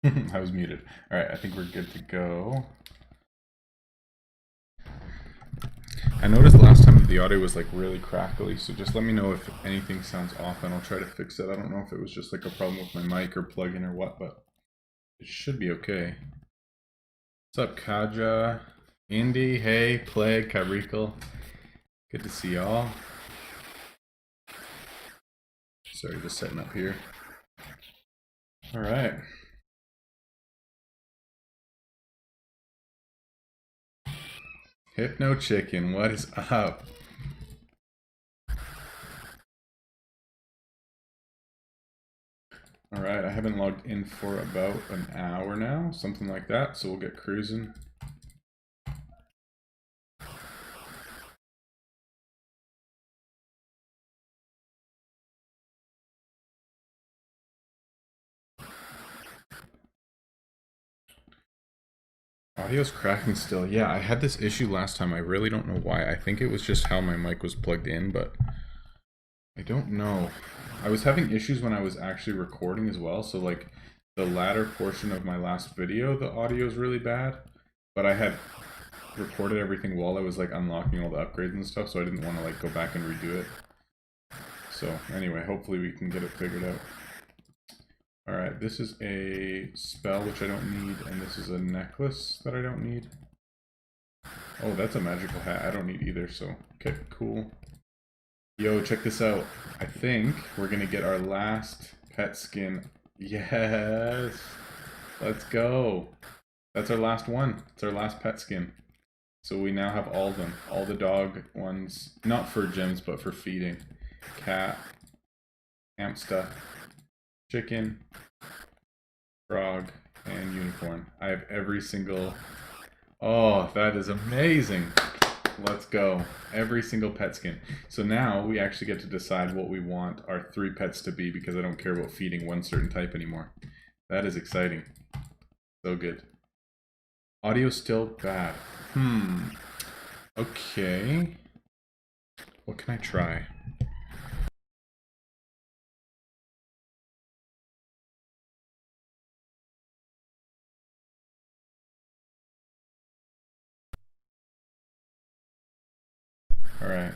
I was muted. Alright, I think we're good to go. I noticed last time the audio was like really crackly, so just let me know if anything sounds off and I'll try to fix it. I don't know if it was just like a problem with my mic or plugin or what, but it should be okay. What's up, Kaja? Indy, hey, Plague, Kyrical. Good to see y'all. Sorry, just setting up here. Alright. Hypno Chicken, what is up? Alright, I haven't logged in for about an hour now, something like that, so we'll get cruising. Audio's cracking still. Yeah, I had this issue last time. I really don't know why. I think it was just how my mic was plugged in, but I don't know. I was having issues when I was actually recording as well. So like the latter portion of my last video, the audio is really bad, but I had recorded everything while I was like unlocking all the upgrades and stuff, so I didn't want to like go back and redo it. So anyway, hopefully we can get it figured out. Alright, this is a spell which I don't need, and this is a necklace that I don't need. Oh, that's a magical hat I don't need either, so okay, cool. Yo, check this out. I think we're gonna get our last pet skin. Yes! Let's go! That's our last one. It's our last pet skin. So we now have all of them. All the dog ones. Not for gems, but for feeding. Cat. Hamster. Chicken, frog, and unicorn. I have every single... Oh, that is amazing! Let's go. Every single pet skin. So now we actually get to decide what we want our 3 pets to be, because I don't care about feeding one certain type anymore. That is exciting. So good. Audio's still bad. Okay. What can I try? Alright.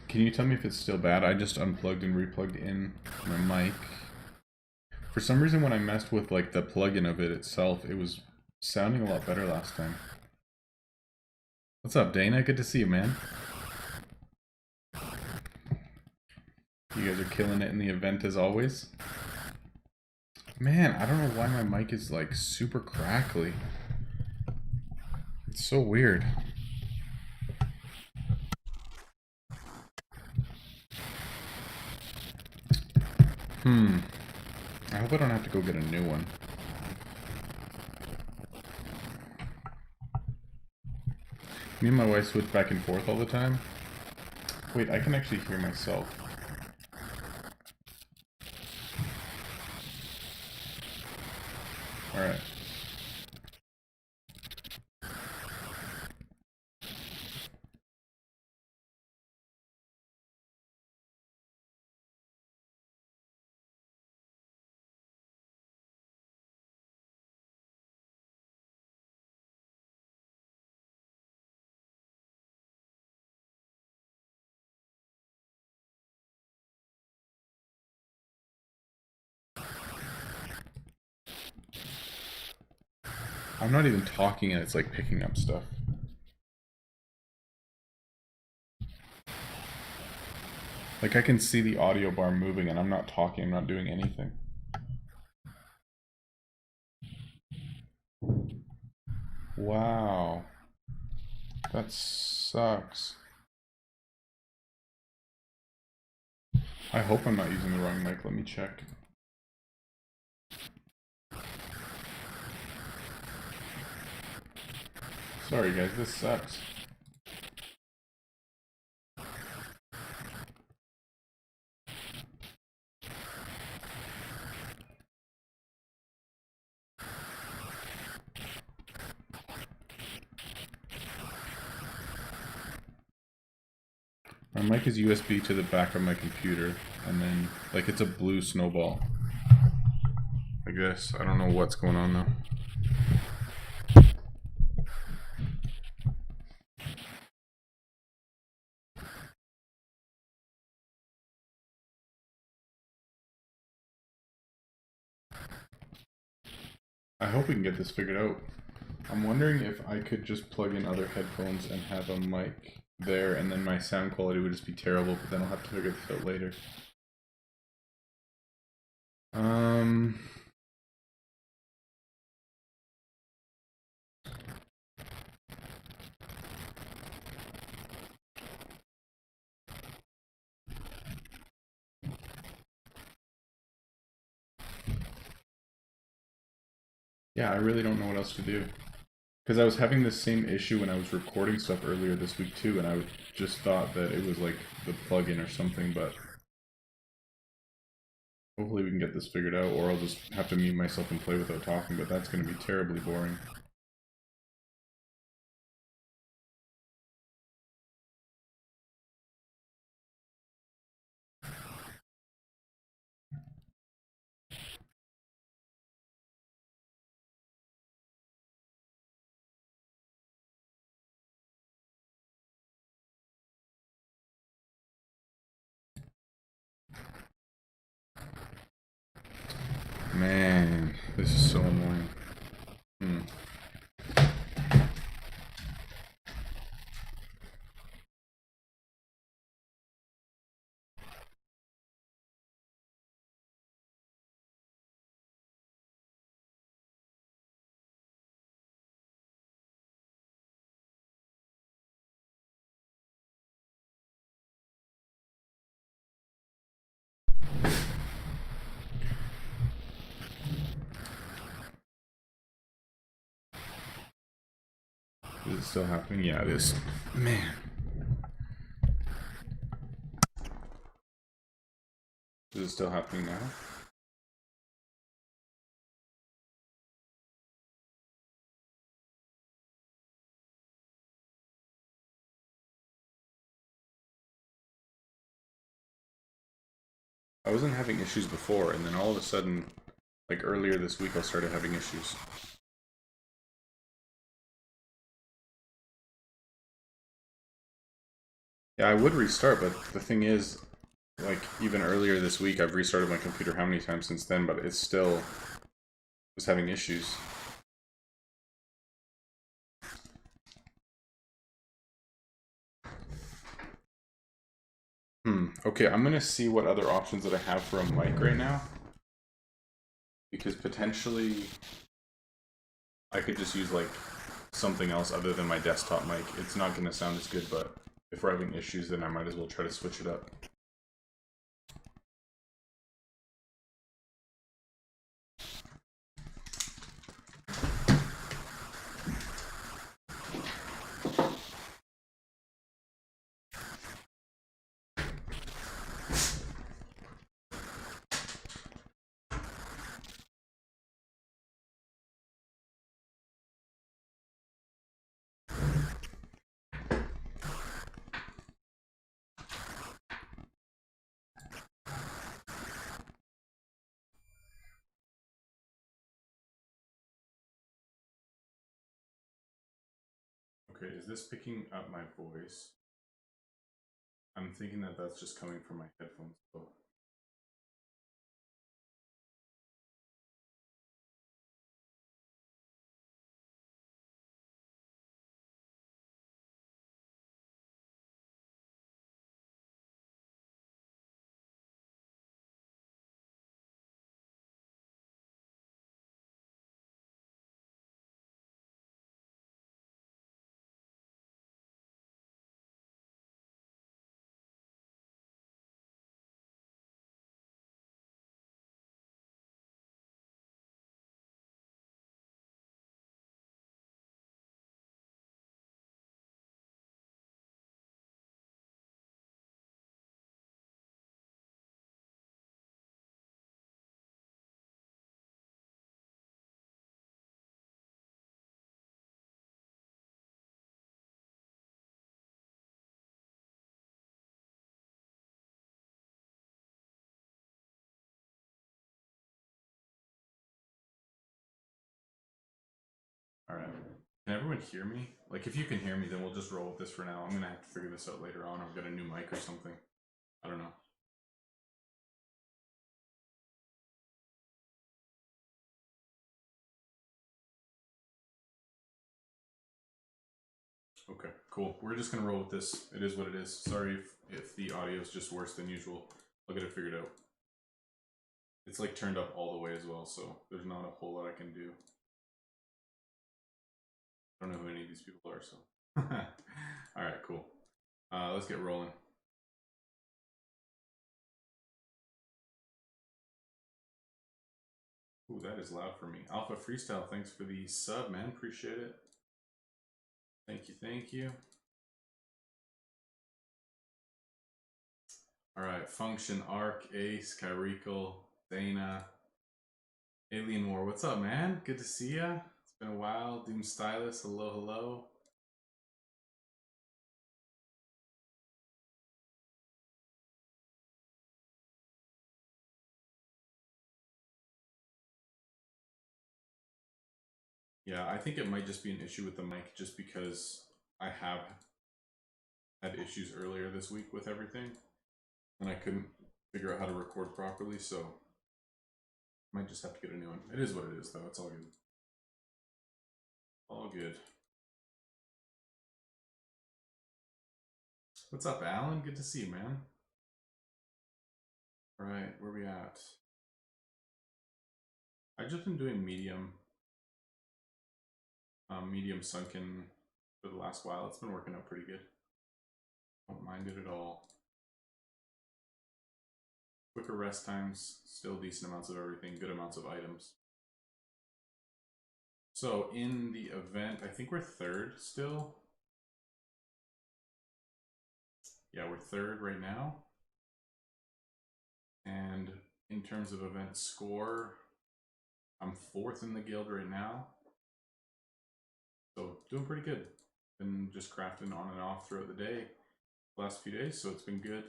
Can you tell me if it's still bad? I just unplugged and replugged in my mic. For some reason when I messed with like the plugin of it itself, it was sounding a lot better last time. What's up, Dana? Good to see you, man. You guys are killing it in the event as always. Man, I don't know why my mic is like super crackly. It's so weird. I hope I don't have to go get a new one. Me and my wife switch back and forth all the time. Wait, I can actually hear myself. Alright. I'm not even talking and it's like picking up stuff. Like I can see the audio bar moving and I'm not talking, I'm not doing anything. Wow. That sucks. I hope I'm not using the wrong mic, let me check. Sorry guys, this sucks. My mic is USB to the back of my computer, and then, like, it's a blue snowball. like this. I don't know what's going on though. I hope we can get this figured out. I'm wondering if I could just plug in other headphones and have a mic there, and then my sound quality would just be terrible, but then I'll have to figure this out later. Yeah, I really don't know what else to do. Because I was having this same issue when I was recording stuff earlier this week too, and I just thought that it was like the plugin or something, but hopefully we can get this figured out, or I'll just have to mute myself and play without talking, but that's going to be terribly boring. Man, this is so annoying. Is it still happening? Yeah, it is. Man. Is it still happening now? I wasn't having issues before, and then all of a sudden, like earlier this week, I started having issues. Yeah, I would restart, but the thing is, like, even earlier this week, I've restarted my computer how many times since then, but it still was having issues. Okay, I'm gonna see what other options that I have for a mic right now. Because potentially I could just use like something else other than my desktop mic. It's not gonna sound as good, but if we're having issues, then I might as well try to switch it up. Okay, is this picking up my voice? I'm thinking that that's just coming from my headphones. Oh. Alright. Can everyone hear me? Like, if you can hear me, then we'll just roll with this for now. I'm gonna have to figure this out later on. I've got a new mic or something. I don't know. Okay, cool. We're just gonna roll with this. It is what it is. Sorry if the audio is just worse than usual. I'll get it figured out. It's like turned up all the way as well, so there's not a whole lot I can do. I don't know who any of these people are, so. Alright, cool. Let's get rolling. Ooh, that is loud for me. Alpha Freestyle, thanks for the sub, man. Appreciate it. Thank you, thank you. Alright, Function, Arc, Ace, Kyrical, Dana, Alien War. What's up, man? Good to see ya. It's been a while. Doom Stylus, hello, hello. Yeah, I think it might just be an issue with the mic just because I have had issues earlier this week with everything and I couldn't figure out how to record properly, so I might just have to get a new one. It is what it is, though. It's all good. All good. What's up, Alan? Good to see you, man. All right, where we at? I've just been doing medium sunken for the last while. It's been working out pretty good. Don't mind it at all. Quicker rest times, still decent amounts of everything, good amounts of items. So in the event, I think we're third still. Yeah, we're third right now. And in terms of event score, I'm fourth in the guild right now. So doing pretty good. Been just crafting on and off throughout the day, the last few days, so it's been good.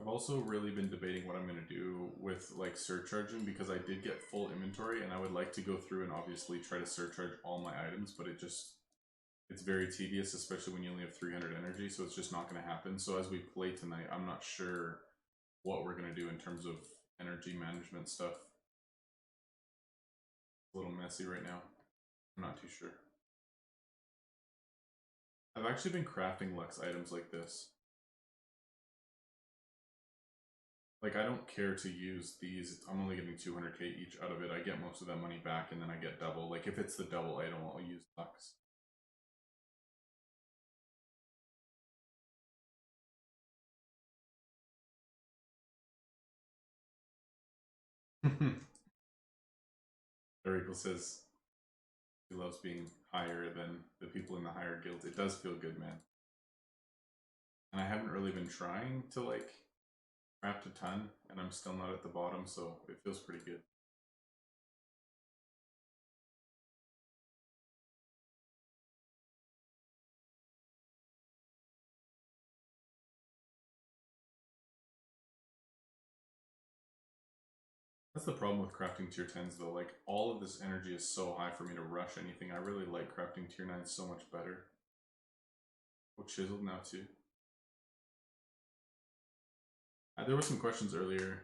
I've also really been debating what I'm going to do with like surcharging, because I did get full inventory and I would like to go through and obviously try to surcharge all my items, but it's very tedious, especially when you only have 300 energy, so it's just not going to happen. So as we play tonight, I'm not sure what we're going to do in terms of energy management stuff. A little messy right now. I'm not too sure. I've actually been crafting Lux items like this. Like, I don't care to use these. I'm only getting 200k each out of it. I get most of that money back and then I get double. Like, if it's the double item, I'll use Lux. Erical says he loves being higher than the people in the higher guilds. It does feel good, man. And I haven't really been trying to, like, craft a ton, and I'm still not at the bottom, so it feels pretty good. That's the problem with crafting tier 10s though, like all of this energy is so high for me to rush anything. I really like crafting tier 9s so much better. Oh, chiseled now too. There were some questions earlier.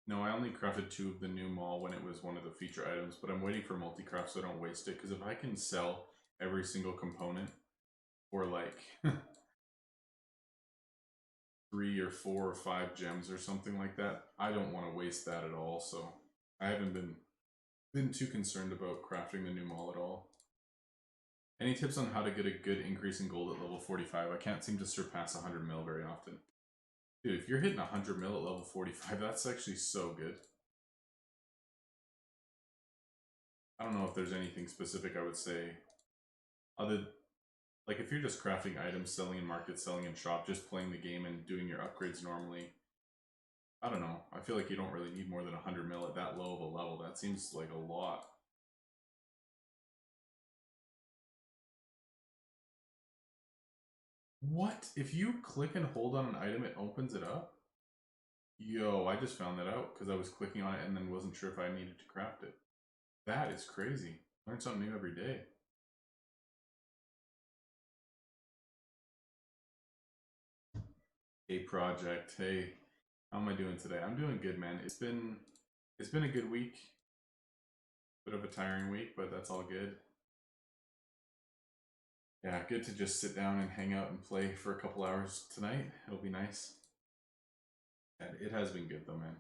No, I only crafted 2 of the new mall when it was one of the feature items, but I'm waiting for multi-craft so I don't waste it, because if I can sell every single component for like 3 or 4 or 5 gems or something like that, I don't want to waste that at all, so I haven't been too concerned about crafting the new mall at all. Any tips on how to get a good increase in gold at level 45? I can't seem to surpass 100 mil very often. Dude, if you're hitting 100 mil at level 45, that's actually so good. I don't know if there's anything specific I would say. Like if you're just crafting items, selling in market, selling in shop, just playing the game and doing your upgrades normally, I don't know. I feel like you don't really need more than 100 mil at that low of a level. That seems like a lot. What? If you click and hold on an item, it opens it up? Yo, I just found that out because I was clicking on it and then wasn't sure if I needed to craft it. That is crazy. Learn something new every day. Hey project, hey, how am I doing today? I'm doing good, man. It's been a good week. Bit of a tiring week, but that's all good. Yeah, good to just sit down and hang out and play for a couple hours tonight. It'll be nice. And it has been good though, man.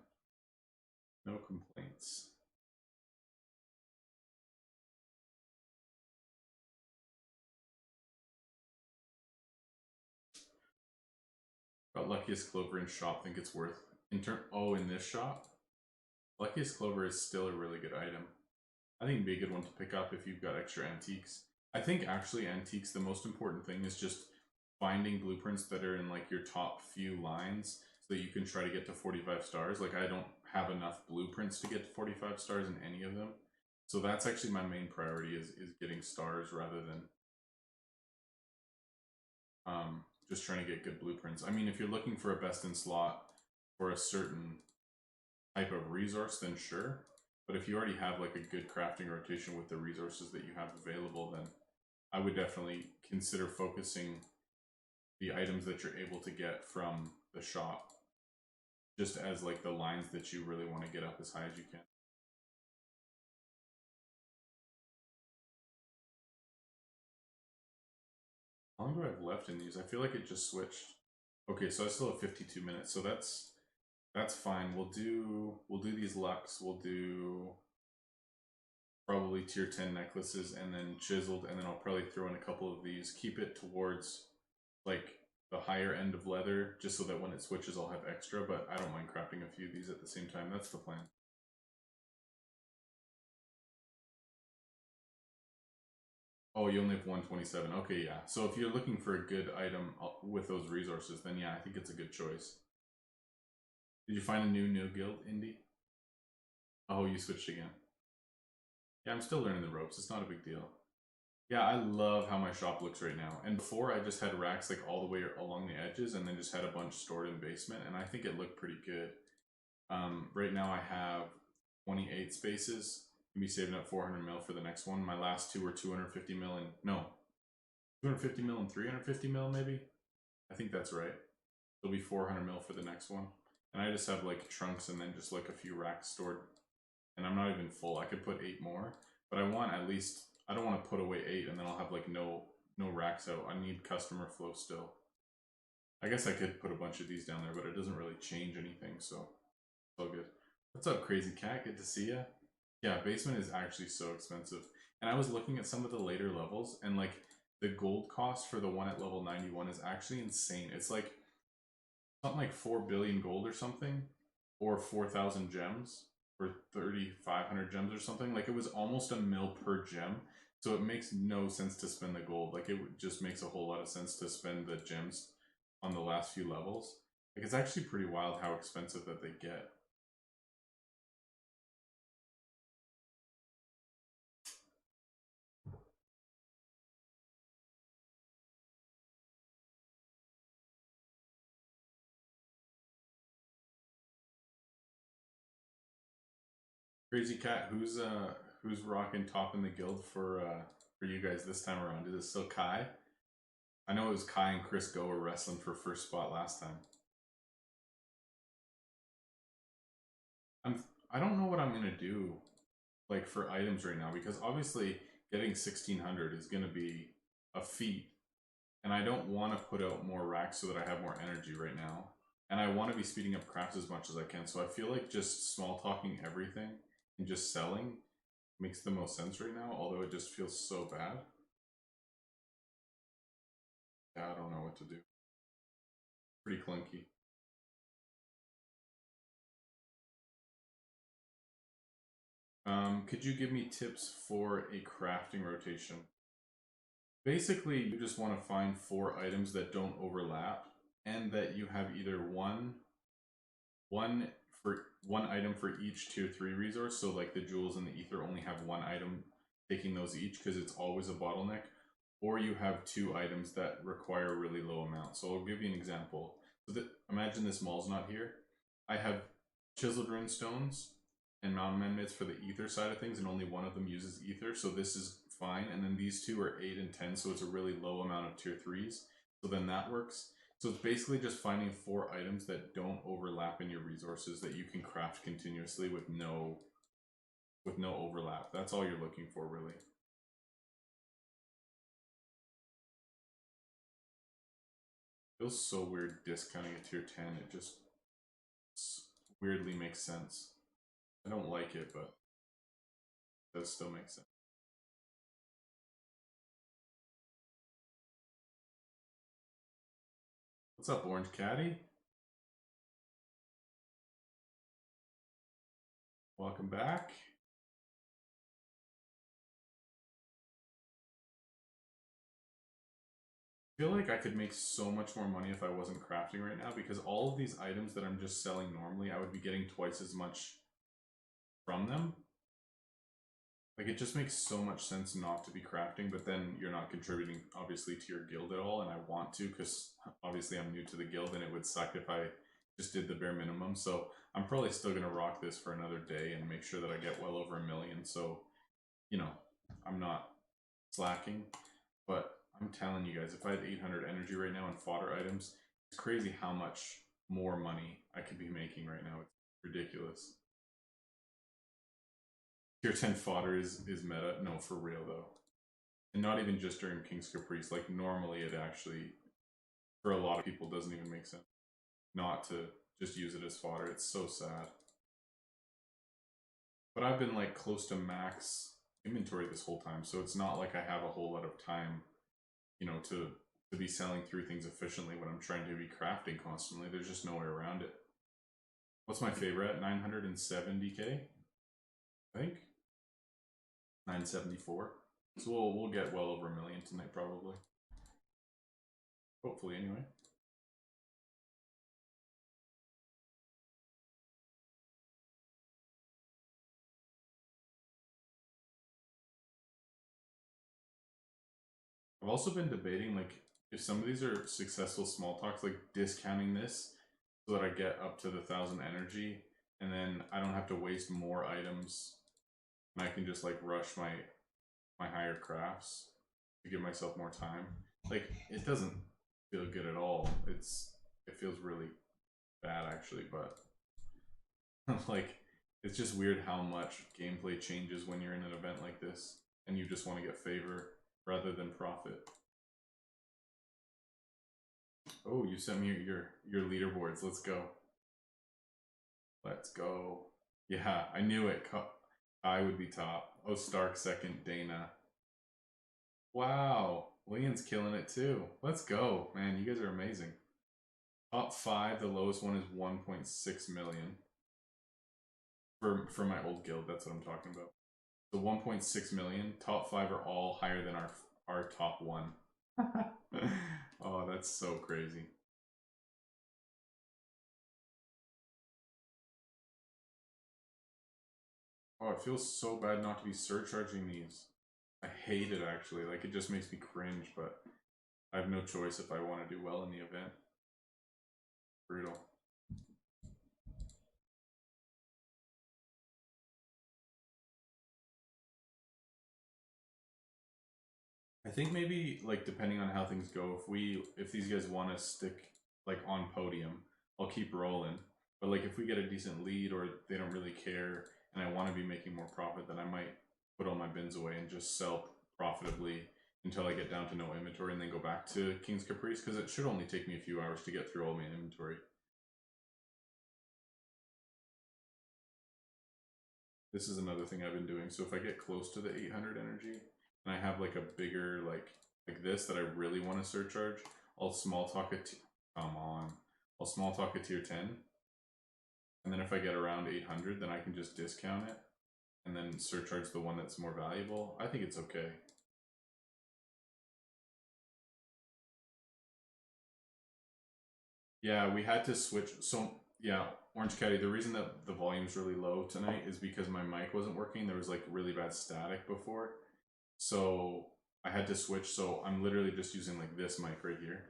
No complaints. Got Luckiest Clover in shop, think it's worth in this shop? Luckiest Clover is still a really good item. I think it'd be a good one to pick up if you've got extra antiques. I think actually antiques, the most important thing is just finding blueprints that are in like your top few lines so that you can try to get to 45 stars. Like I don't have enough blueprints to get to 45 stars in any of them. So that's actually my main priority is getting stars rather than just trying to get good blueprints. I mean, if you're looking for a best in slot for a certain type of resource, then sure. But if you already have like a good crafting rotation with the resources that you have available, then I would definitely consider focusing the items that you're able to get from the shop just as like the lines that you really want to get up as high as you can. How long do I have left in these? I feel like it just switched. Okay, so I still have 52 minutes, so that's fine. We'll do these lucks. We'll do probably tier 10 necklaces and then chiseled, and then I'll probably throw in a couple of these. Keep it towards like the higher end of leather just so that when it switches I'll have extra, but I don't mind crafting a few of these at the same time. That's the plan. Oh, you only have 127. Okay, yeah. So if you're looking for a good item with those resources, then yeah, I think it's a good choice. Did you find a new guild, Indy? Oh, you switched again. Yeah, I'm still learning the ropes. It's not a big deal. Yeah, I love how my shop looks right now. And before I just had racks like all the way along the edges and then just had a bunch stored in basement, and I think it looked pretty good. Right now I have 28 spaces. Gonna be saving up 400 mil for the next one. My last two were 250 mil and no, 250 mil and 350 mil maybe. I think that's right. It'll be 400 mil for the next one. And I just have like trunks and then just like a few racks stored. And I'm not even full. I could put 8 more, but I want at least, I don't want to put away 8 and then I'll have like no racks out. I need customer flow still. I guess I could put a bunch of these down there, but it doesn't really change anything, so it's all good. What's up, Crazy Cat? Good to see ya. Yeah, basement is actually so expensive. And I was looking at some of the later levels, and like the gold cost for the one at level 91 is actually insane. It's like something like 4 billion gold or something, or 4,000 gems, or 3,500 gems or something. Like it was almost a mil per gem. So it makes no sense to spend the gold. Like it just makes a whole lot of sense to spend the gems on the last few levels. Like it's actually pretty wild how expensive that they get. Crazy Cat, who's rocking top in the guild for you guys this time around? Is it still Kai? I know it was Kai and Chris Go were wrestling for first spot last time. I don't know what I'm gonna do like for items right now because obviously getting 1600 is gonna be a feat, and I don't want to put out more racks so that I have more energy right now. And I want to be speeding up crafts as much as I can. So I feel like just small talking everything and just selling makes the most sense right now, although it just feels so bad. Yeah, I don't know what to do. Pretty clunky. Could you give me tips for a crafting rotation? Basically, you just want to find 4 items that don't overlap and that you have either one for one item for each tier 3 resource. So like the jewels and the ether only have one item taking those each because it's always a bottleneck. or you have two items that require a really low amount. So I'll give you an example. So imagine this mall's not here. I have chiseled rune stones and mountain man for the ether side of things, and only one of them uses ether, so this is fine. And then these two are 8 and 10, so it's a really low amount of tier 3s. So then that works. So it's basically just finding 4 items that don't overlap in your resources that you can craft continuously with no overlap. That's all you're looking for, really. Feels so weird discounting a tier 10. It just weirdly makes sense. I don't like it, but it does still make sense. What's up, Orange Caddy? Welcome back. I feel like I could make so much more money if I wasn't crafting right now, because all of these items that I'm just selling normally, I would be getting twice as much from them. Like, it just makes so much sense not to be crafting, but then you're not contributing, obviously, to your guild at all, and I want to, because obviously I'm new to the guild, and it would suck if I just did the bare minimum. So I'm probably still going to rock this for another day and make sure that I get well over 1 million. So, you know, I'm not slacking, but I'm telling you guys, if I had 800 energy right now and fodder items, it's crazy how much more money I could be making right now. It's ridiculous. Tier 10 fodder is meta. No, for real though. And not even just during King's Caprice. Like, normally it actually, for a lot of people, doesn't even make sense not to just use it as fodder. It's so sad. But I've been like close to max inventory this whole time, so it's not like I have a whole lot of time, you know, to be selling through things efficiently when I'm trying to be crafting constantly. There's just no way around it. What's my favorite? 970k, I think. 974. So we'll get well over 1 million tonight, probably. Hopefully, anyway. I've also been debating, like, if some of these are successful small talks, like discounting this so that I get up to the 1,000 energy, and then I don't have to waste more items, and I can just like rush my higher crafts to give myself more time. Like, it doesn't feel good at all. It feels really bad actually, but like, it's just weird how much gameplay changes when you're in an event like this and you just want to get favor rather than profit. Oh, you sent me your leaderboards. Let's go. Let's go. Yeah, I knew it. I would be top. Oh, Stark second, Dana. Wow, Leon's killing it too. Let's go, man. You guys are amazing. Top 5, the lowest one is 1.6 million. For my old guild, that's what I'm talking about. The 1.6 million, top 5 are all higher than our top 1. Oh, that's so crazy. Oh, it feels so bad not to be surcharging these. I hate it actually. Like, it just makes me cringe, but I have no choice if I want to do well in the event. Brutal. I think maybe, like, depending on how things go, if these guys want to stick like on podium, I'll keep rolling. But like, if we get a decent lead or they don't really care and I want to be making more profit, then I might put all my bins away and just sell profitably until I get down to no inventory and then go back to King's Caprice, because it should only take me a few hours to get through all my inventory. This is another thing I've been doing. So if I get close to the 800 energy and I have like a bigger like this that I really want to surcharge, I'll small talk a come on. I'll small talk a tier 10. And then if I get around 800, then I can just discount it and then surcharge the one that's more valuable. I think it's okay. Yeah, we had to switch. So yeah, Orange Caddy, the reason that the volume's really low tonight is because my mic wasn't working. There was like really bad static before. So I had to switch, so I'm literally just using like this mic right here.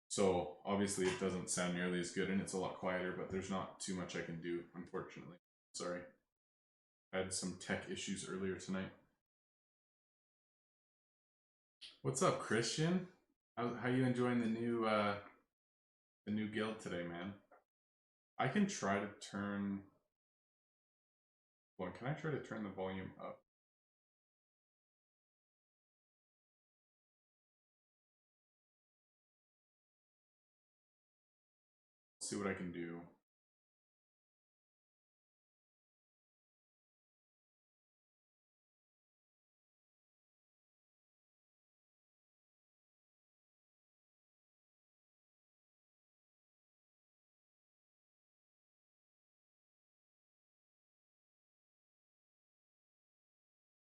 So obviously it doesn't sound nearly as good and it's a lot quieter, but there's not too much I can do, unfortunately. Sorry. I had some tech issues earlier tonight. What's up, Christian? How you enjoying the new guild today, man? I can try to turn. Well, can I try to turn the volume up? See what I can do.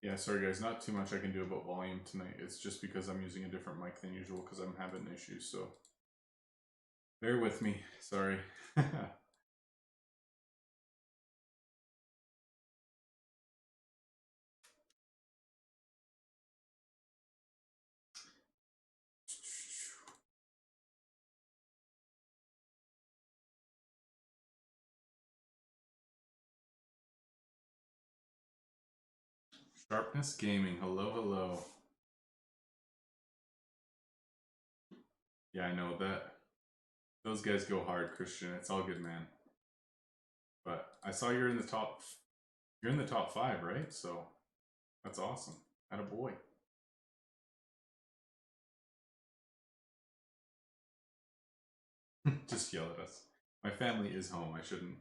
Yeah, sorry guys, not too much I can do about volume tonight. It's just because I'm using a different mic than usual because I'm having issues, so bear with me. Sorry. Sharpness Gaming, hello, hello. Yeah, I know that. Those guys go hard, Christian. It's all good, man. But I saw you're in the top. You're in the top 5, right? So that's awesome. Attaboy. Just yell at us. My family is home. I shouldn't.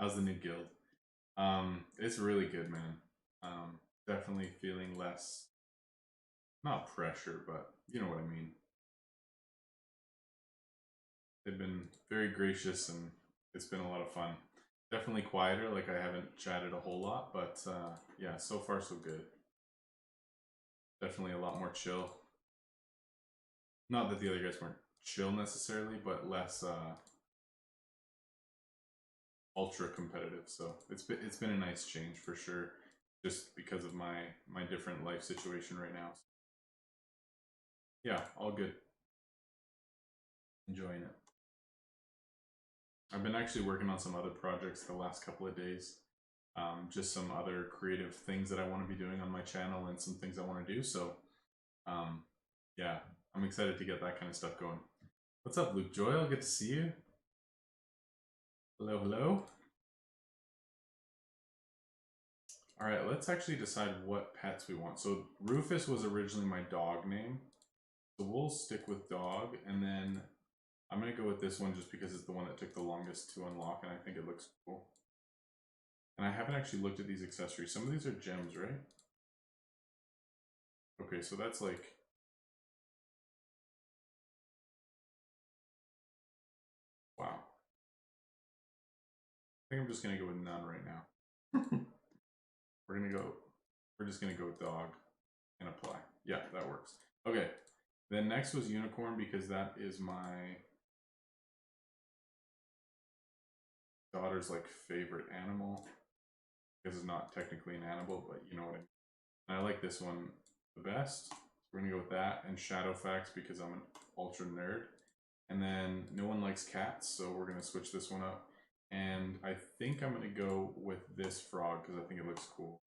How's the new guild? It's really good, man. Definitely feeling less, not pressure, but you know what I mean. They've been very gracious and it's been a lot of fun. Definitely quieter, like I haven't chatted a whole lot, but yeah, so far so good. Definitely a lot more chill. Not that the other guys weren't chill necessarily, but less ultra competitive. So it's been a nice change for sure, just because of my different life situation right now. Yeah, all good. Enjoying it. I've been actually working on some other projects the last couple of days. Just some other creative things that I want to be doing on my channel and some things I want to do. So, yeah, I'm excited to get that kind of stuff going. What's up, Luke Joyle? Good to see you. Hello, hello. All right, let's actually decide what pets we want. So Rufus was originally my dog name. So we'll stick with dog, and then I'm gonna go with this one just because it's the one that took the longest to unlock, and I think it looks cool. And I haven't actually looked at these accessories. Some of these are gems, right? Okay, so that's like... Wow. I think I'm just gonna go with none right now. We're just gonna go with dog and apply. Yeah, that works. Okay, then next was unicorn because that is my daughter's like favorite animal. Because it's not technically an animal, but you know what I mean. And I like this one the best. So we're gonna go with that and Shadowfax because I'm an ultra nerd. And then no one likes cats, so we're gonna switch this one up. And I think I'm gonna go with this frog because I think it looks cool.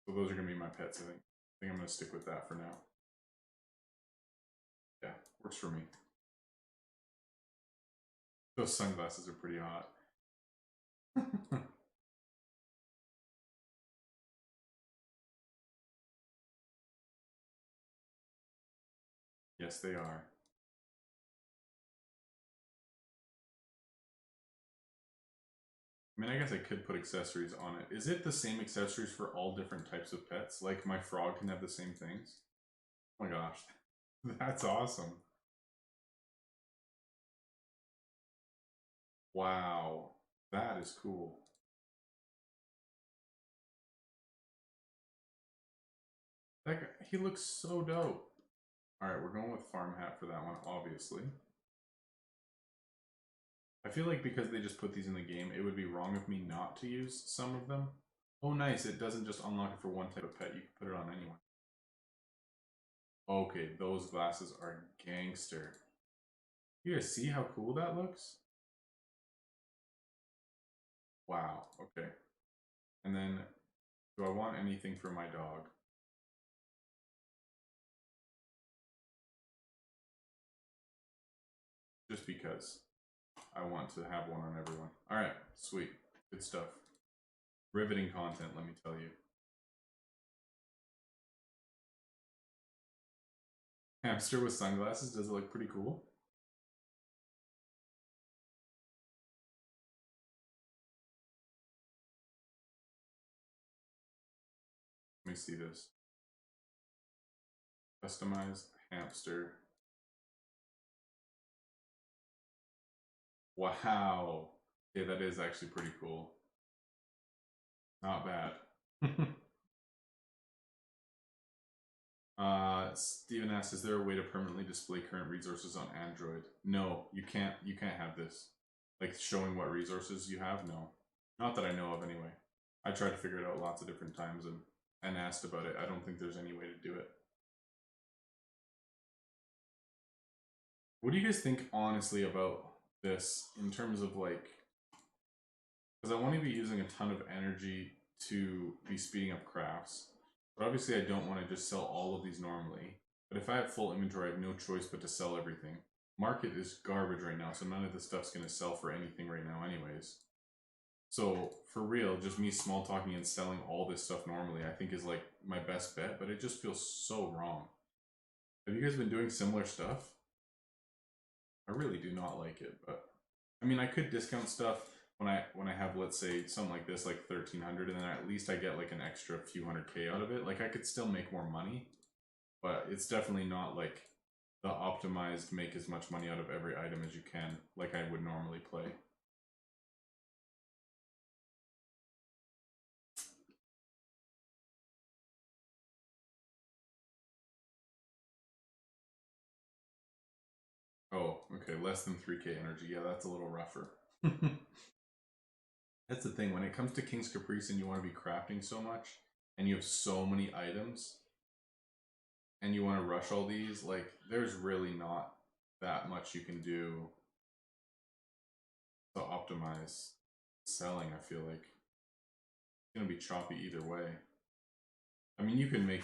So those are gonna be my pets, I think. I think I'm gonna stick with that for now. Yeah, works for me. Those sunglasses are pretty hot. Yes, they are. I mean, I guess I could put accessories on it. Is it the same accessories for all different types of pets? Like my frog can have the same things? Oh my gosh, that's awesome. Wow, that is cool. That guy, he looks so dope. All right, we're going with farm hat for that one, obviously. I feel like because they just put these in the game, it would be wrong of me not to use some of them. Oh, nice. It doesn't just unlock it for one type of pet. You can put it on anyone. Okay, those glasses are gangster. You guys see how cool that looks? Wow. Okay. And then, do I want anything for my dog? Just because I want to have one on everyone. All right, sweet. Good stuff. Riveting content, let me tell you. Hamster with sunglasses, does it look pretty cool? Let me see this. Customized hamster. Wow. Okay, that is actually pretty cool. Not bad. Steven asks, is there a way to permanently display current resources on Android? No, you can't. You can't have this. Like showing what resources you have. No, not that I know of. Anyway, I tried to figure it out lots of different times and asked about it. I don't think there's any way to do it. What do you guys think honestly about this in terms of like? Because I want to be using a ton of energy to be speeding up crafts, but obviously I don't want to just sell all of these normally. But if I have full inventory, I have no choice but to sell everything. Market is garbage right now, so none of this stuff's going to sell for anything right now anyways. So for real, just me small talking and selling all this stuff normally, I think is like my best bet, but it just feels so wrong. Have you guys been doing similar stuff? I really do not like it, but I mean, I could discount stuff when I have, let's say, something like this, like 1,300, and then at least I get like an extra few hundred K out of it. Like I could still make more money, but it's definitely not like the optimized make as much money out of every item as you can, like I would normally play. Oh, okay, less than 3K energy. Yeah, that's a little rougher. That's the thing. When it comes to King's Caprice and you want to be crafting so much, and you have so many items, and you want to rush all these, like, there's really not that much you can do to optimize selling, I feel like. It's going to be choppy either way. I mean, you can make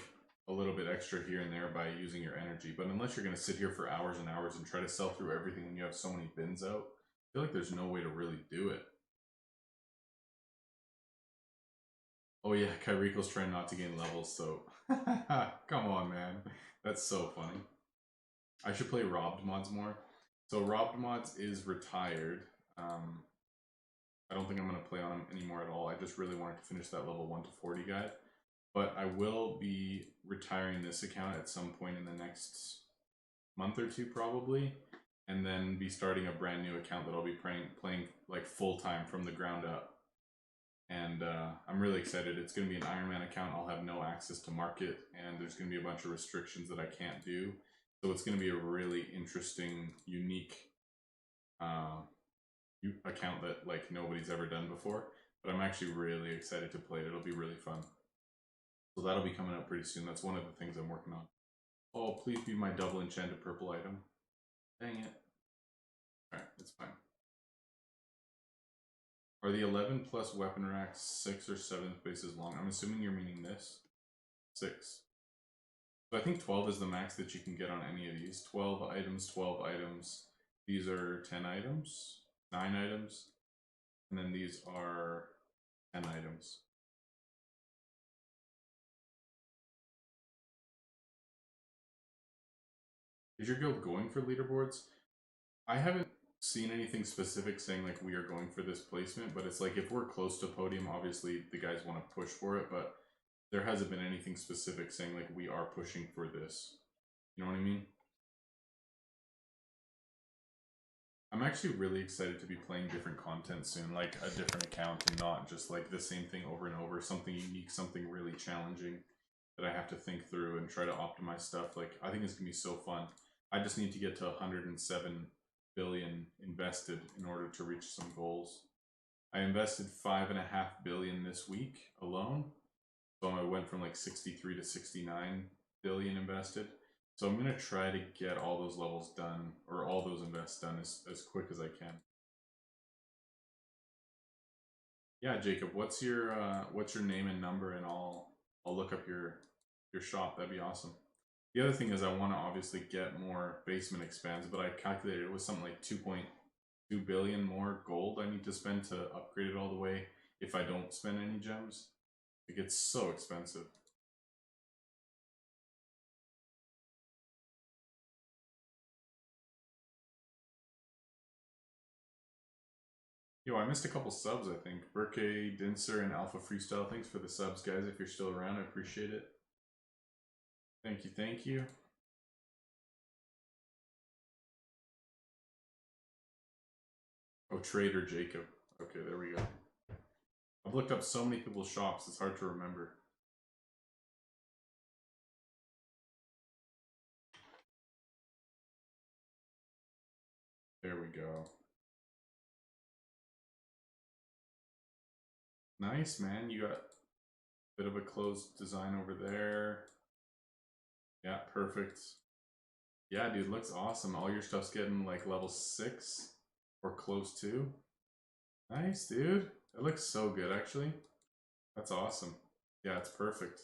a little bit extra here and there by using your energy, but unless you're going to sit here for hours and hours and try to sell through everything when you have so many bins out, I feel like there's no way to really do it. Oh yeah, Kyrico's trying not to gain levels, so come on, man, that's so funny. I should play Robbed Mods more. So Robbed Mods is retired. I don't think I'm going to play on him anymore at all. I just really wanted to finish that level 1 to 40 guide. But I will be retiring this account at some point in the next month or two, probably. And then be starting a brand new account that I'll be playing like full time from the ground up. And I'm really excited. It's going to be an Iron Man account. I'll have no access to market, and there's going to be a bunch of restrictions that I can't do. So it's going to be a really interesting, unique account that like nobody's ever done before. But I'm actually really excited to play it. It'll be really fun. So that'll be coming up pretty soon. That's one of the things I'm working on. Oh, please be my double enchanted purple item. Dang it. Alright, it's fine. Are the 11 plus weapon racks 6 or 7 spaces long? I'm assuming you're meaning this. 6. So I think 12 is the max that you can get on any of these. 12 items, 12 items. These are 10 items, 9 items, and then these are 10 items. Is your guild going for leaderboards? I haven't seen anything specific saying like we are going for this placement, but it's like if we're close to podium, obviously the guys want to push for it, but there hasn't been anything specific saying like we are pushing for this. You know what I mean? I'm actually really excited to be playing different content soon, like a different account and not just like the same thing over and over, something unique, something really challenging that I have to think through and try to optimize stuff. Like, I think it's gonna be so fun. I just need to get to 107 billion invested in order to reach some goals. I invested 5.5 billion this week alone. So I went from like 63 to 69 billion invested. So I'm gonna try to get all those levels done, or all those invests done as quick as I can. Yeah, Jacob, what's your name and number, and I'll look up your shop. That'd be awesome. The other thing is I want to obviously get more basement expands, but I calculated it was something like 2.2 billion more gold I need to spend to upgrade it all the way if I don't spend any gems. It gets so expensive. Yo, I missed a couple subs, I think. Burke, Dinser, and Alpha Freestyle, thanks for the subs, guys. If you're still around, I appreciate it. Thank you, thank you. Oh, Trader Jacob. Okay, there we go. I've looked up so many people's shops, it's hard to remember. There we go. Nice, man. You got a bit of a closed design over there. Yeah, perfect. Yeah, dude, looks awesome. All your stuff's getting like level 6 or close to. Nice, dude. It looks so good, actually. That's awesome. Yeah, it's perfect.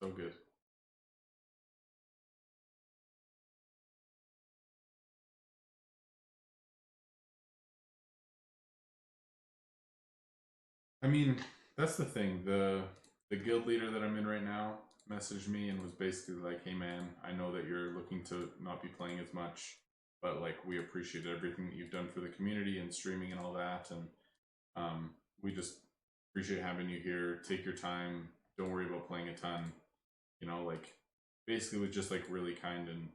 So good. I mean, that's the thing. The guild leader that I'm in right now messaged me and was basically like, "Hey man, I know that you're looking to not be playing as much, but like we appreciate everything that you've done for the community and streaming and all that, and we just appreciate having you here. Take your time. Don't worry about playing a ton. You know, like basically was just like really kind and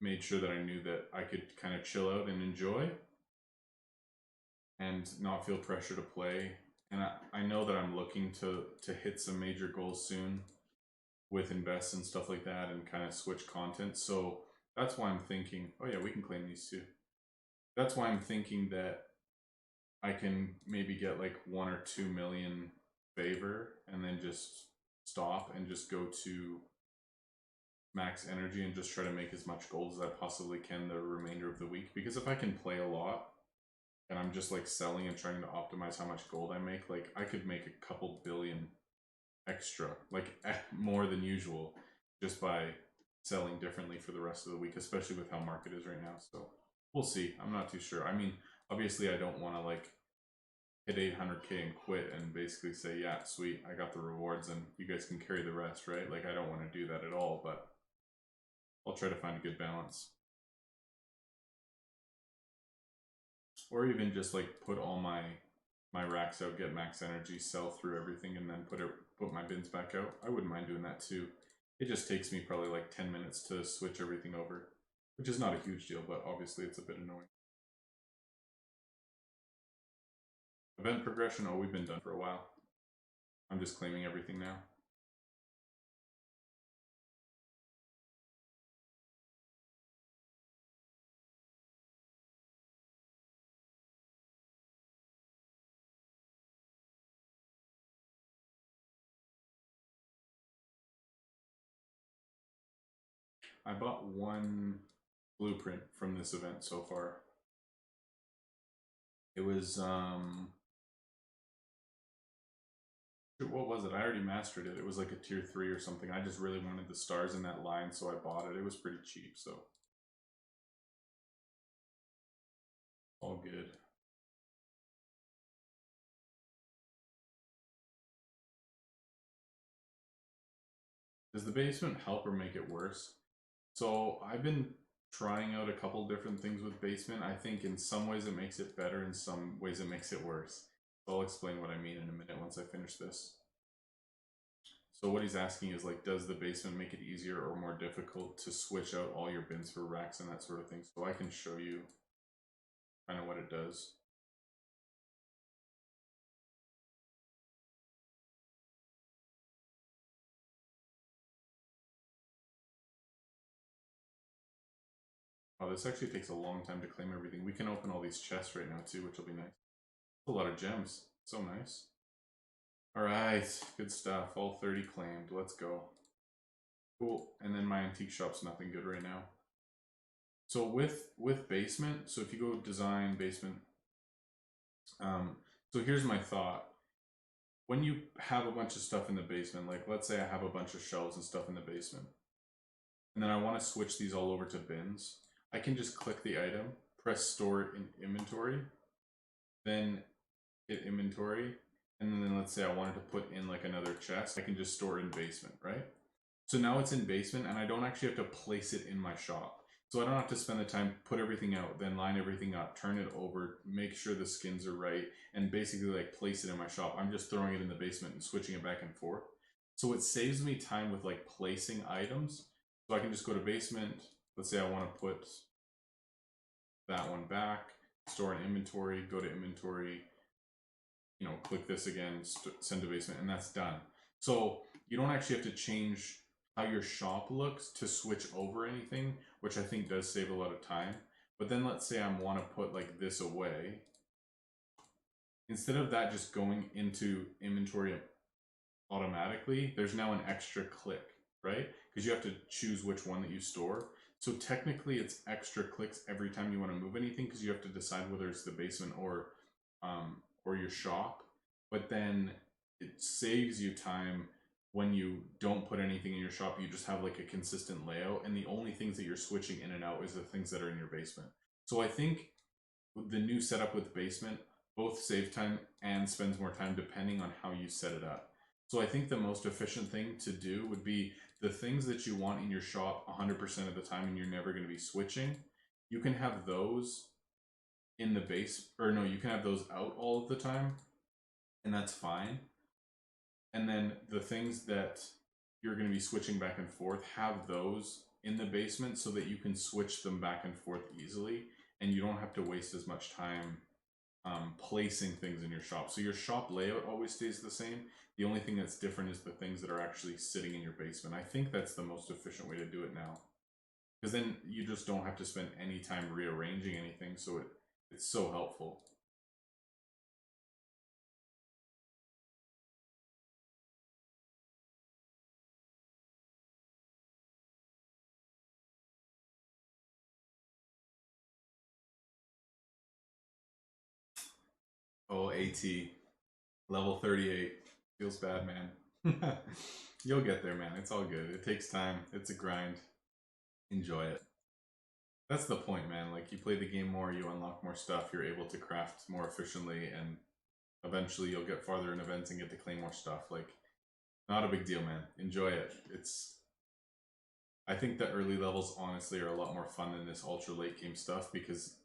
made sure that I knew that I could kind of chill out and enjoy and not feel pressure to play. And I know that I'm looking to hit some major goals soon with invests and stuff like that and kind of switch content. So that's why I'm thinking, oh yeah, we can claim these too. That's why I'm thinking that I can maybe get like 1 or 2 million favor and then just stop and just go to max energy and just try to make as much gold as I possibly can the remainder of the week. Because if I can play a lot and I'm just like selling and trying to optimize how much gold I make, like I could make a couple billion extra, like more than usual, just by selling differently for the rest of the week, especially with how market is right now. So we'll see. I'm not too sure. I mean, obviously I don't want to like hit 800k and quit and basically say, yeah, sweet, I got the rewards and you guys can carry the rest, right? Like I don't want to do that at all, but I'll try to find a good balance. Or even just like put all my racks out, get max energy, sell through everything, and then put my bins back out. I wouldn't mind doing that too. It just takes me probably like 10 minutes to switch everything over, which is not a huge deal, but obviously it's a bit annoying. Event progression, oh, we've been done for a while. I'm just claiming everything now. I bought one blueprint from this event so far. It was what was it? I already mastered it. It was like a tier 3 or something. I just really wanted the stars in that line, so I bought it. It was pretty cheap, so all good. Does the basement help or make it worse? So I've been trying out a couple different things with basement. I think in some ways it makes it better, in some ways it makes it worse. So I'll explain what I mean in a minute once I finish this. So what he's asking is like, does the basement make it easier or more difficult to switch out all your bins for racks and that sort of thing? So I can show you kind of what it does. Oh, this actually takes a long time to claim everything. We can open all these chests right now too, which will be nice. A lot of gems. So nice. Alright, good stuff. All 30 claimed. Let's go. Cool. And then my antique shop's nothing good right now. So with basement, so if you go design basement, so here's my thought. When you have a bunch of stuff in the basement, like let's say I have a bunch of shelves and stuff in the basement, and then I want to switch these all over to bins, I can just click the item, press store in inventory, then hit inventory, and then let's say I wanted to put in like another chest, I can just store it in basement, right? So now it's in basement and I don't actually have to place it in my shop. So I don't have to spend the time, put everything out, then line everything up, turn it over, make sure the skins are right, and basically like place it in my shop. I'm just throwing it in the basement and switching it back and forth. So it saves me time with like placing items. So I can just go to basement. Let's say I want to put that one back, store in inventory, go to inventory, you know, click this again, send to basement, and that's done. So you don't actually have to change how your shop looks to switch over anything, which I think does save a lot of time. But then let's say I want to put like this away. Instead of that just going into inventory automatically, there's now an extra click, right? Because you have to choose which one that you store. So technically it's extra clicks every time you want to move anything because you have to decide whether it's the basement or your shop. But then it saves you time when you don't put anything in your shop. You just have like a consistent layout, and the only things that you're switching in and out is the things that are in your basement. So I think the new setup with basement both save time and spends more time depending on how you set it up. So I think the most efficient thing to do would be the things that you want in your shop 100% of the time and you're never going to be switching. You can have those in the base, or no, you can have those out all of the time, and that's fine. And then the things that you're going to be switching back and forth, have those in the basement so that you can switch them back and forth easily, and you don't have to waste as much time placing things in your shop. So your shop layout always stays the same. The only thing that's different is the things that are actually sitting in your basement. I think that's the most efficient way to do it now, because then you just don't have to spend any time rearranging anything. So it's so helpful. Oh, AT level 38 feels bad, man. You'll get there, man. It's all good. It takes time. It's a grind. Enjoy it. That's the point, man. Like, you play the game more, you unlock more stuff, you're able to craft more efficiently, and eventually you'll get farther in events and get to claim more stuff. Like, not a big deal, man. Enjoy it. I think the early levels honestly are a lot more fun than this ultra late game stuff, because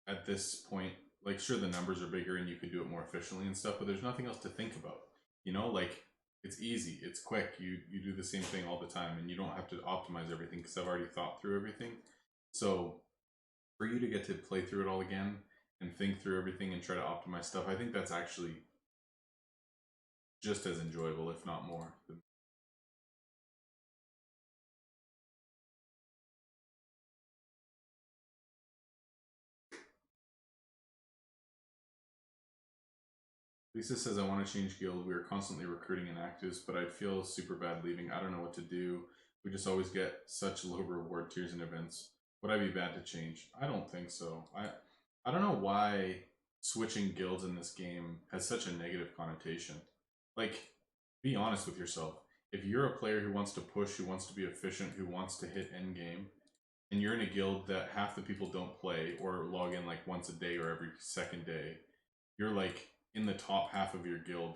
at this point, like, sure, the numbers are bigger and you could do it more efficiently and stuff, but there's nothing else to think about. You know, like, it's easy, it's quick. You do the same thing all the time, and you don't have to optimize everything because I've already thought through everything. So for you to get to play through it all again and think through everything and try to optimize stuff, I think that's actually just as enjoyable, if not more. Lisa says, I want to change guild. We are constantly recruiting inactives, but I feel super bad leaving. I don't know what to do. We just always get such low reward tiers and events. Would I be bad to change? I don't think so. I don't know why switching guilds in this game has such a negative connotation. Like, be honest with yourself. If you're a player who wants to push, who wants to be efficient, who wants to hit endgame, and you're in a guild that half the people don't play or log in like once a day or every second day, you're like in the top half of your guild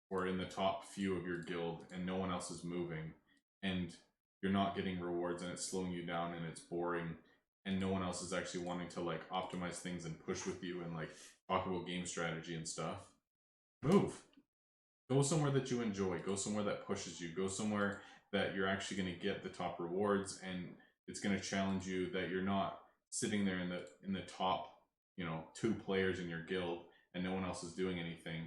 or in the top few of your guild and no one else is moving, and you're not getting rewards and it's slowing you down and it's boring, and no one else is actually wanting to like optimize things and push with you and like talk about game strategy and stuff. Move. Go somewhere that you enjoy. Go somewhere that pushes you. Go somewhere that you're actually going to get the top rewards, and it's going to challenge you, that you're not sitting there in the top, you know, 2 players in your guild and no one else is doing anything.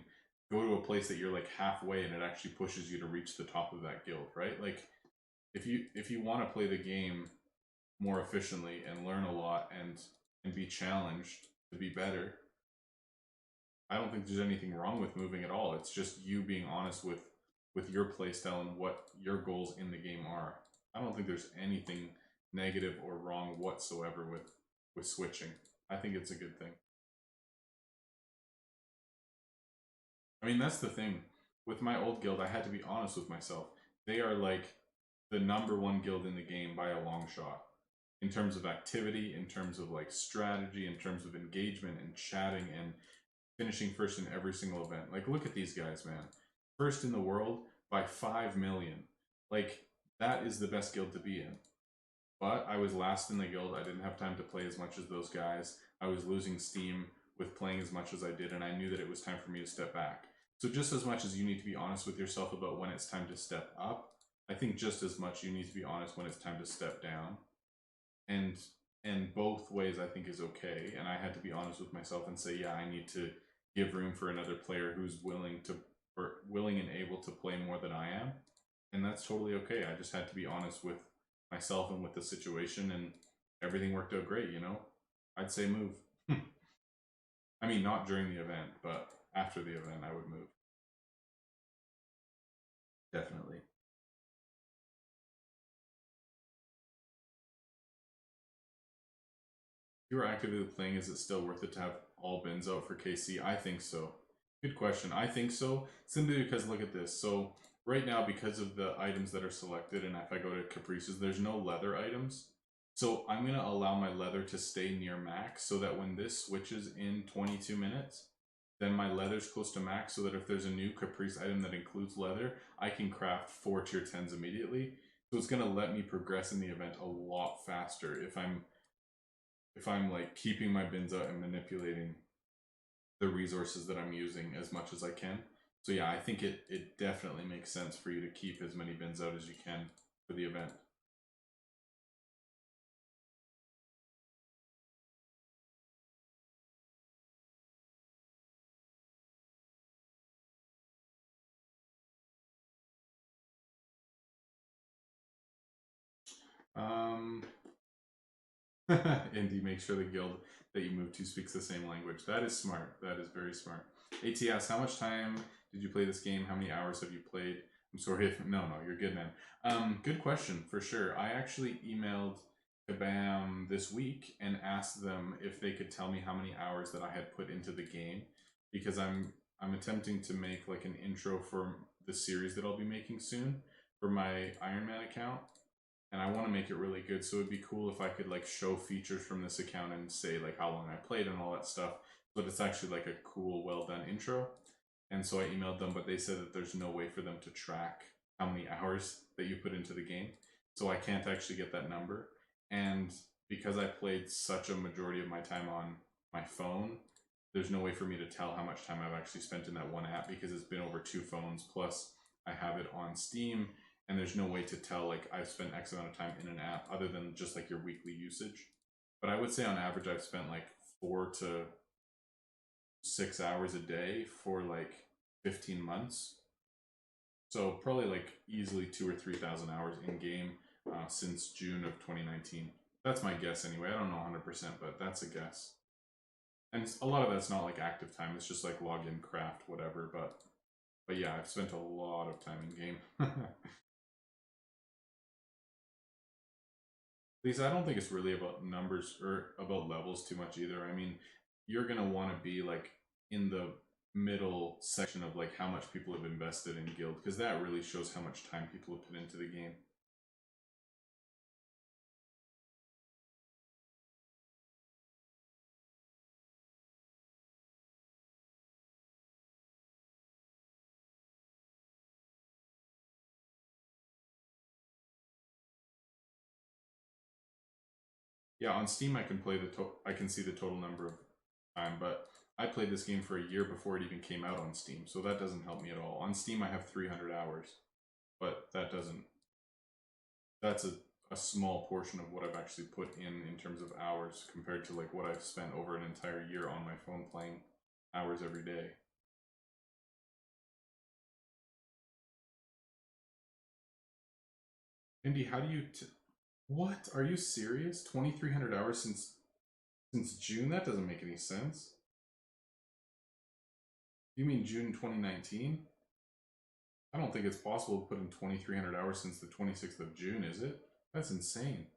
Go to a place that you're like halfway and it actually pushes you to reach the top of that guild, right? Like, if you want to play the game more efficiently and learn a lot and be challenged to be better, I don't think there's anything wrong with moving at all. It's just you being honest with your playstyle and what your goals in the game are. I don't think there's anything negative or wrong whatsoever with switching. I think it's a good thing. I mean, that's the thing. With my old guild, I had to be honest with myself. They are like the number one guild in the game by a long shot. In terms of activity, in terms of like strategy, in terms of engagement and chatting and finishing first in every single event. Like, look at these guys, man. First in the world by 5 million. Like, that is the best guild to be in. But I was last in the guild. I didn't have time to play as much as those guys. I was losing steam with playing as much as I did, and I knew that it was time for me to step back. So, just as much as you need to be honest with yourself about when it's time to step up, I think just as much you need to be honest when it's time to step down. And both ways I think is okay. And I had to be honest with myself and say, yeah, I need to give room for another player who's willing to or willing and able to play more than I am. And that's totally okay. I just had to be honest with myself and with the situation, and everything worked out great, you know? I'd say move. I mean, not during the event, but after the event, I would move. Definitely. If you are actively playing, is it still worth it to have all bins out for KC? I think so. Good question. I think so, simply because look at this. So right now, because of the items that are selected, and if I go to Caprice's, there's no leather items. So I'm going to allow my leather to stay near max so that when this switches in 22 minutes, then my leather's close to max so that if there's a new Caprice item that includes leather, I can craft 4 tier 10s immediately. So it's going to let me progress in the event a lot faster if I'm like keeping my bins out and manipulating the resources that I'm using as much as I can. So yeah, I think it definitely makes sense for you to keep as many bins out as you can for the event. Um, Indy, make sure the guild that you move to speaks the same language. That is smart. That is very smart. ATS, how much time did you play this game? How many hours have you played? I'm sorry if no, you're good, man. Good question for sure. I actually emailed Kabam this week and asked them if they could tell me how many hours that I had put into the game because I'm attempting to make like an intro for the series that I'll be making soon for my Iron Man account, and I want to make it really good. So it'd be cool if I could like show features from this account and say like how long I played and all that stuff. But it's actually like a cool, well done intro. And so I emailed them, but they said that there's no way for them to track how many hours that you put into the game. So I can't actually get that number. And because I played such a majority of my time on my phone, there's no way for me to tell how much time I've actually spent in that one app because it's been over 2 phones. Plus, I have it on Steam, and there's no way to tell like I've spent X amount of time in an app other than just like your weekly usage. But I would say on average I've spent like 4 to 6 hours a day for like 15 months. So probably like easily 2 or 3 thousand hours in game since June of 2019. That's my guess anyway. I don't know 100%, but that's a guess. And a lot of that's not like active time. It's just like login, craft, whatever. But yeah, I've spent a lot of time in game. Lisa, I don't think it's really about numbers or about levels too much either. I mean, you're gonna want to be like in the middle section of like how much people have invested in guild because that really shows how much time people have put into the game. Yeah, on Steam I can play I can see the total number of time, but I played this game for a year before it even came out on Steam, so that doesn't help me at all. On Steam I have 300 hours, but that doesn't that's a small portion of what I've actually put in terms of hours compared to like what I've spent over an entire year on my phone playing hours every day. Indy, how do you what? Are you serious? 2300 hours since June? That doesn't make any sense. You mean June 2019? I don't think it's possible to put in 2,300 hours since the 26th of June, is it? That's insane.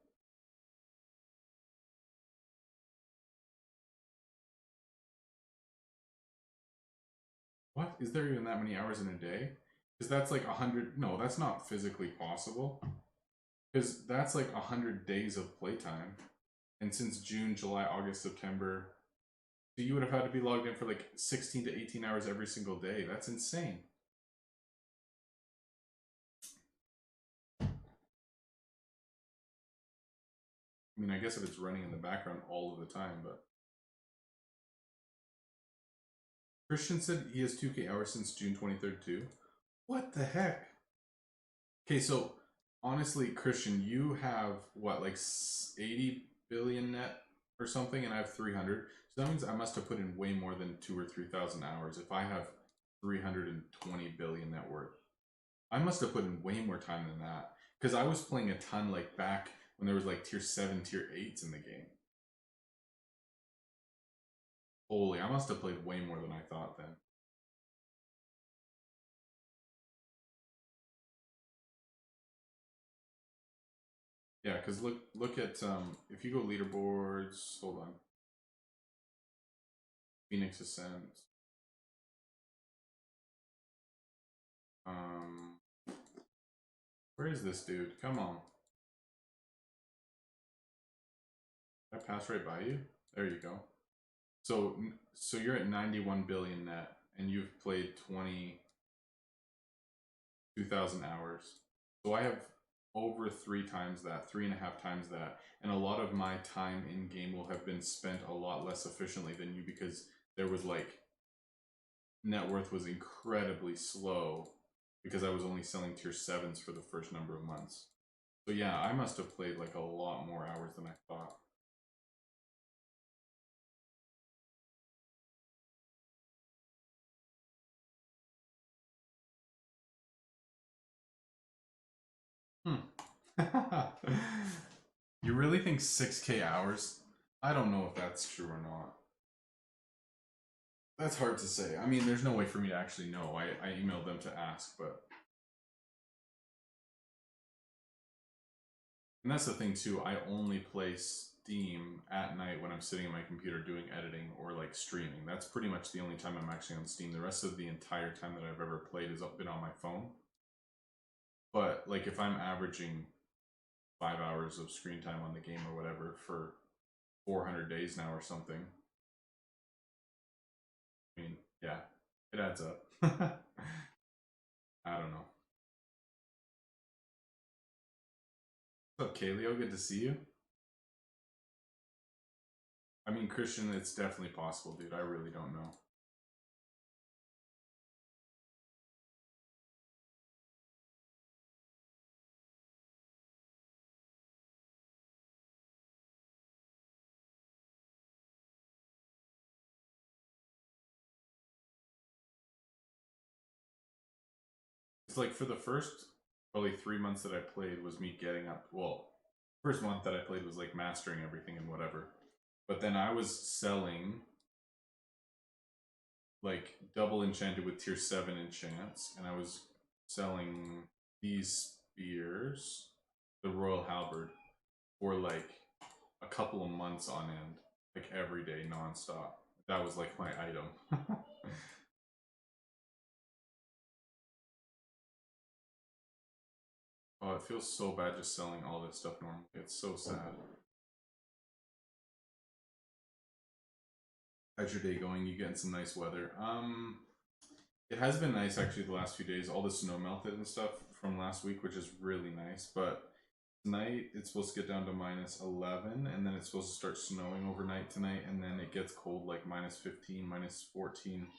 What? Is there even that many hours in a day? Because that's like 100. No, that's not physically possible. Because that's like 100 days of playtime. And since June, July, August, September, so you would have had to be logged in for like 16 to 18 hours every single day. That's insane. I mean, I guess if it's running in the background all of the time, but Christian said he has 2K hours since June 23rd too. What the heck? Okay, so honestly, Christian, you have what, like 80 billion net or something, and I have 300. So that means I must have put in way more than 2 or 3,000 hours if I have 320 billion net worth. I must have put in way more time than that because I was playing a ton like back when there was like tier 7, tier 8s in the game. Holy, I must have played way more than I thought then. Yeah, because look at if you go leaderboards, hold on. Phoenix Ascent. Um where is this dude? Come on. Did I pass right by you? There you go. So you're at 91 billion net and you've played 22,000 hours. So I have over 3 times that, 3.5 times that, and a lot of my time in game will have been spent a lot less efficiently than you because there was like net worth was incredibly slow because I was only selling tier 7s for the first number of months. So yeah, I must have played like a lot more hours than I thought. Hmm. You really think 6K hours? I don't know if that's true or not. That's hard to say. I mean, there's no way for me to actually know. I emailed them to ask, but. And that's the thing too, I only play Steam at night when I'm sitting at my computer doing editing or like streaming. That's pretty much the only time I'm actually on Steam. The rest of the entire time that I've ever played has been on my phone. But like if I'm averaging 5 hours of screen time on the game or whatever for 400 days now or something, I mean, yeah, it adds up. I don't know. What's up, Kaleo? Good to see you. I mean, Christian, it's definitely possible, dude. I really don't know. It's like for the first probably 3 months that I played was me getting up. Well, first month that I played was like mastering everything and whatever. But then I was selling like double enchanted with tier 7 enchants, and I was selling these spears, the Royal Halberd, for like a couple of months on end, like every day nonstop. That was like my item. Oh, it feels so bad just selling all this stuff normally. It's so sad. How's your day going? You getting some nice weather? It has been nice actually the last few days. All the snow melted and stuff from last week, which is really nice. But tonight it's supposed to get down to -11, and then it's supposed to start snowing overnight tonight, and then it gets cold like -15, -14.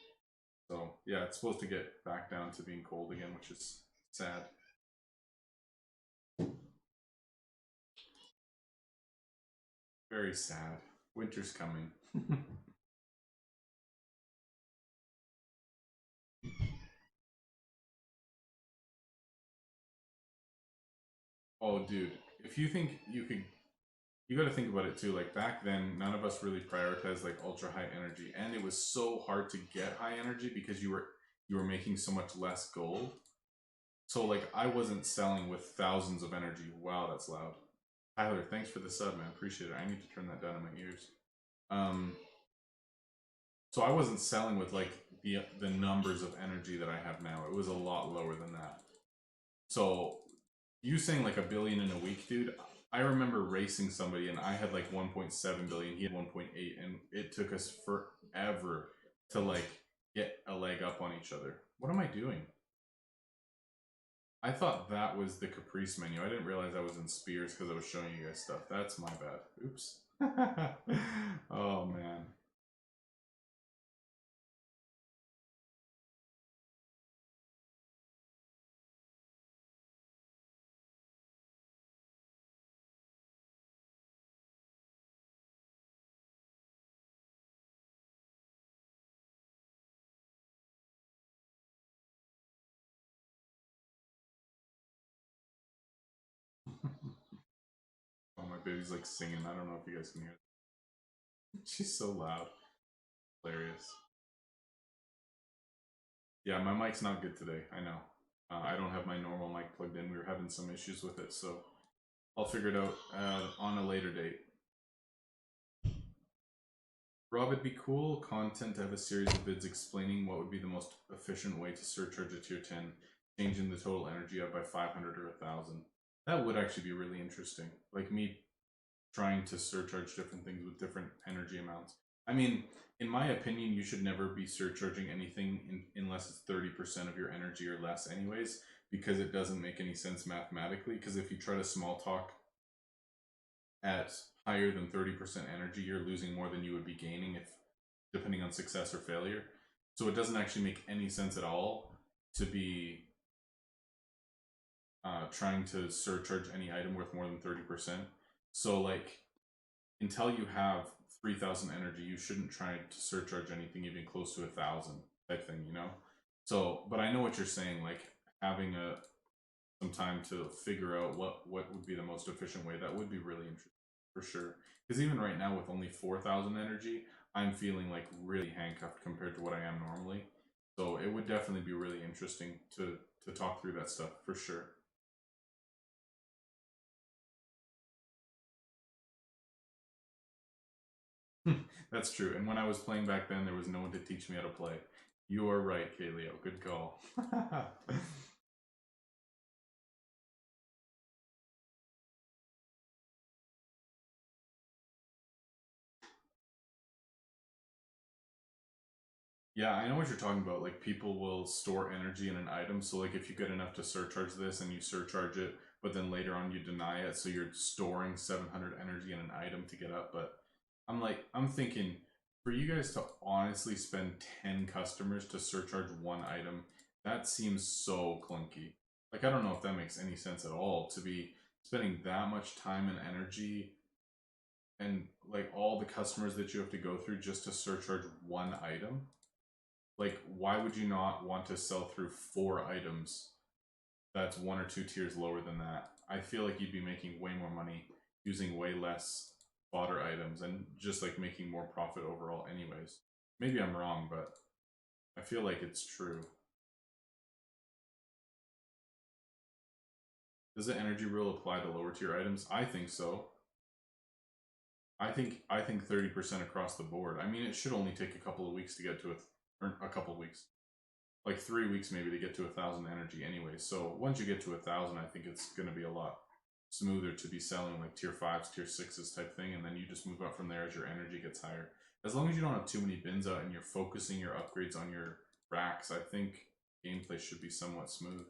So yeah, it's supposed to get back down to being cold again, which is sad. Very sad. Winter's coming. Oh, dude, if you think you could you got to think about it too. Like back then, none of us really prioritized like ultra high energy, and it was so hard to get high energy because you were making so much less gold. So like I wasn't selling with thousands of energy. Wow, that's loud. Tyler, thanks for the sub, man. Appreciate it. I need to turn that down in my ears. Um, so I wasn't selling with like the numbers of energy that I have now. It was a lot lower than that. So you saying like a billion in a week, dude? I remember racing somebody and I had like 1.7 billion. He had 1.8, and it took us forever to like get a leg up on each other. What am I doing? I thought that was the Caprice menu. I didn't realize I was in Spears because I was showing you guys stuff. That's my bad. Oops. Oh man. Oh, my baby's like singing. I don't know if you guys can hear. She's so loud. Hilarious. Yeah, my mic's not good today. I know. I don't have my normal mic plugged in. We were having some issues with it, so I'll figure it out on a later date. Rob, it'd be cool content to have a series of vids explaining what would be the most efficient way to surcharge a tier 10, changing the total energy up by 500 or 1,000. That would actually be really interesting. Like me trying to surcharge different things with different energy amounts. I mean, in my opinion, you should never be surcharging anything unless it's 30% of your energy or less, anyways, because it doesn't make any sense mathematically. Because if you try to small talk at higher than 30% energy, you're losing more than you would be gaining if depending on success or failure. So it doesn't actually make any sense at all to be trying to surcharge any item worth more than 30%. So like until you have 3,000 energy, you shouldn't try to surcharge anything even close to 1,000 type thing, you know? So, but I know what you're saying, like having some time to figure out what would be the most efficient way. That would be really interesting for sure. Because even right now, with only 4,000 energy, I'm feeling like really handcuffed compared to what I am normally. So it would definitely be really interesting to talk through that stuff for sure. That's true. And when I was playing back then, there was no one to teach me how to play. You are right, Kaleo. Good call. Yeah, I know what you're talking about. Like people will store energy in an item. So like if you get enough to surcharge this and you surcharge it, but then later on you deny it, so you're storing 700 energy in an item to get up. But I'm thinking for you guys to honestly spend 10 customers to surcharge one item, that seems so clunky. Like I don't know if that makes any sense at all to be spending that much time and energy and like all the customers that you have to go through just to surcharge one item. Like why would you not want to sell through 4 items that's 1 or 2 tiers lower than that? I feel like you'd be making way more money using way less fodder items and just like making more profit overall anyways. Maybe I'm wrong, but I feel like it's true. Does the energy rule apply to lower tier items? I think so. I think 30% across the board. I mean, it should only take a couple of weeks to get to or a couple of weeks, like 3 weeks maybe to get to 1,000 energy anyway. So once you get to 1,000, I think it's going to be a lot smoother to be selling like tier 5s, tier 6s type thing, and then you just move up from there as your energy gets higher. As long as you don't have too many bins out and you're focusing your upgrades on your racks, I think gameplay should be somewhat smooth.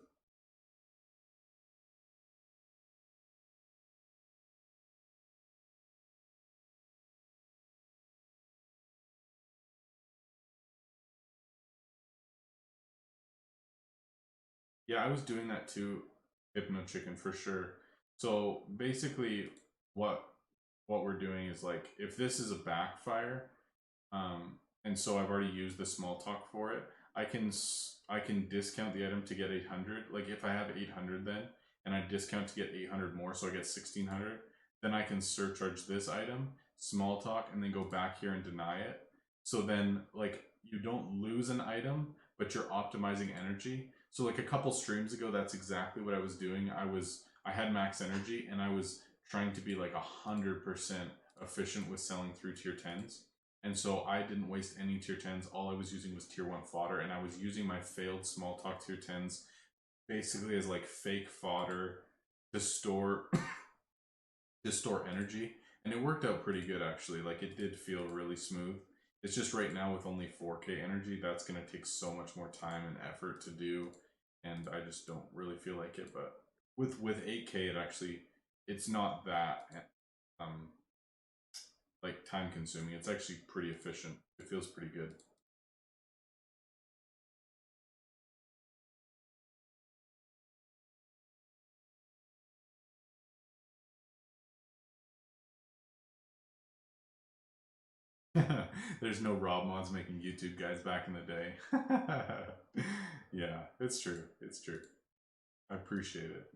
Yeah, I was doing that too, Hypno Chicken for sure. So basically, what what we're doing is like if this is a backfire, and so I've already used the small talk for it. I can discount the item to get 800. Like if I have 800 then, and I discount to get 800 more, so I get 1,600. then I can surcharge this item, small talk, and then go back here and deny it. So then, like, you don't lose an item, but you're optimizing energy. So like a couple streams ago, that's exactly what I was doing. I had max energy, and I was trying to be like 100% efficient with selling through tier 10s. And so I didn't waste any tier 10s. All I was using was tier 1 fodder, and I was using my failed small talk tier 10s basically as like fake fodder to store to store energy. And it worked out pretty good actually. Like it did feel really smooth. It's just right now with only 4K energy, that's going to take so much more time and effort to do, and I just don't really feel like it. But with 8K, it's not that um like time consuming. It's actually pretty efficient. It feels pretty good. There's no Rob mods making YouTube guides back in the day. Yeah, it's true. It's true. I appreciate it.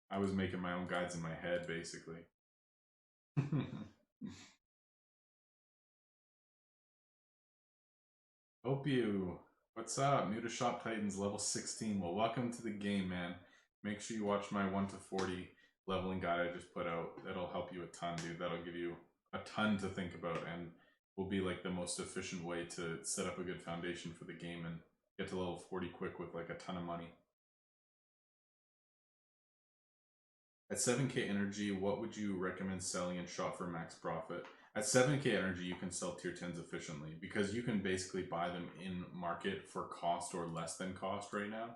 I was making my own guides in my head, basically. Hope you. What's up? New to Shop Titans, level 16. Well, welcome to the game, man. Make sure you watch my 1 to 40 leveling guide I just put out. That'll help you a ton, dude. That'll give you a ton to think about and will be like the most efficient way to set up a good foundation for the game and get to level 40 quick with like a ton of money. At 7K energy, what would you recommend selling in shop for max profit? At 7K energy, you can sell tier 10s efficiently because you can basically buy them in market for cost or less than cost right now.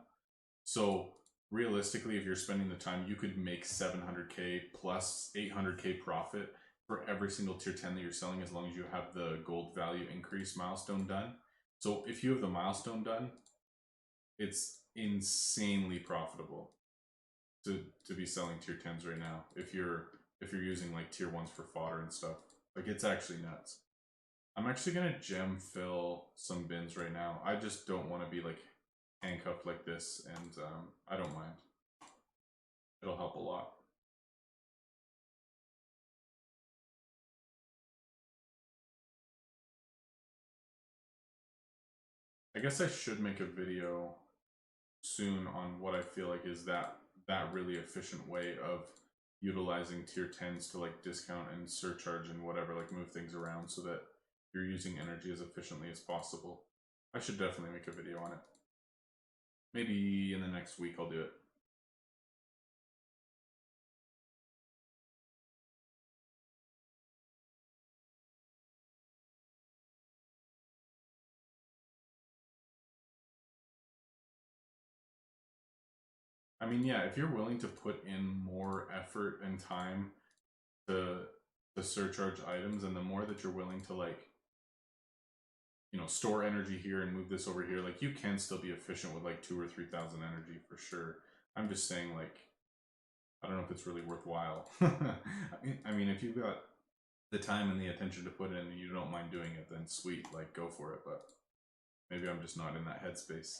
So realistically, if you're spending the time, you could make 700K plus 800K profit for every single tier 10 that you're selling as long as you have the gold value increase milestone done. So if you have the milestone done, it's insanely profitable to be selling tier 10s right now if you're using like tier 1s for fodder and stuff. Like it's actually nuts. I'm actually gonna gem fill some bins right now. I just don't want to be like handcuffed like this, and I don't mind. It'll help a lot. I guess I should make a video soon on what I feel like is that really efficient way of utilizing tier 10s to like discount and surcharge and whatever, like move things around so that you're using energy as efficiently as possible. I should definitely make a video on it. Maybe in the next week I'll do it. I mean, yeah, if you're willing to put in more effort and time to surcharge items, and the more that you're willing to like, you know, store energy here and move this over here, like you can still be efficient with like 2,000 or 3,000 energy for sure. I'm just saying, like, I don't know if it's really worthwhile. I mean, if you've got the time and the attention to put in and you don't mind doing it, then sweet, like go for it. But maybe I'm just not in that headspace.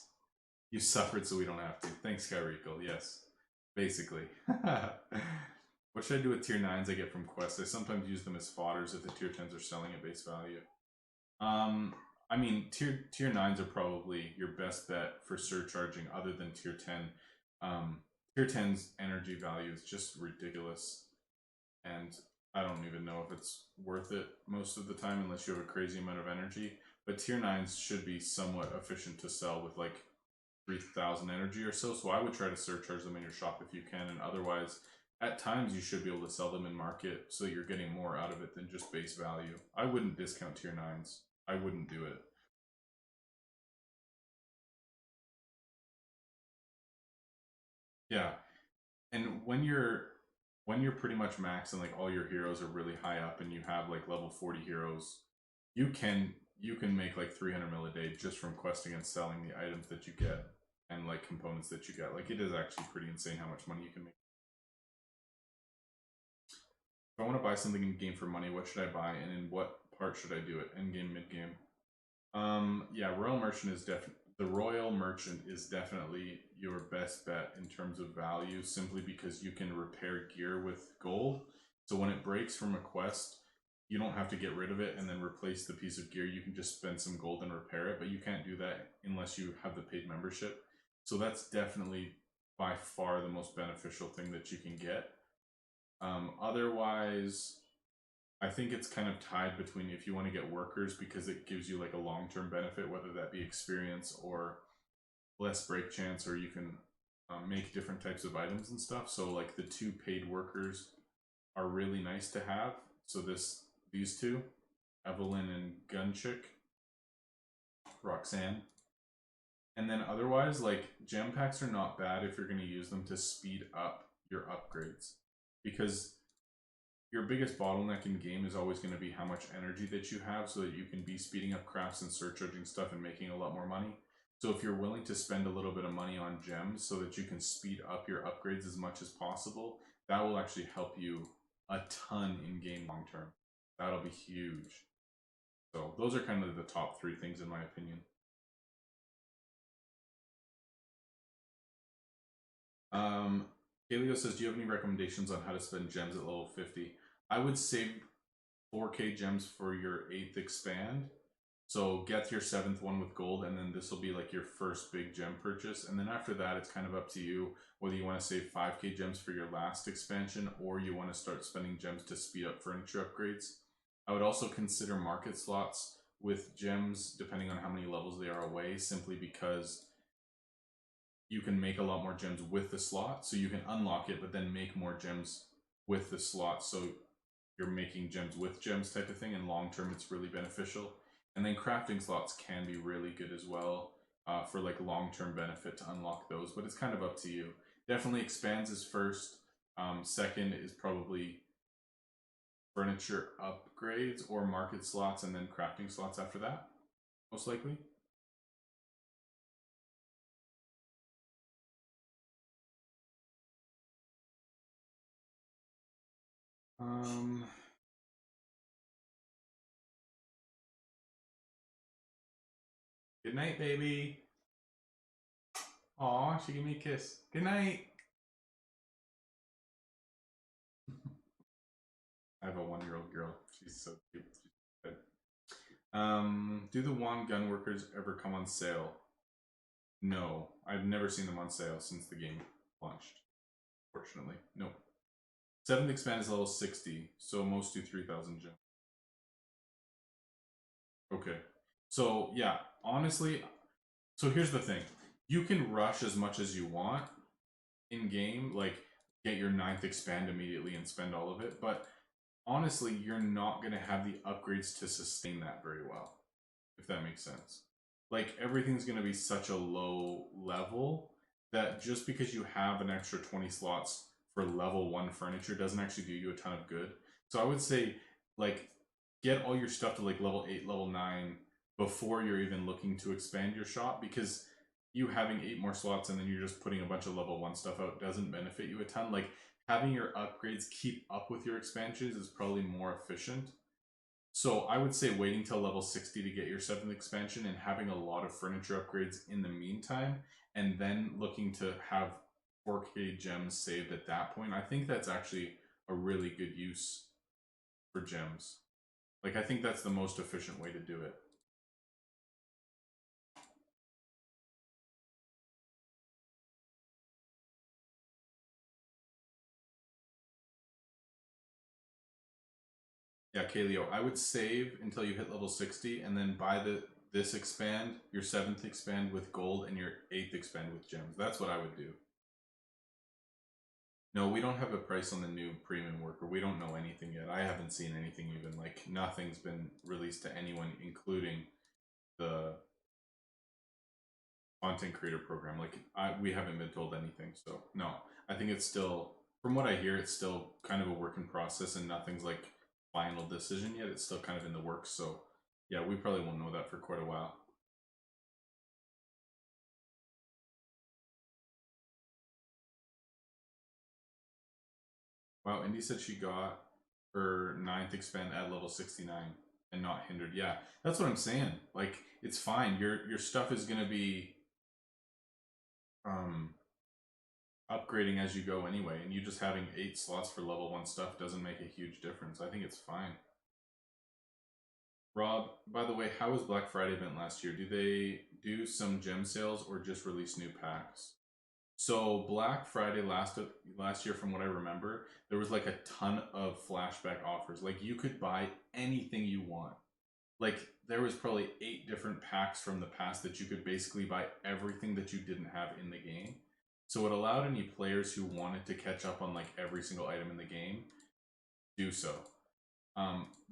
You suffered so we don't have to. Thanks, Kyrico. Yes, basically. What should I do with tier 9s I get from quests? I sometimes use them as fodders if the tier 10s are selling at base value. I mean, tier 9s are probably your best bet for surcharging other than tier 10. Tier 10's energy value is just ridiculous, and I don't even know if it's worth it most of the time unless you have a crazy amount of energy. But tier 9s should be somewhat efficient to sell with like 3,000 energy or so. So I would try to surcharge them in your shop if you can, and otherwise, at times you should be able to sell them in market so you're getting more out of it than just base value. I wouldn't discount tier 9s. I wouldn't do it. Yeah, and when you're pretty much maxed and like all your heroes are really high up and you have like level 40 heroes, you can make like 300 mil a day just from questing and selling the items that you get and like components that you get. Like it is actually pretty insane how much money you can make. If I want to buy something in game for money, what should I buy and in what part should I do it? In game, mid game? Yeah, Royal Merchant is the Royal Merchant is definitely your best bet in terms of value, simply because you can repair gear with gold. So when it breaks from a quest, you don't have to get rid of it and then replace the piece of gear. You can just spend some gold and repair it, but you can't do that unless you have the paid membership. So that's definitely by far the most beneficial thing that you can get. Otherwise, I think it's kind of tied between if you want to get workers because it gives you like a long-term benefit, whether that be experience or less break chance, or you can make different types of items and stuff. So like the 2 paid workers are really nice to have. So these 2, Evelyn and Gunchick, Roxanne. And then otherwise, like, gem packs are not bad if you're going to use them to speed up your upgrades, because your biggest bottleneck in game is always going to be how much energy that you have, so that you can be speeding up crafts and surcharging stuff and making a lot more money. So if you're willing to spend a little bit of money on gems so that you can speed up your upgrades as much as possible, that will actually help you a ton in game long term. That'll be huge. So those are kind of the top 3 things in my opinion. Paleo says, do you have any recommendations on how to spend gems at level 50? I would save 4k gems for your 8th expand. So get your 7th one with gold, and then this will be like your first big gem purchase. And then after that, it's kind of up to you whether you want to save 5k gems for your last expansion or you want to start spending gems to speed up furniture upgrades. I would also consider market slots with gems depending on how many levels they are away, simply because you can make a lot more gems with the slot. So you can unlock it, but then make more gems with the slot. So you're making gems with gems type of thing, and long term it's really beneficial. And then crafting slots can be really good as well for like long term benefit to unlock those, but it's kind of up to you. Definitely expands is first. Second is probably furniture upgrades or market slots, and then crafting slots after that, most likely. Good night, baby. Aw, she gave me a kiss. Good night. I have a 1-year-old girl. She's so cute. She's good. Do the wand gun workers ever come on sale? No, I've never seen them on sale since the game launched. Fortunately, nope. 7th expand is level 60, so most do 3,000 gems. Okay, so yeah, honestly, so here's the thing: you can rush as much as you want in game, like get your 9th expand immediately and spend all of it, but honestly, you're not going to have the upgrades to sustain that very well, if that makes sense. Like, everything's going to be such a low level that just because you have an extra 20 slots for level 1 furniture doesn't actually do you a ton of good. So I would say, like, get all your stuff to like level 8, level 9 before you're even looking to expand your shop, because you having 8 more slots and then you're just putting a bunch of level 1 stuff out doesn't benefit you a ton. Like, having your upgrades keep up with your expansions is probably more efficient. So I would say waiting till level 60 to get your 7th expansion and having a lot of furniture upgrades in the meantime, and then looking to have 4k gems saved at that point. I think that's actually a really good use for gems. Like, I think that's the most efficient way to do it. Yeah, Kaleo, I would save until you hit level 60 and then buy this expand, your 7th expand with gold, and your 8th expand with gems. That's what I would do. No, we don't have a price on the new premium worker. We don't know anything yet. I haven't seen anything even. Like, nothing's been released to anyone, including the content creator program. Like, we haven't been told anything. So, no, I think it's still, from what I hear, it's still kind of a work in process and nothing's like final decision yet. It's still kind of in the works. So, yeah, we probably won't know that for quite a while. Wow, Indy said she got her 9th expand at level 69. and not hindered. Yeah, that's what I'm saying. Like, it's fine. Your stuff is gonna be um upgrading as you go anyway, and you just having 8 slots for level 1 stuff doesn't make a huge difference. I think it's fine. Rob, by the way, how was Black Friday event last year? Do they do some gem sales or just release new packs? So Black Friday last year, from what I remember, there was like a ton of flashback offers. Like you could buy anything you want. Like there was probably 8 different packs from the past that you could basically buy everything that you didn't have in the game. So it allowed any players who wanted to catch up on like every single item in the game do so.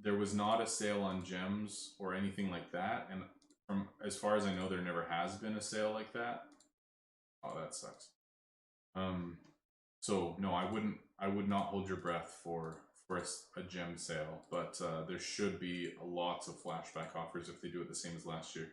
There was not a sale on gems or anything like that, and from as far as I know, there never has been a sale like that. Oh, that sucks. So no, I wouldn't. I would not hold your breath for a gem sale, but there should be lots of flashback offers if they do it the same as last year.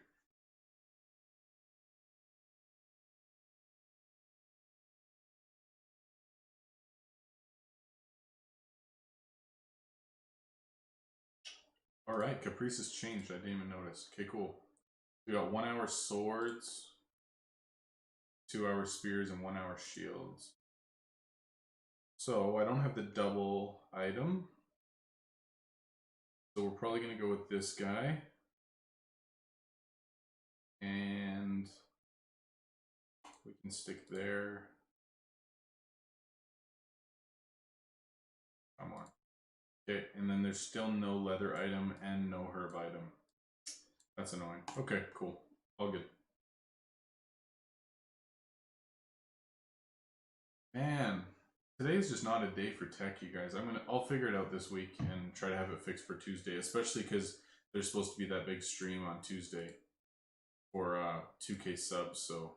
All right, Caprice has changed. I didn't even notice. Okay, cool. We got 1 hour swords, 2 hour spears, and 1 hour shields. So I don't have the double item. So we're probably going to go with this guy. And we can stick there. Come on. Okay, and then there's still no leather item and no herb item. That's annoying. Okay, cool. All good. Man, today's just not a day for tech, you guys. I'll figure it out this week and try to have it fixed for Tuesday, especially because there's supposed to be that big stream on Tuesday for 2K subs, so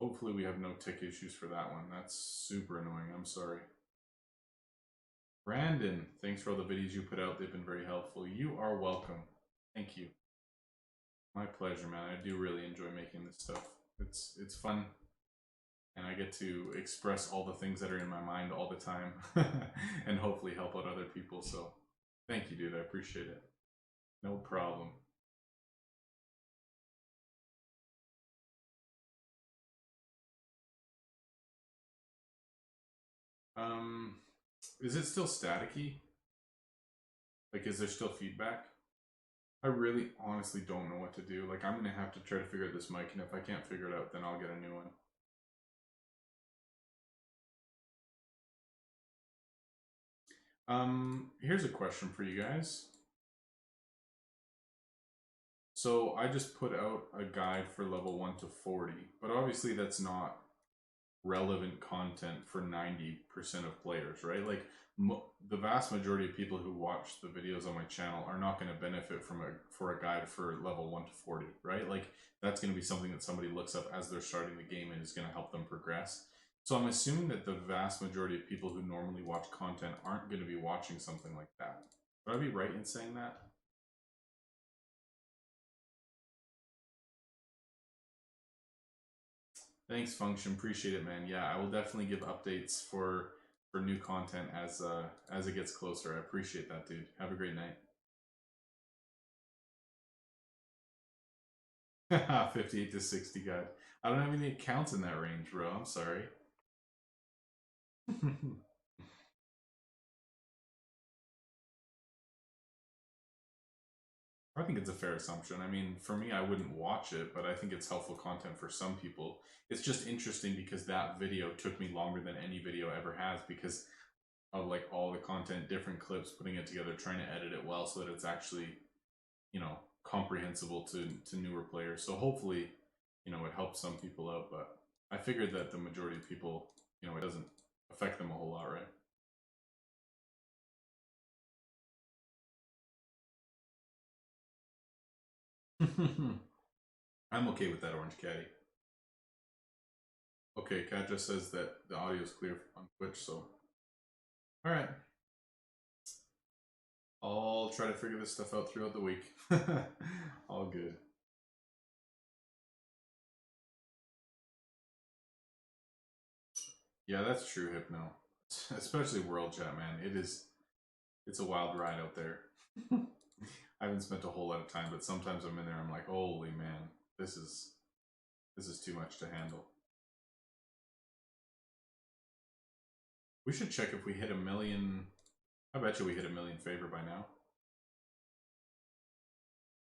hopefully we have no tech issues for that one. That's super annoying. I'm sorry. Brandon, thanks for all the videos you put out. They've been very helpful. You are welcome. Thank you. My pleasure, man. I do really enjoy making this stuff. It's fun, and I get to express all the things that are in my mind all the time, and hopefully help out other people. So, thank you, dude. I appreciate it. No problem. Um, is it still staticky? Like, is there still feedback? I really honestly don't know what to do. Like, I'm gonna have to try to figure out this mic, and if I can't figure it out, then I'll get a new one. Here's a question for you guys. So I just put out a guide for level 1 to 40, but obviously that's not relevant content for 90% of players, right? Like the vast majority of people who watch the videos on my channel are not going to benefit from a guide for level 1 to 40, right? Like that's going to be something that somebody looks up as they're starting the game and is going to help them progress. So I'm assuming that the vast majority of people who normally watch content aren't going to be watching something like that. Would I be right in saying that? Thanks, Function. Appreciate it, man. Yeah, I will definitely give updates for new content as it gets closer. I appreciate that, dude. Have a great night. 58 to 60 guide. I don't have any accounts in that range, bro. I'm sorry. I think it's a fair assumption. I mean, for me, I wouldn't watch it, but I think it's helpful content for some people. It's just interesting because that video took me longer than any video ever has because of like all the content, different clips, putting it together, trying to edit it well so that it's actually, comprehensible to newer players. So hopefully, it helps some people out, but I figured that the majority of people, it doesn't affect them a whole lot, right? I'm okay with that, Orange Caddy. Okay, Kat just says that the audio is clear on Twitch, so. Alright. I'll try to figure this stuff out throughout the week. All good. Yeah, that's true, Hypno. Especially World Chat, man. It's a wild ride out there. I haven't spent a whole lot of time, but sometimes I'm in there, I'm like, holy man, this is too much to handle. We should check if we hit 1,000,000. I bet you we hit 1,000,000 favor by now.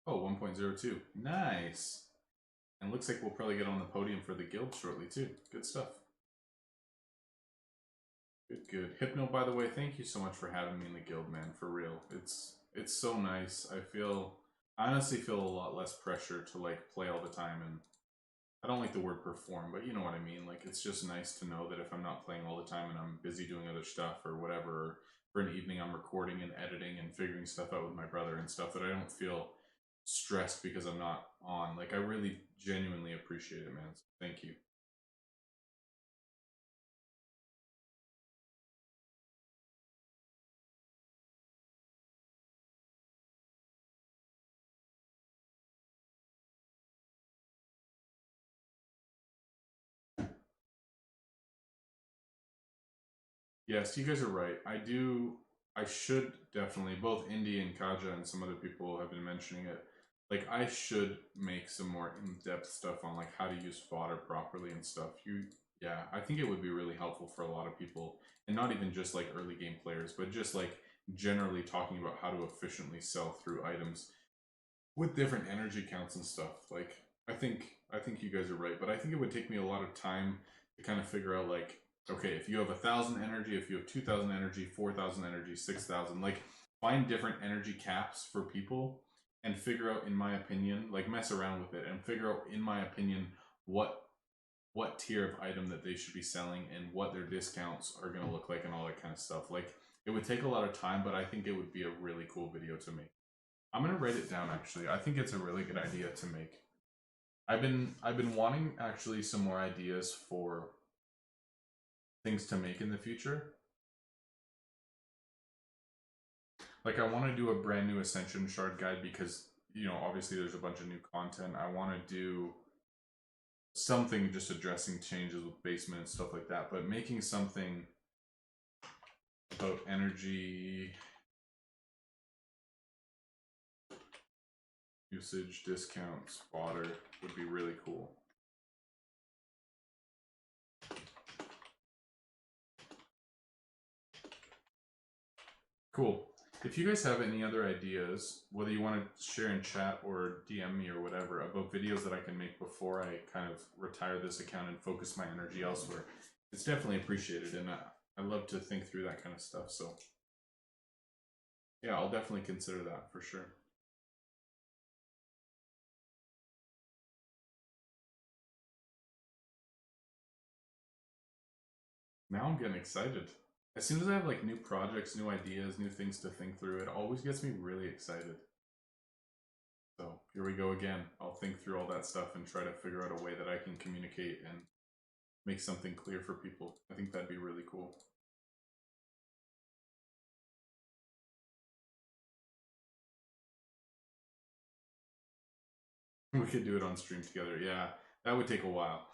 Oh, 1.02. Nice. And looks like we'll probably get on the podium for the guild shortly too. Good stuff. Good, good. Hypno, by the way, thank you so much for having me in the guild, man. For real, it's so nice. I honestly feel a lot less pressure to like play all the time, and I don't like the word perform, but you know what I mean. Like, it's just nice to know that if I'm not playing all the time and I'm busy doing other stuff or whatever, or for an evening I'm recording and editing and figuring stuff out with my brother and stuff, that I don't feel stressed because I'm not on. Like, I really genuinely appreciate it, man. So thank you. Yes, you guys are right. I should definitely, both Indy and Kaja and some other people have been mentioning it. Like, I should make some more in-depth stuff on like how to use fodder properly and stuff. Yeah, I think it would be really helpful for a lot of people, and not even just like early game players, but just like generally talking about how to efficiently sell through items with different energy counts and stuff. Like, I think you guys are right, but I think it would take me a lot of time to kind of figure out like, okay, if you have 1,000 energy, if you have 2,000 energy, 4,000 energy, 6,000, like find different energy caps for people and figure out, in my opinion, like mess around with it and figure out, in my opinion, what tier of item that they should be selling and what their discounts are going to look like and all that kind of stuff. Like, it would take a lot of time, but I think it would be a really cool video to make. I'm gonna write it down actually. I think it's a really good idea to make. I've been wanting actually some more ideas for things to make in the future. Like, I want to do a brand new Ascension Shard guide because, you know, obviously there's a bunch of new content. I want to do something just addressing changes with basement and stuff like that, but making something about energy usage, discounts, fodder would be really cool. Cool. If you guys have any other ideas, whether you want to share in chat or DM me or whatever, about videos that I can make before I kind of retire this account and focus my energy elsewhere, it's definitely appreciated, and I love to think through that kind of stuff. So yeah, I'll definitely consider that for sure. Now I'm getting excited. As soon as I have like new projects, new ideas, new things to think through, it always gets me really excited. So here we go again. I'll think through all that stuff and try to figure out a way that I can communicate and make something clear for people. I think that'd be really cool. We could do it on stream together. Yeah, that would take a while.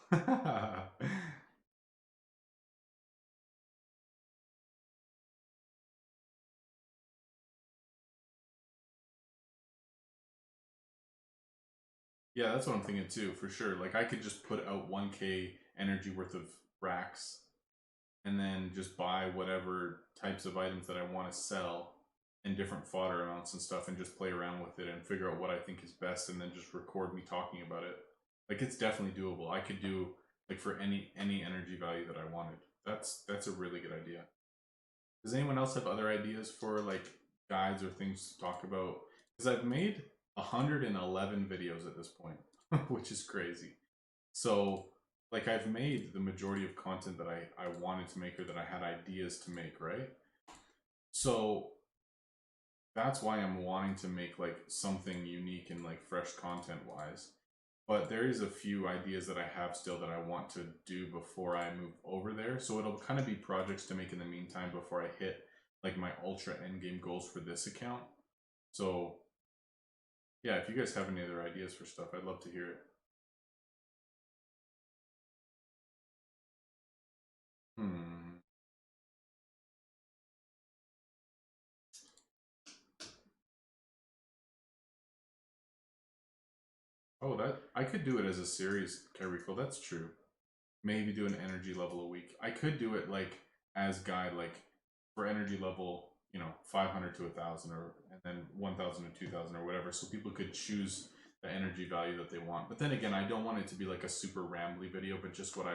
Yeah, that's what I'm thinking too, for sure. Like, I could just put out 1k energy worth of racks and then just buy whatever types of items that I want to sell in different fodder amounts and stuff, and just play around with it and figure out what I think is best, and then just record me talking about it. Like, it's definitely doable. I could do like for any energy value that I wanted. That's a really good idea. Does anyone else have other ideas for like guides or things to talk about? Because I've made 111 videos at this point, which is crazy. So, like, I've made the majority of content that I wanted to make or that I had ideas to make, right? So that's why I'm wanting to make like something unique and like fresh content wise. But there is a few ideas that I have still that I want to do before I move over there. So it'll kind of be projects to make in the meantime before I hit like my ultra end game goals for this account. So yeah, if you guys have any other ideas for stuff, I'd love to hear it. Hmm. Oh, that I could do it as a series, Carrico. That's true. Maybe do an energy level a week. I could do it like as guide, like for energy level, 500 to 1,000, or and then 1,000 to 2,000 or whatever, so people could choose the energy value that they want. But then again, I don't want it to be like a super rambly video, but just what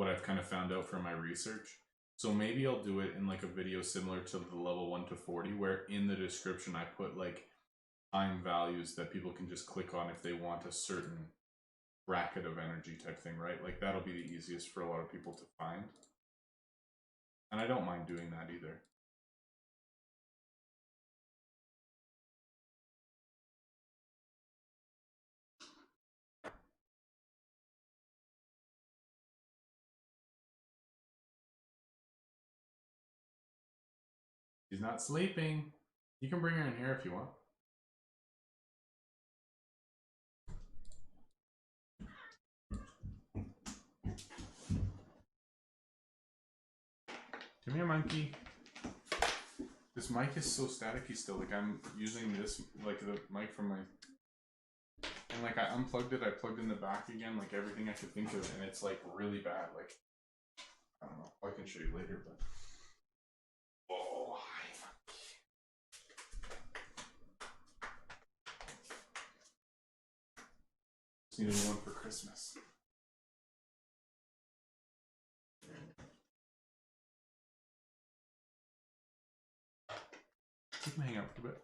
I've kind of found out from my research. So maybe I'll do it in like a video similar to the level 1 to 40, where in the description I put like time values that people can just click on if they want a certain bracket of energy type thing, right? Like that'll be the easiest for a lot of people to find. And I don't mind doing that either. She's not sleeping. You can bring her in here if you want. Come here, monkey. This mic is so staticky still. Like I'm using this, like the mic from my, and like I unplugged it, I plugged in the back again, like everything I could think of, and it's like really bad. Like I don't know. I can show you later, but oh, hi, just need a new one for Christmas. You can hang out for a bit.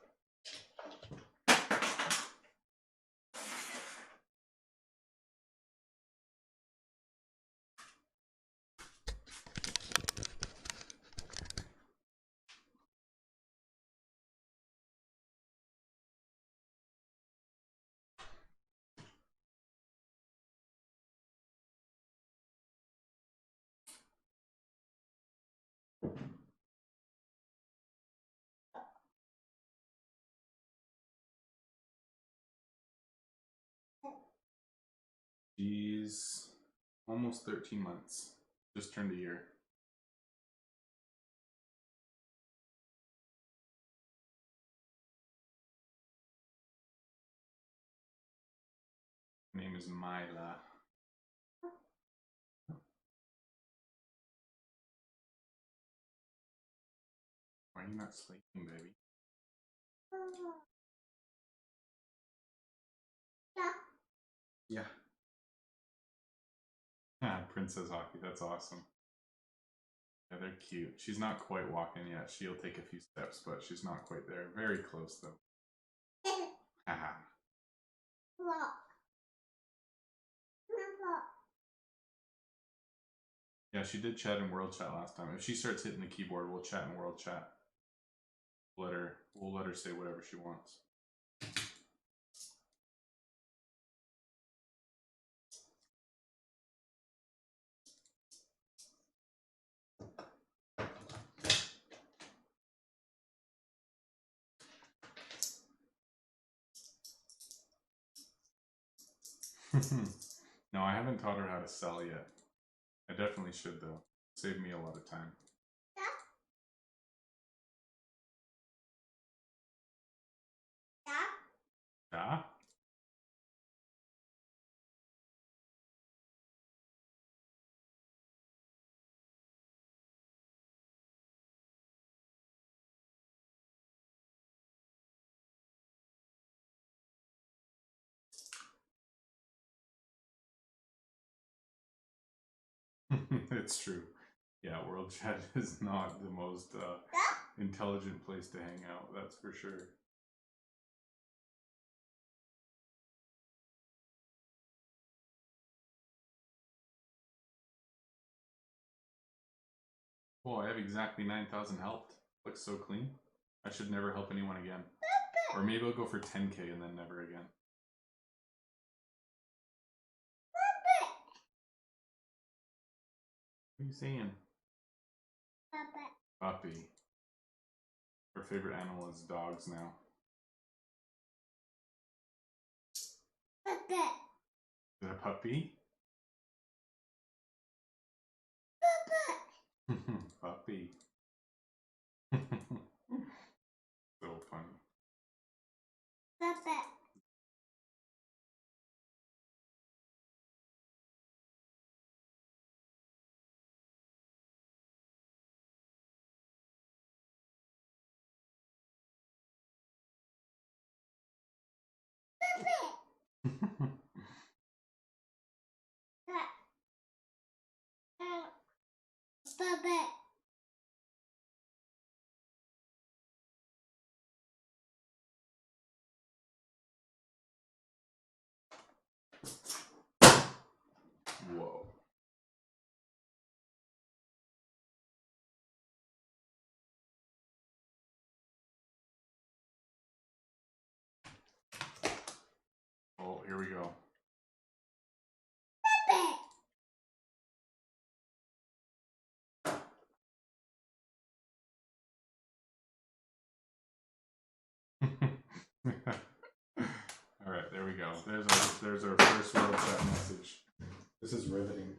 She's almost 13 months. Just turned a year. Her name is Mila. Why are you not sleeping, baby? Yeah. Ah, Princess Hockey. That's awesome. Yeah, they're cute. She's not quite walking yet. She'll take a few steps, but she's not quite there. Very close, though. Haha. Yeah, she did chat in World Chat last time. If she starts hitting the keyboard, we'll chat in World Chat. We'll let her say whatever she wants. No, I haven't taught her how to sell yet. I definitely should, though. Save me a lot of time. Yeah? It's true. Yeah, World Chat is not the most intelligent place to hang out, that's for sure. Oh, I have exactly 9,000 helped. Looks so clean. I should never help anyone again. Or maybe I'll go for 10k and then never again. What are you saying? Puppy. Her favorite animal is dogs now. Is it a puppy? Puppy. So funny. Stop it. Whoa. Oh, here we go. All right, there we go. There's our first world chat message. This is riveting.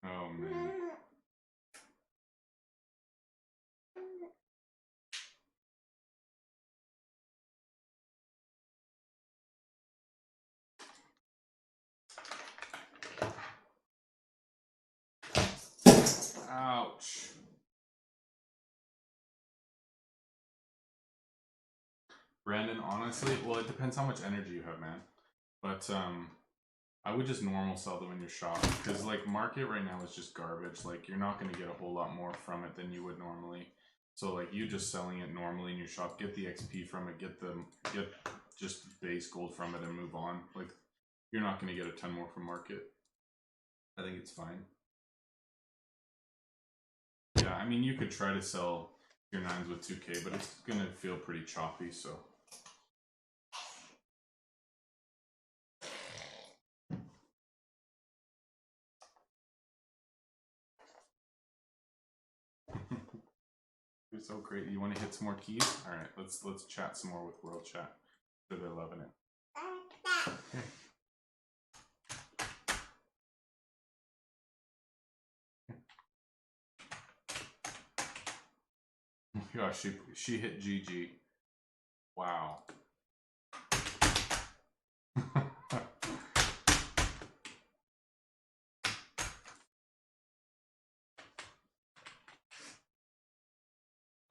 Oh man. Ouch. Brandon, honestly, well, it depends how much energy you have, man. But I would just normal sell them in your shop because like market right now is just garbage. Like you're not going to get a whole lot more from it than you would normally. So like you just selling it normally in your shop, get the XP from it, get just base gold from it, and move on. Like you're not going to get a ton more from market. I think it's fine. Yeah, I mean you could try to sell your 9s with 2K, but it's going to feel pretty choppy. So. You're so great. You want to hit some more keys? All right, let's chat some more with World Chat. So they're loving it. Okay. Oh my gosh, she hit GG. Wow.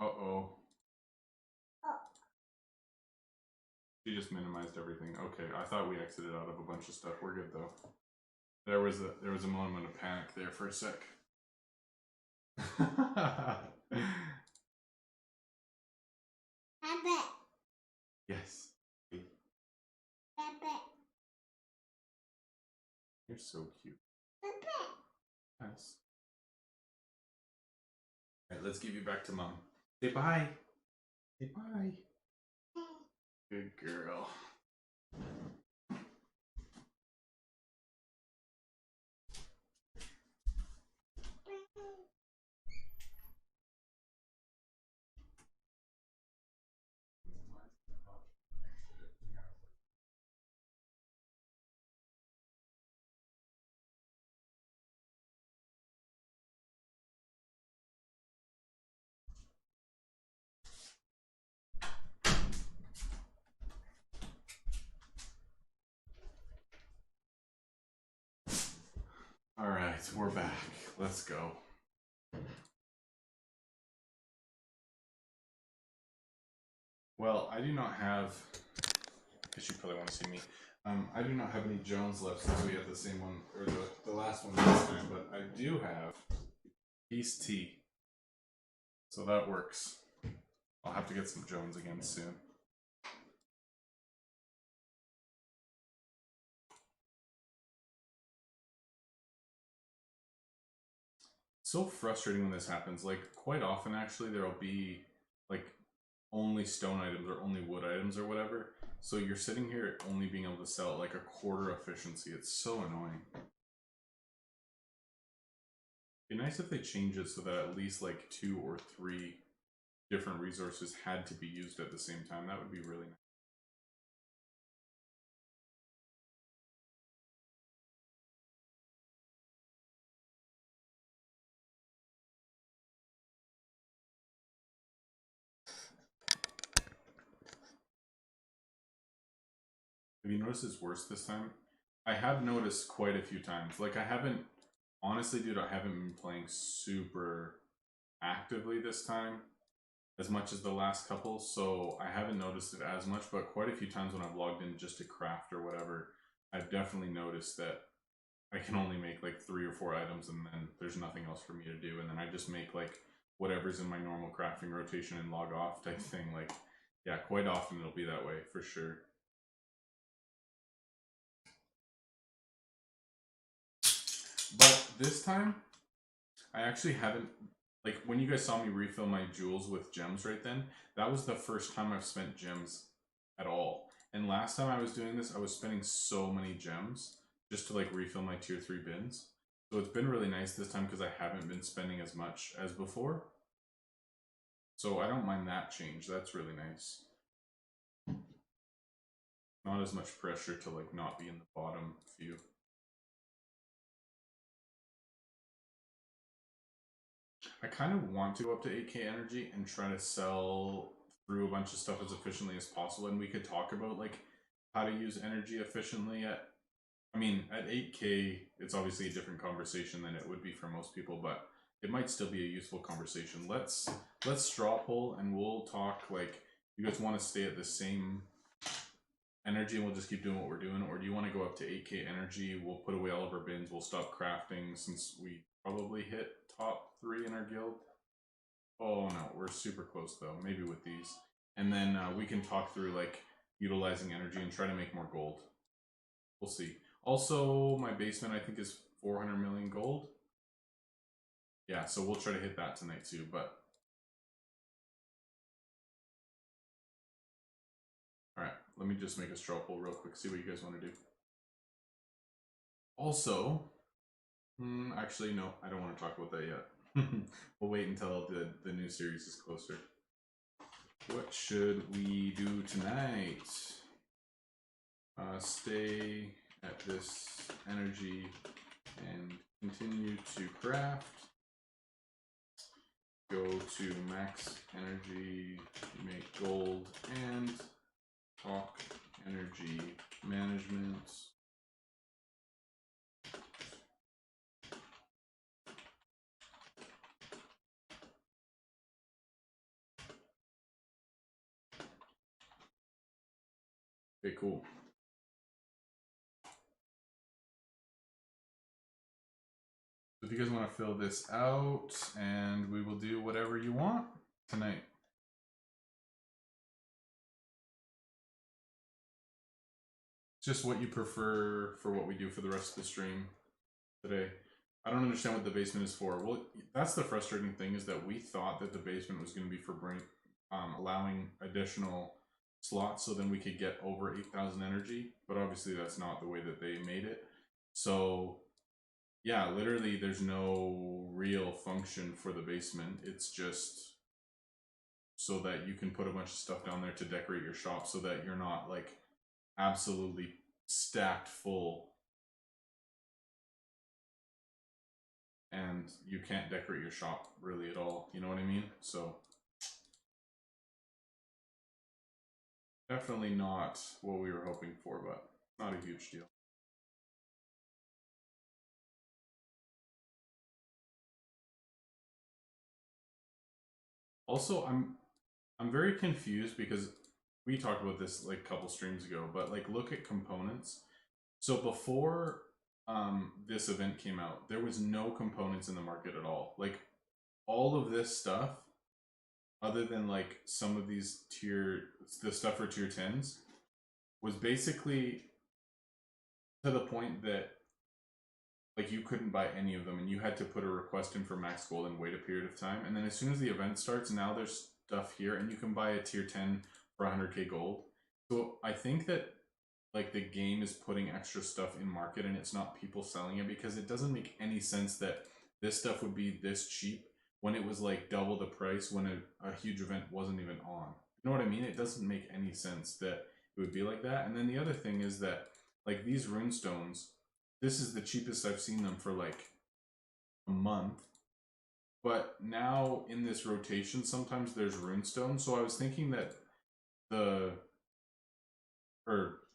Uh-oh. She just minimized everything. Okay, I thought we exited out of a bunch of stuff. We're good though. There was a moment of panic there for a sec. Yes. You're so cute. Yes. All right, let's give you back to mom. Say bye. Say bye. Good girl. All right, we're back. Let's go. Well, I do not have, because you probably want to see me. I do not have any Jones left since we had the same one, or the last one last time, but I do have Peace Tea. So that works. I'll have to get some Jones again soon. So frustrating when this happens. Like, quite often, actually, there'll be, like, only stone items or only wood items or whatever. So you're sitting here only being able to sell like a quarter efficiency. It's so annoying. It'd be nice if they change it so that at least like 2 or 3 different resources had to be used at the same time. That would be really nice. Have you noticed it's worse this time? I have noticed quite a few times. Like I haven't, honestly, dude, I haven't been playing super actively this time as much as the last couple, so I haven't noticed it as much, but quite a few times when I've logged in just to craft or whatever, I've definitely noticed that I can only make like 3 or 4 items and then there's nothing else for me to do, and then I just make like whatever's in my normal crafting rotation and log off type thing. Like, yeah, quite often it'll be that way for sure. But this time, I actually haven't, like, when you guys saw me refill my jewels with gems right then, that was the first time I've spent gems at all. And last time I was doing this, I was spending so many gems just to like refill my tier 3 bins. So it's been really nice this time because I haven't been spending as much as before. So I don't mind that change. That's really nice. Not as much pressure to like not be in the bottom few. I kind of want to go up to 8k energy and try to sell through a bunch of stuff as efficiently as possible. And we could talk about like how to use energy efficiently at, I mean, at 8k, it's obviously a different conversation than it would be for most people, but it might still be a useful conversation. Let's straw poll and we'll talk like, you guys want to stay at the same energy and we'll just keep doing what we're doing, or do you want to go up to 8k energy? We'll put away all of our bins, we'll stop crafting since we probably hit top 3 in our guild. Oh no, we're super close though, maybe with these. And then we can talk through like utilizing energy and try to make more gold. We'll see. Also, my basement I think is 400 million gold. Yeah, so we'll try to hit that tonight too, but alright, let me just make a straw poll real quick, see what you guys want to do. Also, actually, no, I don't want to talk about that yet. We'll wait until the new series is closer. What should we do tonight? Stay at this energy and continue to craft. Go to max energy, make gold, and talk energy management. Okay, cool. So if you guys want to fill this out, and we will do whatever you want tonight. Just what you prefer for what we do for the rest of the stream today. I don't understand what the basement is for. Well, that's the frustrating thing, is that we thought that the basement was going to be for allowing additional slots so then we could get over 8,000 energy, but obviously that's not the way that they made it. So yeah, literally there's no real function for the basement. It's just so that you can put a bunch of stuff down there to decorate your shop so that you're not like absolutely stacked full and you can't decorate your shop really at all, you know what I mean? So definitely not what we were hoping for, but not a huge deal. Also, I'm very confused because we talked about this like a couple streams ago, but like look at components. So before this event came out, there was no components in the market at all. Like all of this stuff, other than like some of these the stuff for tier 10s, was basically to the point that like you couldn't buy any of them and you had to put a request in for max gold and wait a period of time. And then as soon as the event starts, now there's stuff here and you can buy a tier 10 for 100k gold. So I think that like the game is putting extra stuff in market and it's not people selling it, because it doesn't make any sense that this stuff would be this cheap when it was like double the price when a huge event wasn't even on. You know what I mean? It doesn't make any sense that it would be like that. And then the other thing is that like these rune stones, this is the cheapest I've seen them for like a month. But now in this rotation, sometimes there's rune stones. So I was thinking that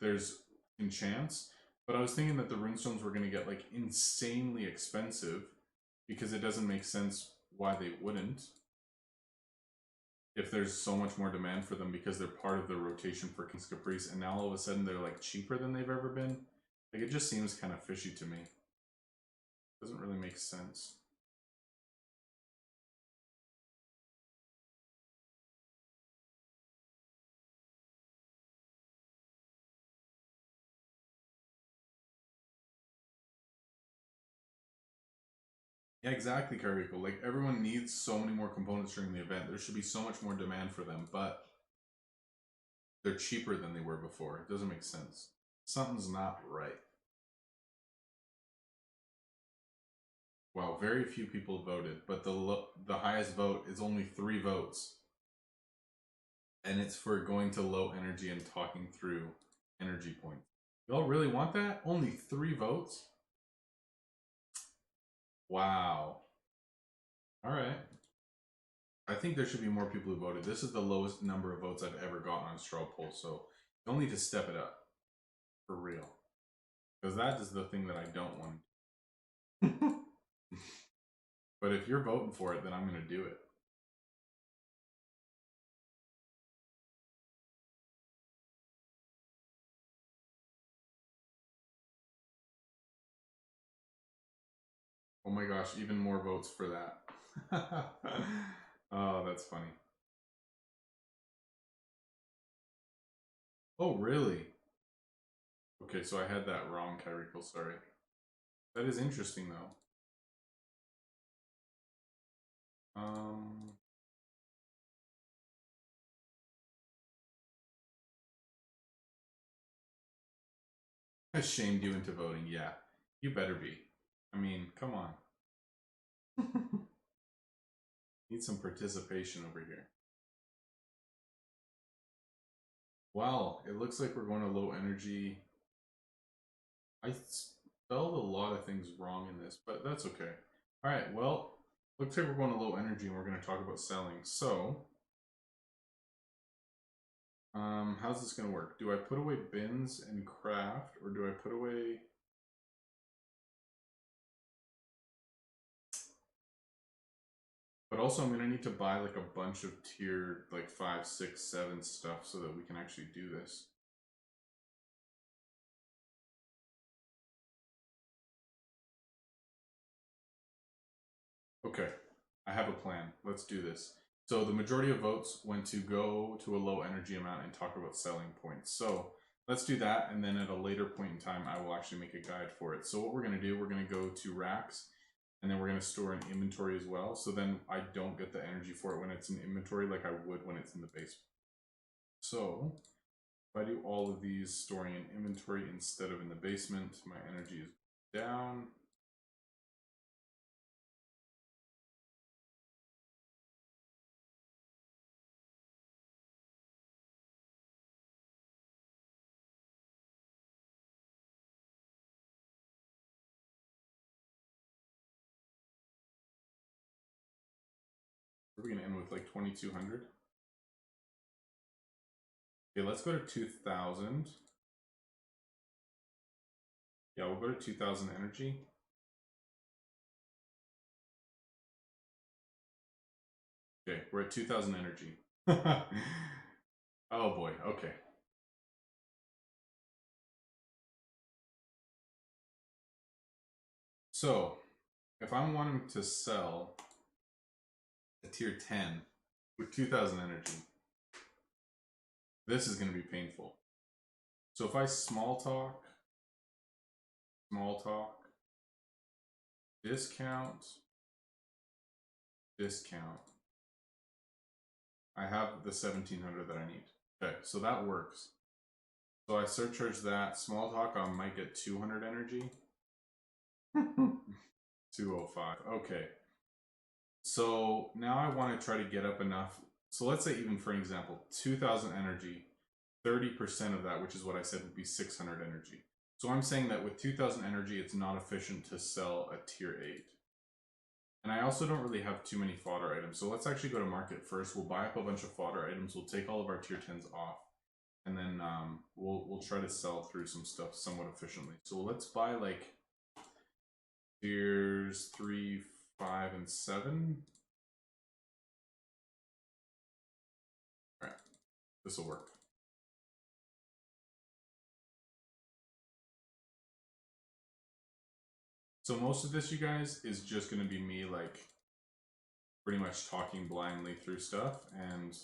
there's enchants, but I was thinking that the runestones were going to get like insanely expensive because it doesn't make sense why they wouldn't. If there's so much more demand for them because they're part of the rotation for King's Caprice, and now all of a sudden they're like cheaper than they've ever been. Like, it just seems kind of fishy to me. Doesn't really make sense. Yeah, exactly, Carrico. Like, everyone needs so many more components during the event. There should be so much more demand for them, but they're cheaper than they were before. It doesn't make sense. Something's not right. Wow, very few people voted, but the highest vote is only 3 votes. And it's for going to low energy and talking through energy points. Y'all really want that? Only 3 votes? Wow. Alright. I think there should be more people who voted. This is the lowest number of votes I've ever gotten on straw poll, so you'll need to step it up. For real. Because that is the thing that I don't want. But if you're voting for it, then I'm going to do it. Oh my gosh, even more votes for that. Oh, that's funny. Oh, really? Okay, so I had that wrong, Kyrico, sorry. That is interesting, though. I shamed you into voting, yeah. You better be. I mean, come on. Need some participation over here. Wow, it looks like we're going to low energy. I spelled a lot of things wrong in this, but that's okay. Alright, well, looks like we're going to low energy and we're going to talk about selling. So, how's this going to work? Do I put away bins and craft, or do I put away... But also I'm going to need to buy like a bunch of tier like 5, 6, 7 stuff so that we can actually do this. Okay, I have a plan. Let's do this. So the majority of votes went to go to a low energy amount and talk about selling points. So let's do that, and then at a later point in time, I will actually make a guide for it. So what we're going to do, we're going to go to racks, and then we're going to store in inventory as well. So then I don't get the energy for it when it's in inventory like I would when it's in the basement. So if I do all of these storing in inventory instead of in the basement, my energy is down. We're going to end with like 2200. Okay, let's go to 2000. Yeah, we'll go to 2000 energy. Okay, we're at 2000 energy. Oh boy, okay. So, if I'm wanting to sell a tier 10 with 2000 energy, this is going to be painful. So if I small talk, discount, I have the 1700 that I need. Okay, so that works. So I surcharge that. Small talk, I might get 200 energy. 205. Okay. So now I want to try to get up enough. So let's say, even for example, 2000 energy, 30% of that, which is what I said, would be 600 energy. So I'm saying that with 2000 energy, it's not efficient to sell a tier 8. And I also don't really have too many fodder items. So let's actually go to market first. We'll buy up a bunch of fodder items. We'll take all of our tier 10s off. And then we'll try to sell through some stuff somewhat efficiently. So let's buy like tiers 3, 5, and 7. This will work. So most of this, you guys, is just going to be me, like, pretty much talking blindly through stuff and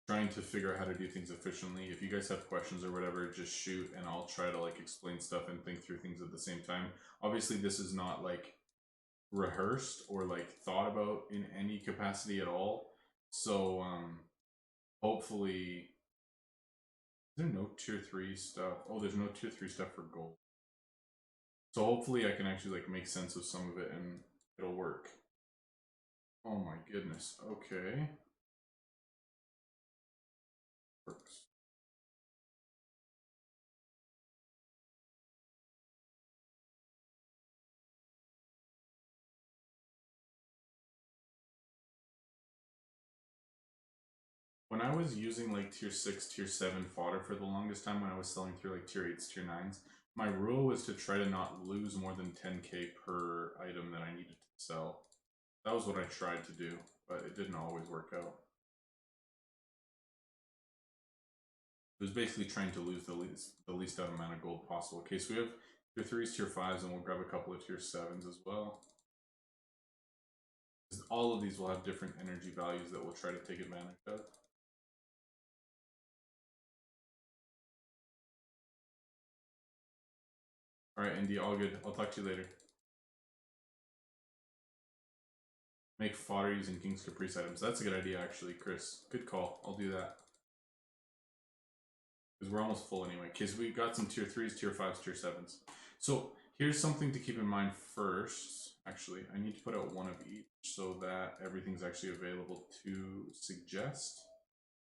trying to figure out how to do things efficiently. If you guys have questions or whatever, just shoot and I'll try to, like, explain stuff and think through things at the same time. Obviously, this is not, like, rehearsed or, like, thought about in any capacity at all. So, hopefully... Is there no tier 3 stuff? Oh, there's no tier 3 stuff for gold. So hopefully I can actually like make sense of some of it and it'll work. Oh my goodness. Okay. Works. When I was using like tier 6, tier 7 fodder for the longest time when I was selling through like tier 8s, tier 9s, my rule was to try to not lose more than 10k per item that I needed to sell. That was what I tried to do, but it didn't always work out. It was basically trying to lose the least amount of gold possible. Okay, so we have tier 3s, tier 5s, and we'll grab a couple of tier 7s as well. All of these will have different energy values that we'll try to take advantage of. Alright, Indy, all good. I'll talk to you later. Make fodder using King's Caprice items. That's a good idea, actually, Chris. Good call. I'll do that. Because we're almost full anyway. Okay, so we got some tier 3s, tier 5s, tier 7s. So here's something to keep in mind first. Actually, I need to put out one of each so that everything's actually available to suggest.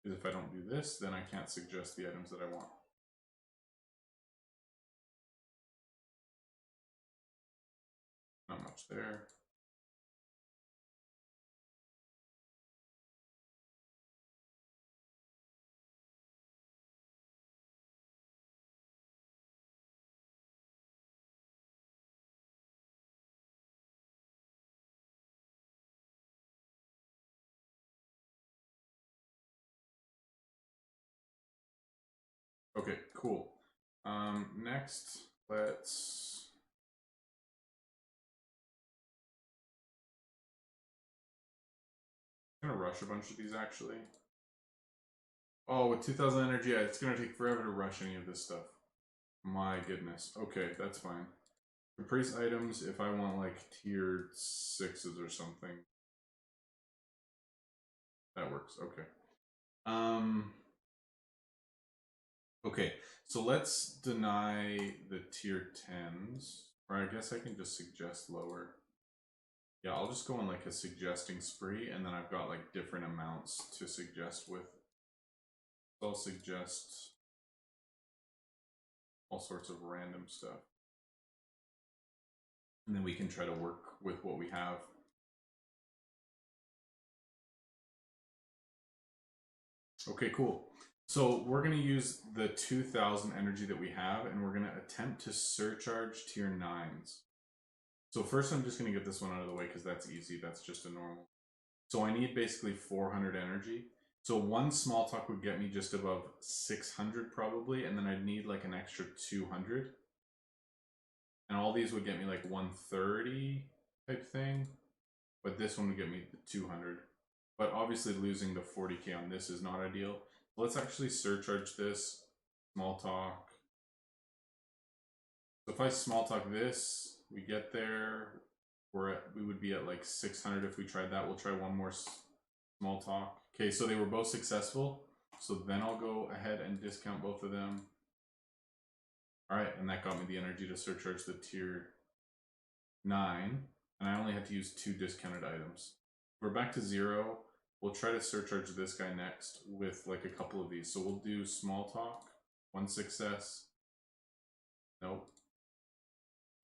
Because if I don't do this, then I can't suggest the items that I want. Not much there. Okay, cool. Next, let's... I'm gonna rush a bunch of these, actually. Oh, with 2,000 energy, yeah, it's gonna take forever to rush any of this stuff. My goodness. Okay, that's fine. Caprice items, if I want, like, tier 6s or something. That works, okay. Okay, so let's deny the tier 10s. Or I guess I can just suggest lower. Yeah, I'll just go on like a suggesting spree, and then I've got like different amounts to suggest with. So I'll suggest all sorts of random stuff. And then we can try to work with what we have. Okay, cool. So we're going to use the 2,000 energy that we have, and we're going to attempt to surcharge tier 9s. So first I'm just going to get this one out of the way because that's easy. That's just a normal. So I need basically 400 energy. So one small talk would get me just above 600 probably, and then I'd need like an extra 200. And all these would get me like 130 type thing, but this one would get me 200. But obviously losing the 40k on this is not ideal. Let's actually surcharge this, small talk. So if I small talk this, we get there, we would be at like 600 if we tried that. We'll try one more small talk. Okay, so they were both successful. So then I'll go ahead and discount both of them. All right, and that got me the energy to surcharge the tier 9. And I only had to use 2 discounted items. We're back to 0. We'll try to surcharge this guy next with like a couple of these. So we'll do small talk, 1 success. Nope.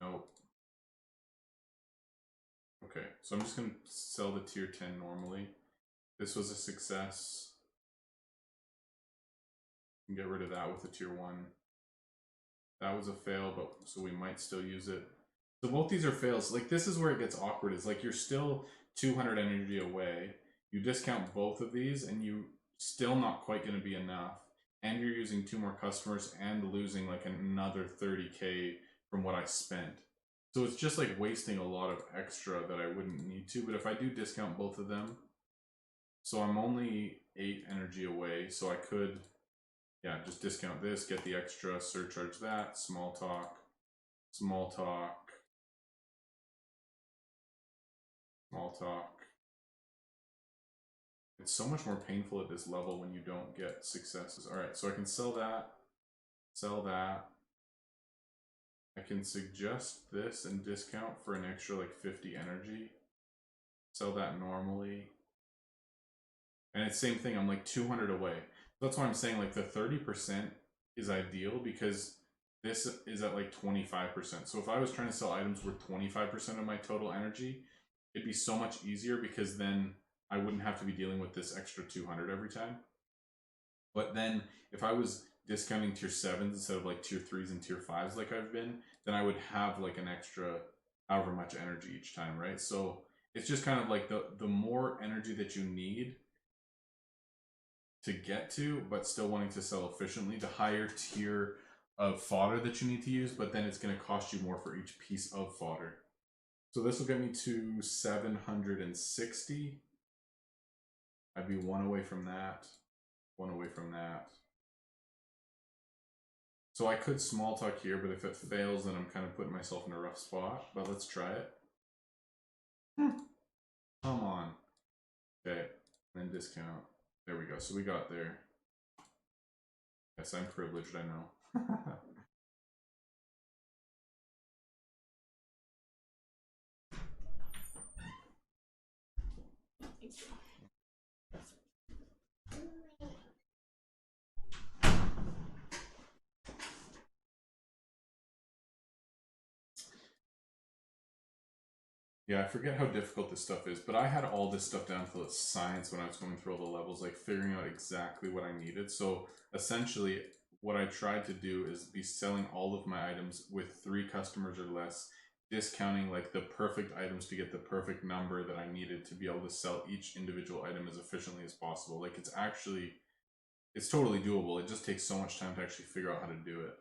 Nope. Okay, so I'm just going to sell the tier 10 normally. This was a success. And get rid of that with the tier 1. That was a fail, but so we might still use it. So both these are fails. Like this is where it gets awkward. It's like you're still 200 energy away. You discount both of these and you still not quite going to be enough. And you're using 2 more customers and losing like another 30K from what I spent. So it's just like wasting a lot of extra that I wouldn't need to. But if I do discount both of them, so I'm only 8 energy away. So I could, yeah, just discount this, get the extra, surcharge that, small talk, small talk, small talk. It's so much more painful at this level when you don't get successes. All right, so I can sell that, sell that. I can suggest this and discount for an extra like 50 energy. Sell that normally. And it's same thing, I'm like 200 away. That's why I'm saying like the 30% is ideal because this is at like 25%. So if I was trying to sell items worth 25% of my total energy, it'd be so much easier because then I wouldn't have to be dealing with this extra 200 every time. But then if I was discounting tier 7s instead of like tier 3s and tier 5s like I've been, then I would have like an extra however much energy each time, right? So it's just kind of like the more energy that you need to get to, but still wanting to sell efficiently, the higher tier of fodder that you need to use, but then it's going to cost you more for each piece of fodder. So this will get me to 760. I'd be 1 away from that, 1 away from that. So I could small talk here, but if it fails, then I'm kind of putting myself in a rough spot. But let's try it. Come on. Okay, then discount. There we go. So we got there. Yes, I'm privileged, I know. Yeah, I forget how difficult this stuff is, but I had all this stuff down till it's science when I was going through all the levels, like figuring out exactly what I needed. So essentially, what I tried to do is be selling all of my items with 3 customers or less, discounting like the perfect items to get the perfect number that I needed to be able to sell each individual item as efficiently as possible. Like it's totally doable. It just takes so much time to actually figure out how to do it.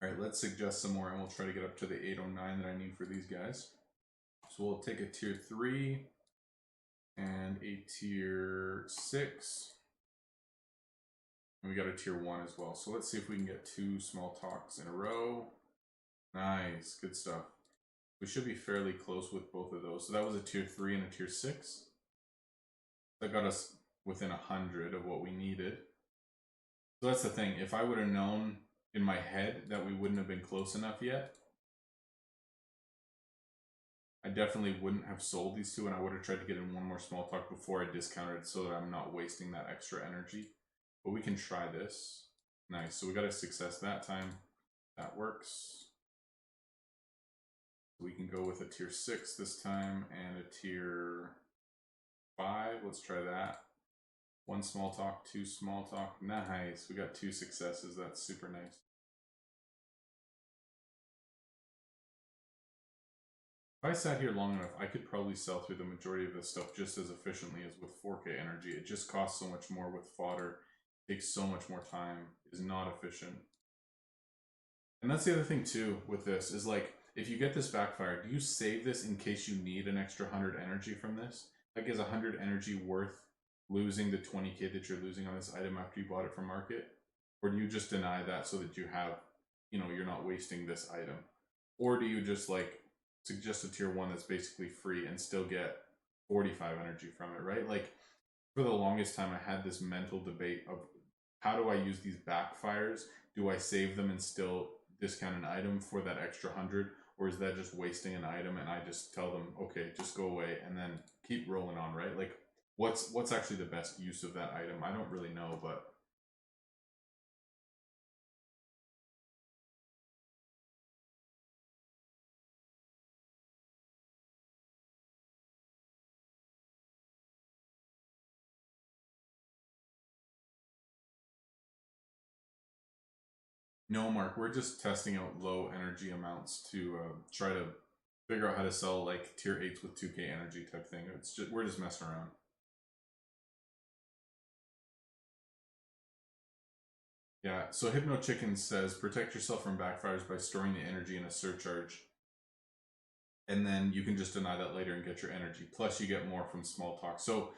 All right, let's suggest some more and we'll try to get up to the 809 that I need for these guys. So we'll take a tier 3 and a tier 6. And we got a tier 1 as well. So let's see if we can get 2 small talks in a row. Nice, good stuff. We should be fairly close with both of those. So that was a tier 3 and a tier 6. That got us within 100 of what we needed. So that's the thing. If I would have known in my head that we wouldn't have been close enough yet, I definitely wouldn't have sold these 2, and I would have tried to get in 1 more small talk before I discounted so that I'm not wasting that extra energy. But we can try this. Nice. So we got a success that time. That works. We can go with a tier 6 this time and a tier 5. Let's try that. 1 small talk, 2 small talk. Nice. We got 2 successes. That's super nice. If I sat here long enough, I could probably sell through the majority of this stuff just as efficiently as with 4K energy. It just costs so much more with fodder, takes so much more time, is not efficient. And that's the other thing too with this, is like, if you get this backfire, do you save this in case you need an extra 100 energy from this? Like, is 100 energy worth losing the 20K that you're losing on this item after you bought it from market? Or do you just deny that so that you have, you're not wasting this item? Or do you just like suggest a tier 1 that's basically free and still get 45 energy from it, right? Like, for the longest time, I had this mental debate of how do I use these backfires? Do I save them and still discount an item for that extra 100? Or is that just wasting an item and I just tell them, okay, just go away and then keep rolling on, right? Like, what's actually the best use of that item? I don't really know, but no, Mark, we're just testing out low energy amounts to try to figure out how to sell like tier 8s with 2k energy type thing. It's just, we're just messing around. Yeah, so Hypno Chicken says protect yourself from backfires by storing the energy in a surcharge. And then you can just deny that later and get your energy. Plus you get more from small talk. So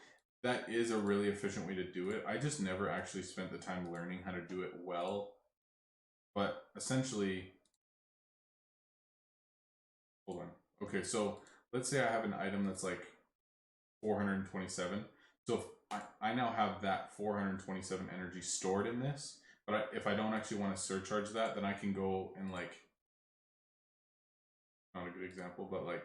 that is a really efficient way to do it. I just never actually spent the time learning how to do it well. But essentially, hold on. Okay, so let's say I have an item that's like 427. So if I now have that 427 energy stored in this, but if I don't actually want to surcharge that, then I can go and like, not a good example, but like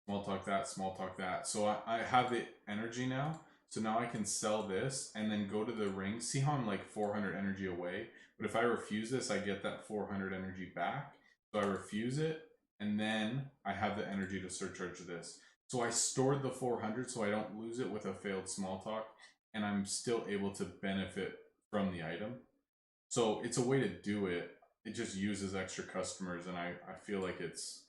small talk that, small talk that. So I have the energy now. So now I can sell this and then go to the ring. See how I'm like 400 energy away? But if I refuse this, I get that 400 energy back. So I refuse it, and then I have the energy to surcharge this. So I stored the 400 so I don't lose it with a failed small talk, and I'm still able to benefit from the item. So it's a way to do it. It just uses extra customers, and I feel like it's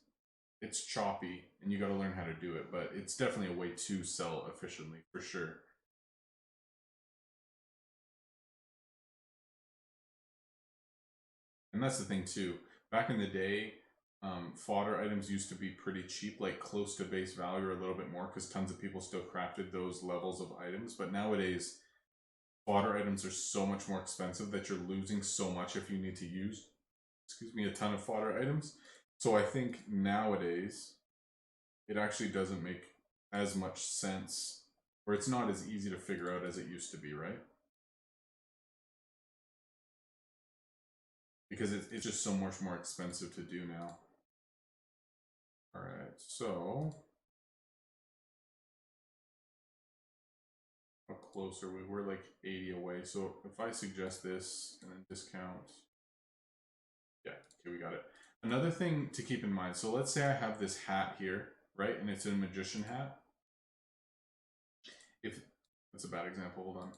choppy and you got to learn how to do it, but it's definitely a way to sell efficiently for sure. And that's the thing too. Back in the day, fodder items used to be pretty cheap, like close to base value or a little bit more, because tons of people still crafted those levels of items. But nowadays, fodder items are so much more expensive that you're losing so much if you need to use, excuse me, a ton of fodder items. So I think nowadays it actually doesn't make as much sense, or it's not as easy to figure out as it used to be, right? Because it's just so much more expensive to do now. All right, so how close are we? We're like 80 away. So if I suggest this and then discount, yeah, okay, we got it. Another thing to keep in mind, so let's say I have this hat here, right? And it's a magician hat. If that's a bad example, hold on.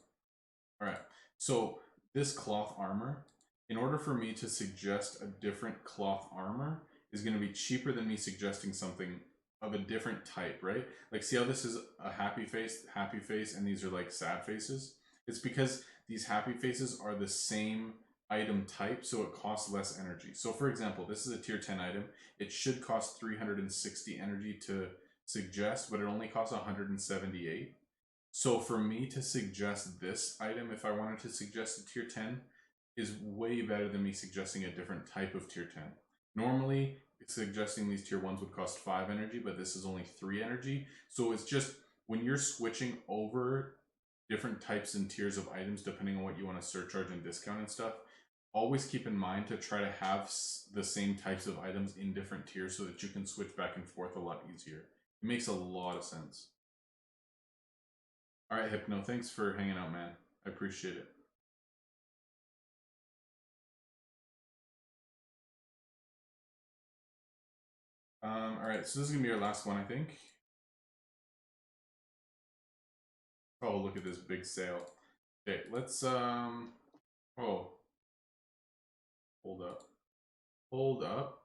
All right, so this cloth armor, in order for me to suggest a different cloth armor, is going to be cheaper than me suggesting something of a different type, right? Like, see how this is a happy face, and these are like sad faces? It's because these happy faces are the same item type, so it costs less energy. So for example, this is a tier 10 item. It should cost 360 energy to suggest, but it only costs 178. So for me to suggest this item, if I wanted to suggest a tier 10, is way better than me suggesting a different type of tier 10. Normally, suggesting these tier 1s would cost 5 energy, but this is only 3 energy. So it's just, when you're switching over different types and tiers of items, depending on what you want to surcharge and discount and stuff, always keep in mind to try to have the same types of items in different tiers so that you can switch back and forth a lot easier. It makes a lot of sense. All right, Hypno, thanks for hanging out, man. I appreciate it. All right, so this is gonna be our last one, I think. Oh, look at this big sale. Okay, let's oh, hold up. Hold up.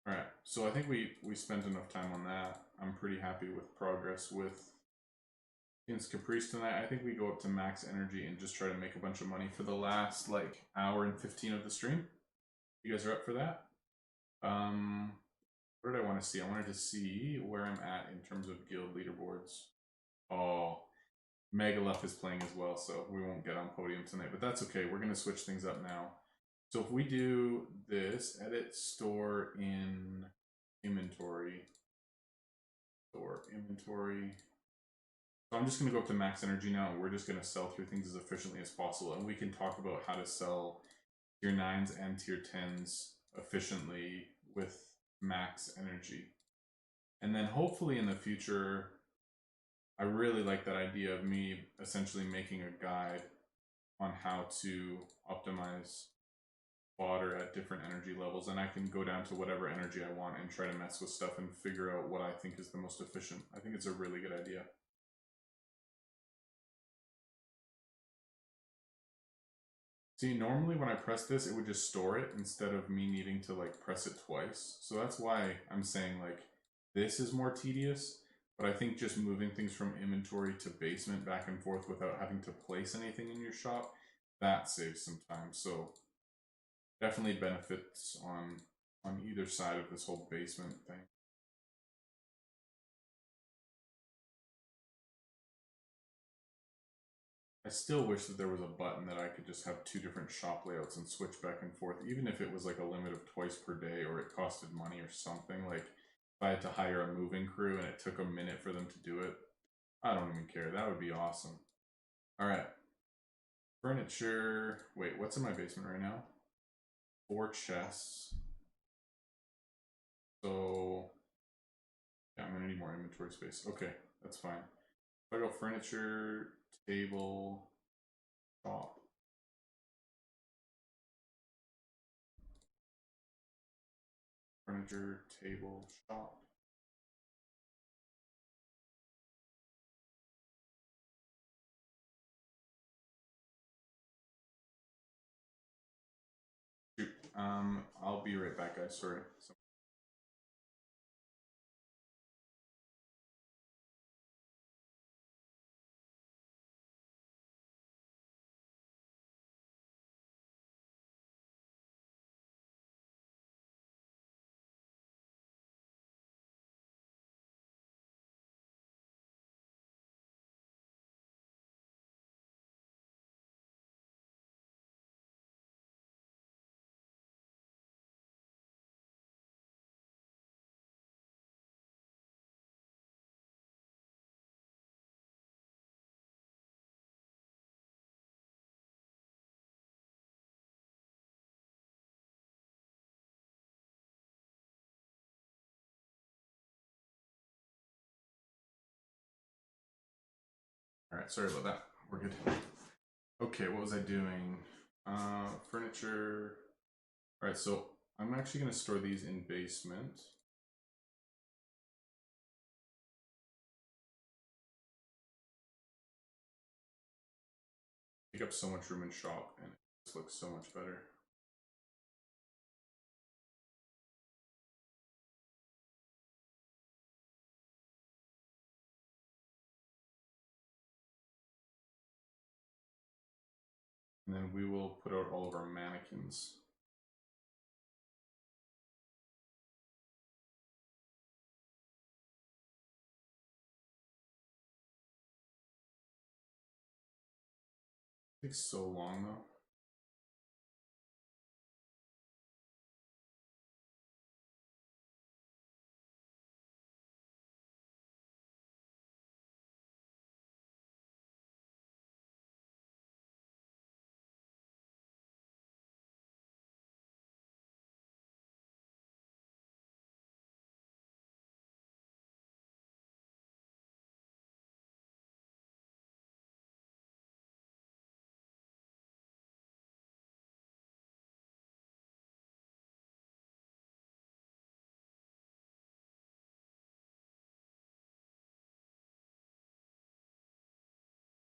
All right, so I think we spent enough time on that. I'm pretty happy with progress with against Caprice tonight. I think we go up to max energy and just try to make a bunch of money for the last like hour and 15 of the stream. You guys are up for that? What did I want to see? I wanted to see where I'm at in terms of guild leaderboards. Oh, Megalef is playing as well, so we won't get on podium tonight, but that's okay. We're going to switch things up now. So if we do this, edit, store in inventory, store inventory. So I'm just going to go up to max energy now, and we're just going to sell through things as efficiently as possible. And we can talk about how to sell tier 9s and tier 10s efficiently with max energy. And then hopefully in the future, I really like that idea of me essentially making a guide on how to optimize fodder at different energy levels, and I can go down to whatever energy I want and try to mess with stuff and figure out what I think is the most efficient. I think it's a really good idea. See, normally when I press this, it would just store it instead of me needing to like press it twice. So that's why I'm saying like this is more tedious. But I think just moving things from inventory to basement back and forth without having to place anything in your shop, that saves some time. So definitely benefits on either side of this whole basement thing. I still wish that there was a button that I could just have two different shop layouts and switch back and forth, even if it was like a limit of twice per day or it costed money or something. Like if I had to hire a moving crew and it took a minute for them to do it, I don't even care. That would be awesome. All right. Furniture. Wait, what's in my basement right now? 4 chests. So, yeah, I'm gonna need more inventory space. Okay, that's fine. If I go furniture, table, shop. Furniture, table, shop. Shoot. I'll be right back, guys. Sorry. All right, sorry about that. We're good. Okay, what was I doing? Furniture. All right, so I'm actually going to store these in basement. Take up so much room in shop, and it just looks so much better. And then we will put out all of our mannequins. It takes so long though.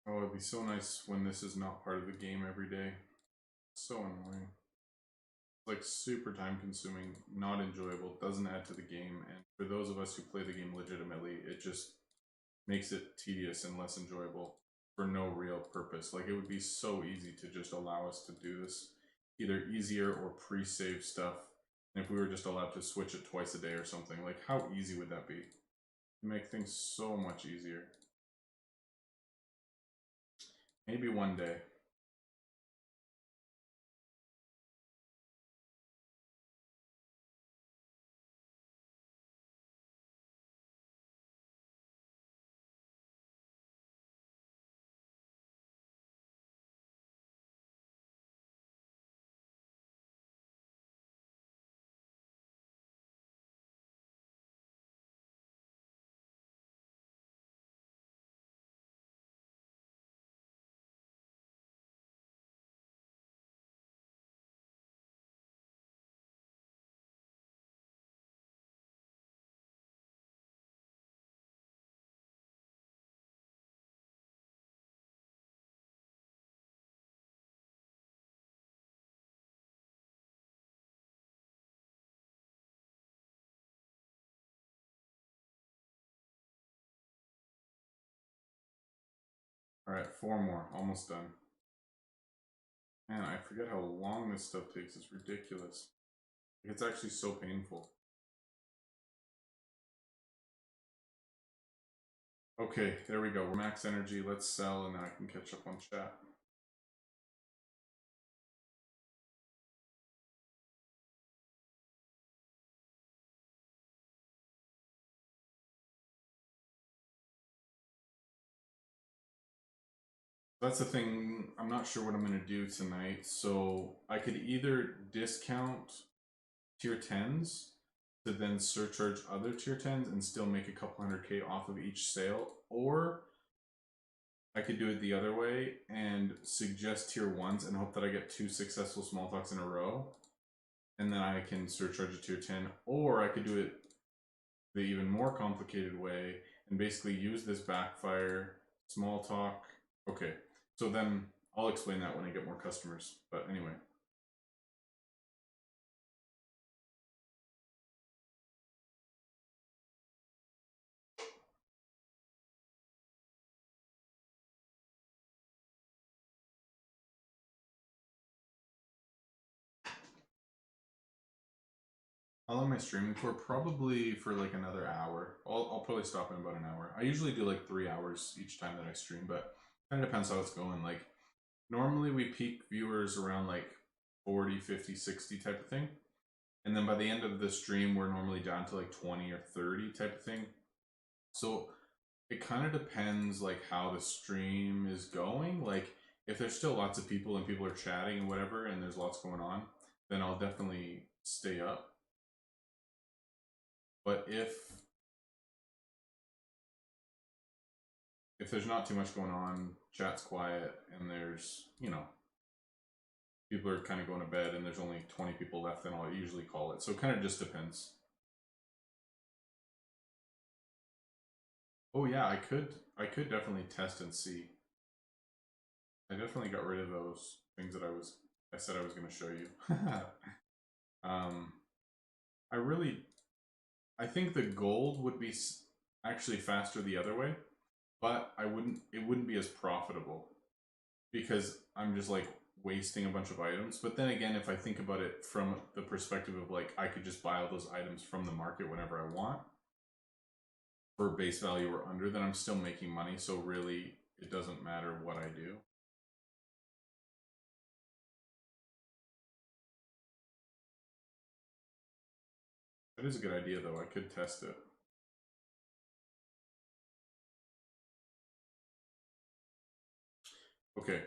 Oh, it'd be so nice when this is not part of the game every day. So annoying. Like super time consuming, not enjoyable, doesn't add to the game, and for those of us who play the game legitimately, it just makes it tedious and less enjoyable for no real purpose. Like it would be so easy to just allow us to do this either easier or pre-save stuff. And if we were just allowed to switch it twice a day or something, like how easy would that be? Make things so much easier. Maybe one day. Alright, 4 more. Almost done. Man, I forget how long this stuff takes. It's ridiculous. It's actually so painful. Okay, there we go. We're max energy. Let's sell and then I can catch up on chat. That's the thing. I'm not sure what I'm going to do tonight. So I could either discount tier 10s to then surcharge other tier 10s and still make a couple 100K off of each sale, or I could do it the other way and suggest tier 1s and hope that I get 2 successful small talks in a row, and then I can surcharge a tier 10, or I could do it the even more complicated way and basically use this backfire small talk. Okay, so then I'll explain that when I get more customers, but anyway. How long am I streaming for? Probably for like another hour. I'll probably stop in about an hour. I usually do like 3 hours each time that I stream, but kind of depends how it's going. Like normally we peak viewers around like 40, 50, 60 type of thing. And then by the end of the stream, we're normally down to like 20 or 30 type of thing. So it kind of depends like how the stream is going. Like if there's still lots of people and people are chatting and whatever, and there's lots going on, then I'll definitely stay up. But if there's not too much going on, chat's quiet, and there's, you know, people are kind of going to bed and there's only 20 people left, then I'll usually call it. So it kind of just depends. Oh yeah, I could definitely test and see. I definitely got rid of those things that I said I was going to show you. I think the gold would be actually faster the other way, but it wouldn't be as profitable because I'm just like wasting a bunch of items. But then again, if I think about it from the perspective of like I could just buy all those items from the market whenever I want for base value or under, then I'm still making money. So really, it doesn't matter what I do. That is a good idea, though. I could test it. Okay,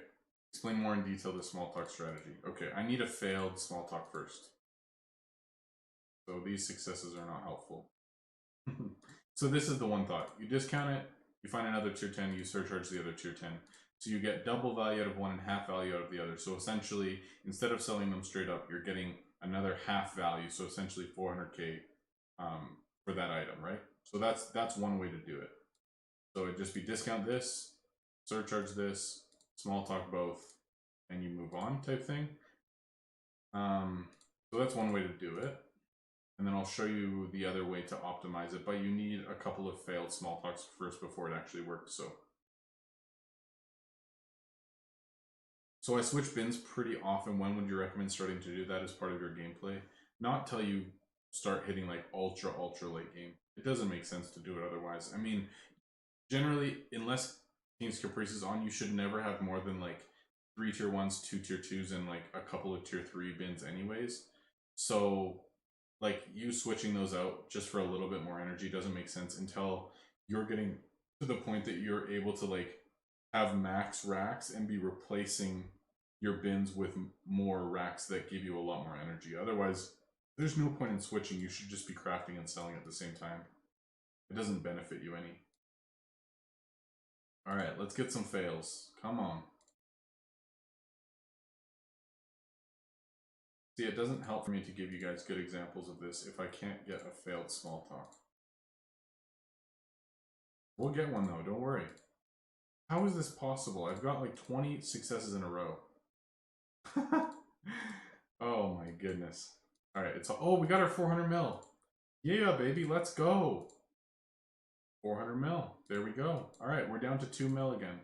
explain more in detail the small talk strategy. Okay, I need a failed small talk first. So these successes are not helpful. So this is the one thought. You discount it, you find another tier 10, you surcharge the other tier 10. So you get double value out of one and half value out of the other. So essentially, instead of selling them straight up, you're getting another half value. So essentially 400K for that item, right? So that's one way to do it. So it'd just be discount this, surcharge this, small talk both, and you move on type thing. So that's one way to do it. And then I'll show you the other way to optimize it, but you need a couple of failed small talks first before it actually works. So I switch bins pretty often. When would you recommend starting to do that as part of your gameplay? Not till you start hitting like ultra late game. It doesn't make sense to do it otherwise. I mean, generally, unless Team's Caprice is on, you should never have more than like 3 tier 1s, 2 tier 2s, and like a couple of tier 3 bins anyways. So like you switching those out just for a little bit more energy doesn't make sense until you're getting to the point that you're able to like have max racks and be replacing your bins with more racks that give you a lot more energy. Otherwise, there's no point in switching. You should just be crafting and selling at the same time. It doesn't benefit you any. All right, let's get some fails. Come on. See, it doesn't help for me to give you guys good examples of this if I can't get a failed small talk. We'll get one though, don't worry. How is this possible? I've got like 20 successes in a row. Oh my goodness. All right, oh, we got our 400 mil. Yeah, baby, let's go. 400 mil. There we go. All right, we're down to 2 mil again.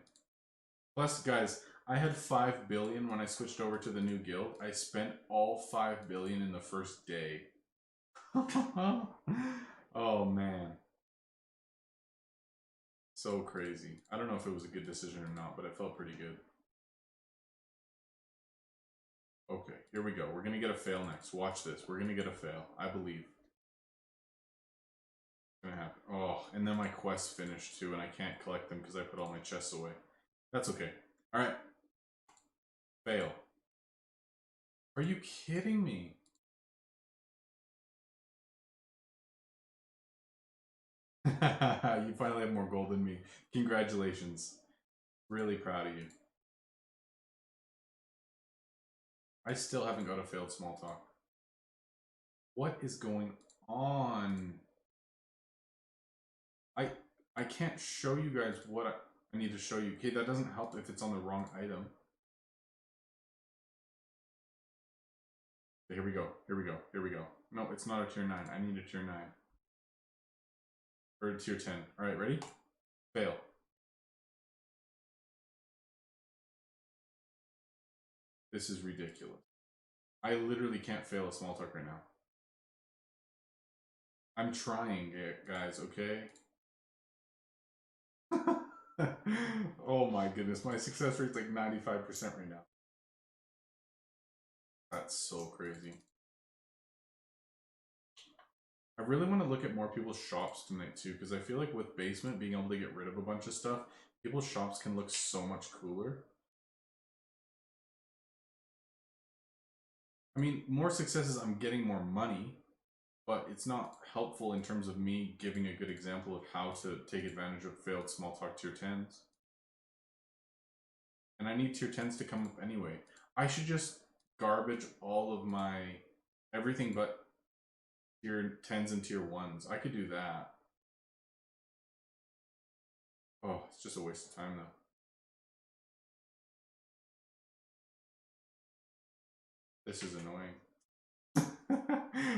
Plus, guys, I had 5 billion when I switched over to the new guild. I spent all 5 billion in the first day. Oh man. So crazy. I don't know if it was a good decision or not, but it felt pretty good. Okay, here we go. We're gonna get a fail next. Watch this. We're gonna get a fail. I believe. It's gonna happen. Oh, and then my quests finished too, and I can't collect them because I put all my chests away. That's okay. Alright. Fail. Are you kidding me? You finally have more gold than me. Congratulations. Really proud of you. I still haven't got a failed small talk. What is going on? I can't show you guys what I need to show you. Okay, that doesn't help if it's on the wrong item. Okay, here we go. Here we go. Here we go. No, it's not a tier 9. I need a tier 9. Or a tier 10. Alright, ready? Fail. This is ridiculous. I literally can't fail a small talk right now. I'm trying it, guys, okay? Oh my goodness, my success rate's like 95% right now. That's so crazy. I really want to look at more people's shops tonight too, because I feel like with basement being able to get rid of a bunch of stuff, people's shops can look so much cooler. I mean, more successes, I'm getting more money, but it's not helpful in terms of me giving a good example of how to take advantage of failed small talk tier 10s. And I need tier 10s to come up anyway. I should just garbage all of my everything but tier 10s and tier 1s. I could do that. Oh, it's just a waste of time though. This is annoying.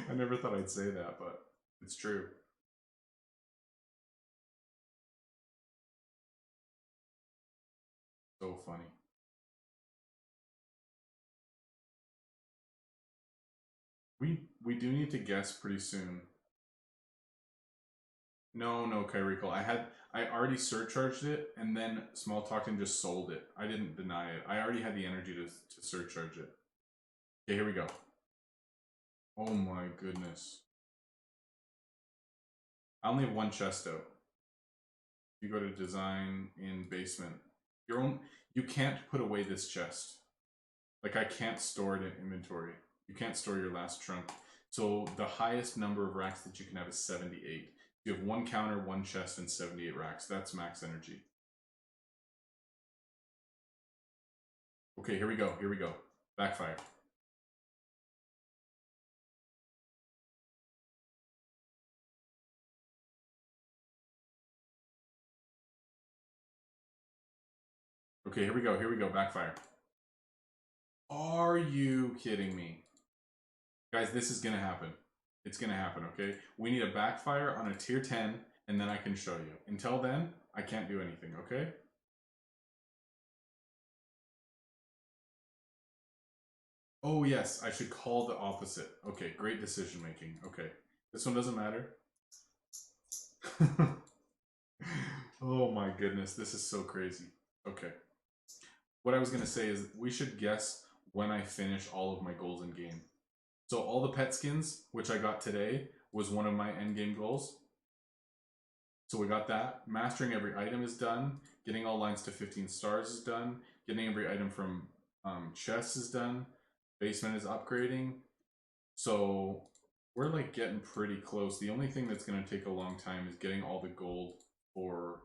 I never thought I'd say that, but it's true. So funny. We do need to guess pretty soon. No, Kyrico. I already surcharged it and then Small Talkton just sold it. I didn't deny it. I already had the energy to surcharge it. Okay, here we go. Oh my goodness. I only have one chest out. You go to design in basement. You can't put away this chest. Like I can't store it in inventory. You can't store your last trunk. So the highest number of racks that you can have is 78. You have one counter, one chest, and 78 racks. That's max energy. Okay, here we go. Here we go. Backfire. Okay, here we go. Here we go. Backfire. Are you kidding me? Guys, this is going to happen. It's going to happen, okay? We need a backfire on a tier 10, and then I can show you. Until then, I can't do anything, okay? Oh, yes, I should call the opposite. Okay, great decision making. Okay, this one doesn't matter. Oh my goodness, this is so crazy. Okay. What I was going to say is we should guess when I finish all of my goals in game. So all the pet skins, which I got today, was one of my end game goals. So we got that. Mastering every item is done. Getting all lines to 15 stars is done. Getting every item from chests is done. Basement is upgrading. So we're like getting pretty close. The only thing that's going to take a long time is getting all the gold for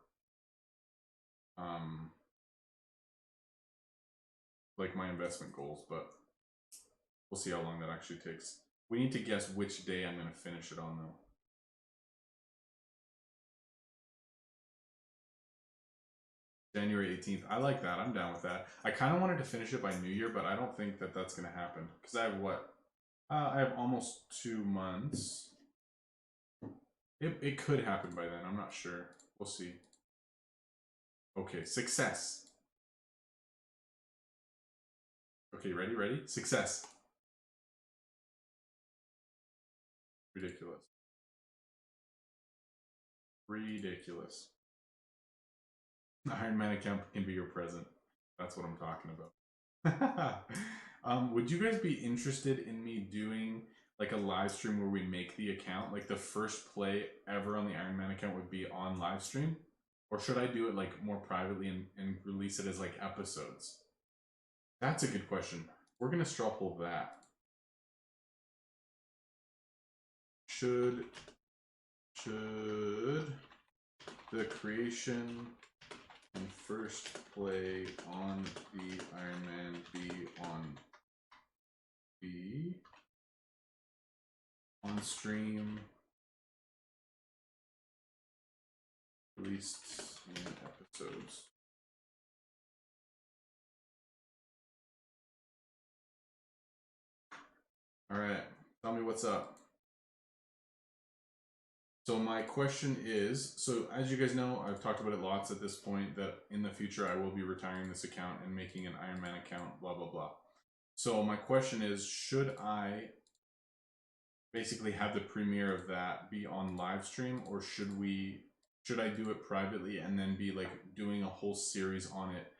like my investment goals, but we'll see how long that actually takes. We need to guess which day I'm going to finish it on though. January 18th. I like that. I'm down with that. I kind of wanted to finish it by New Year, but I don't think that that's going to happen. Because I have what? I have almost 2 months. It could happen by then. I'm not sure. We'll see. Okay, success. Okay, ready? Success. Ridiculous. Ridiculous. Iron Man account can be your present. That's what I'm talking about. Would you guys be interested in me doing like a live stream where we make the account? Like the first play ever on the Iron Man account would be on live stream? Or should I do it like more privately and release it as like episodes? That's a good question. We're gonna straw poll that. Should the creation and first play on the Iron Man be on stream, released in episodes? All right, tell me what's up. So my question is, so as you guys know, I've talked about it lots at this point, that in the future I will be retiring this account and making an Iron Man account, blah, blah, blah. So my question is, should I basically have the premiere of that be on live stream, or should I do it privately and then be like doing a whole series on it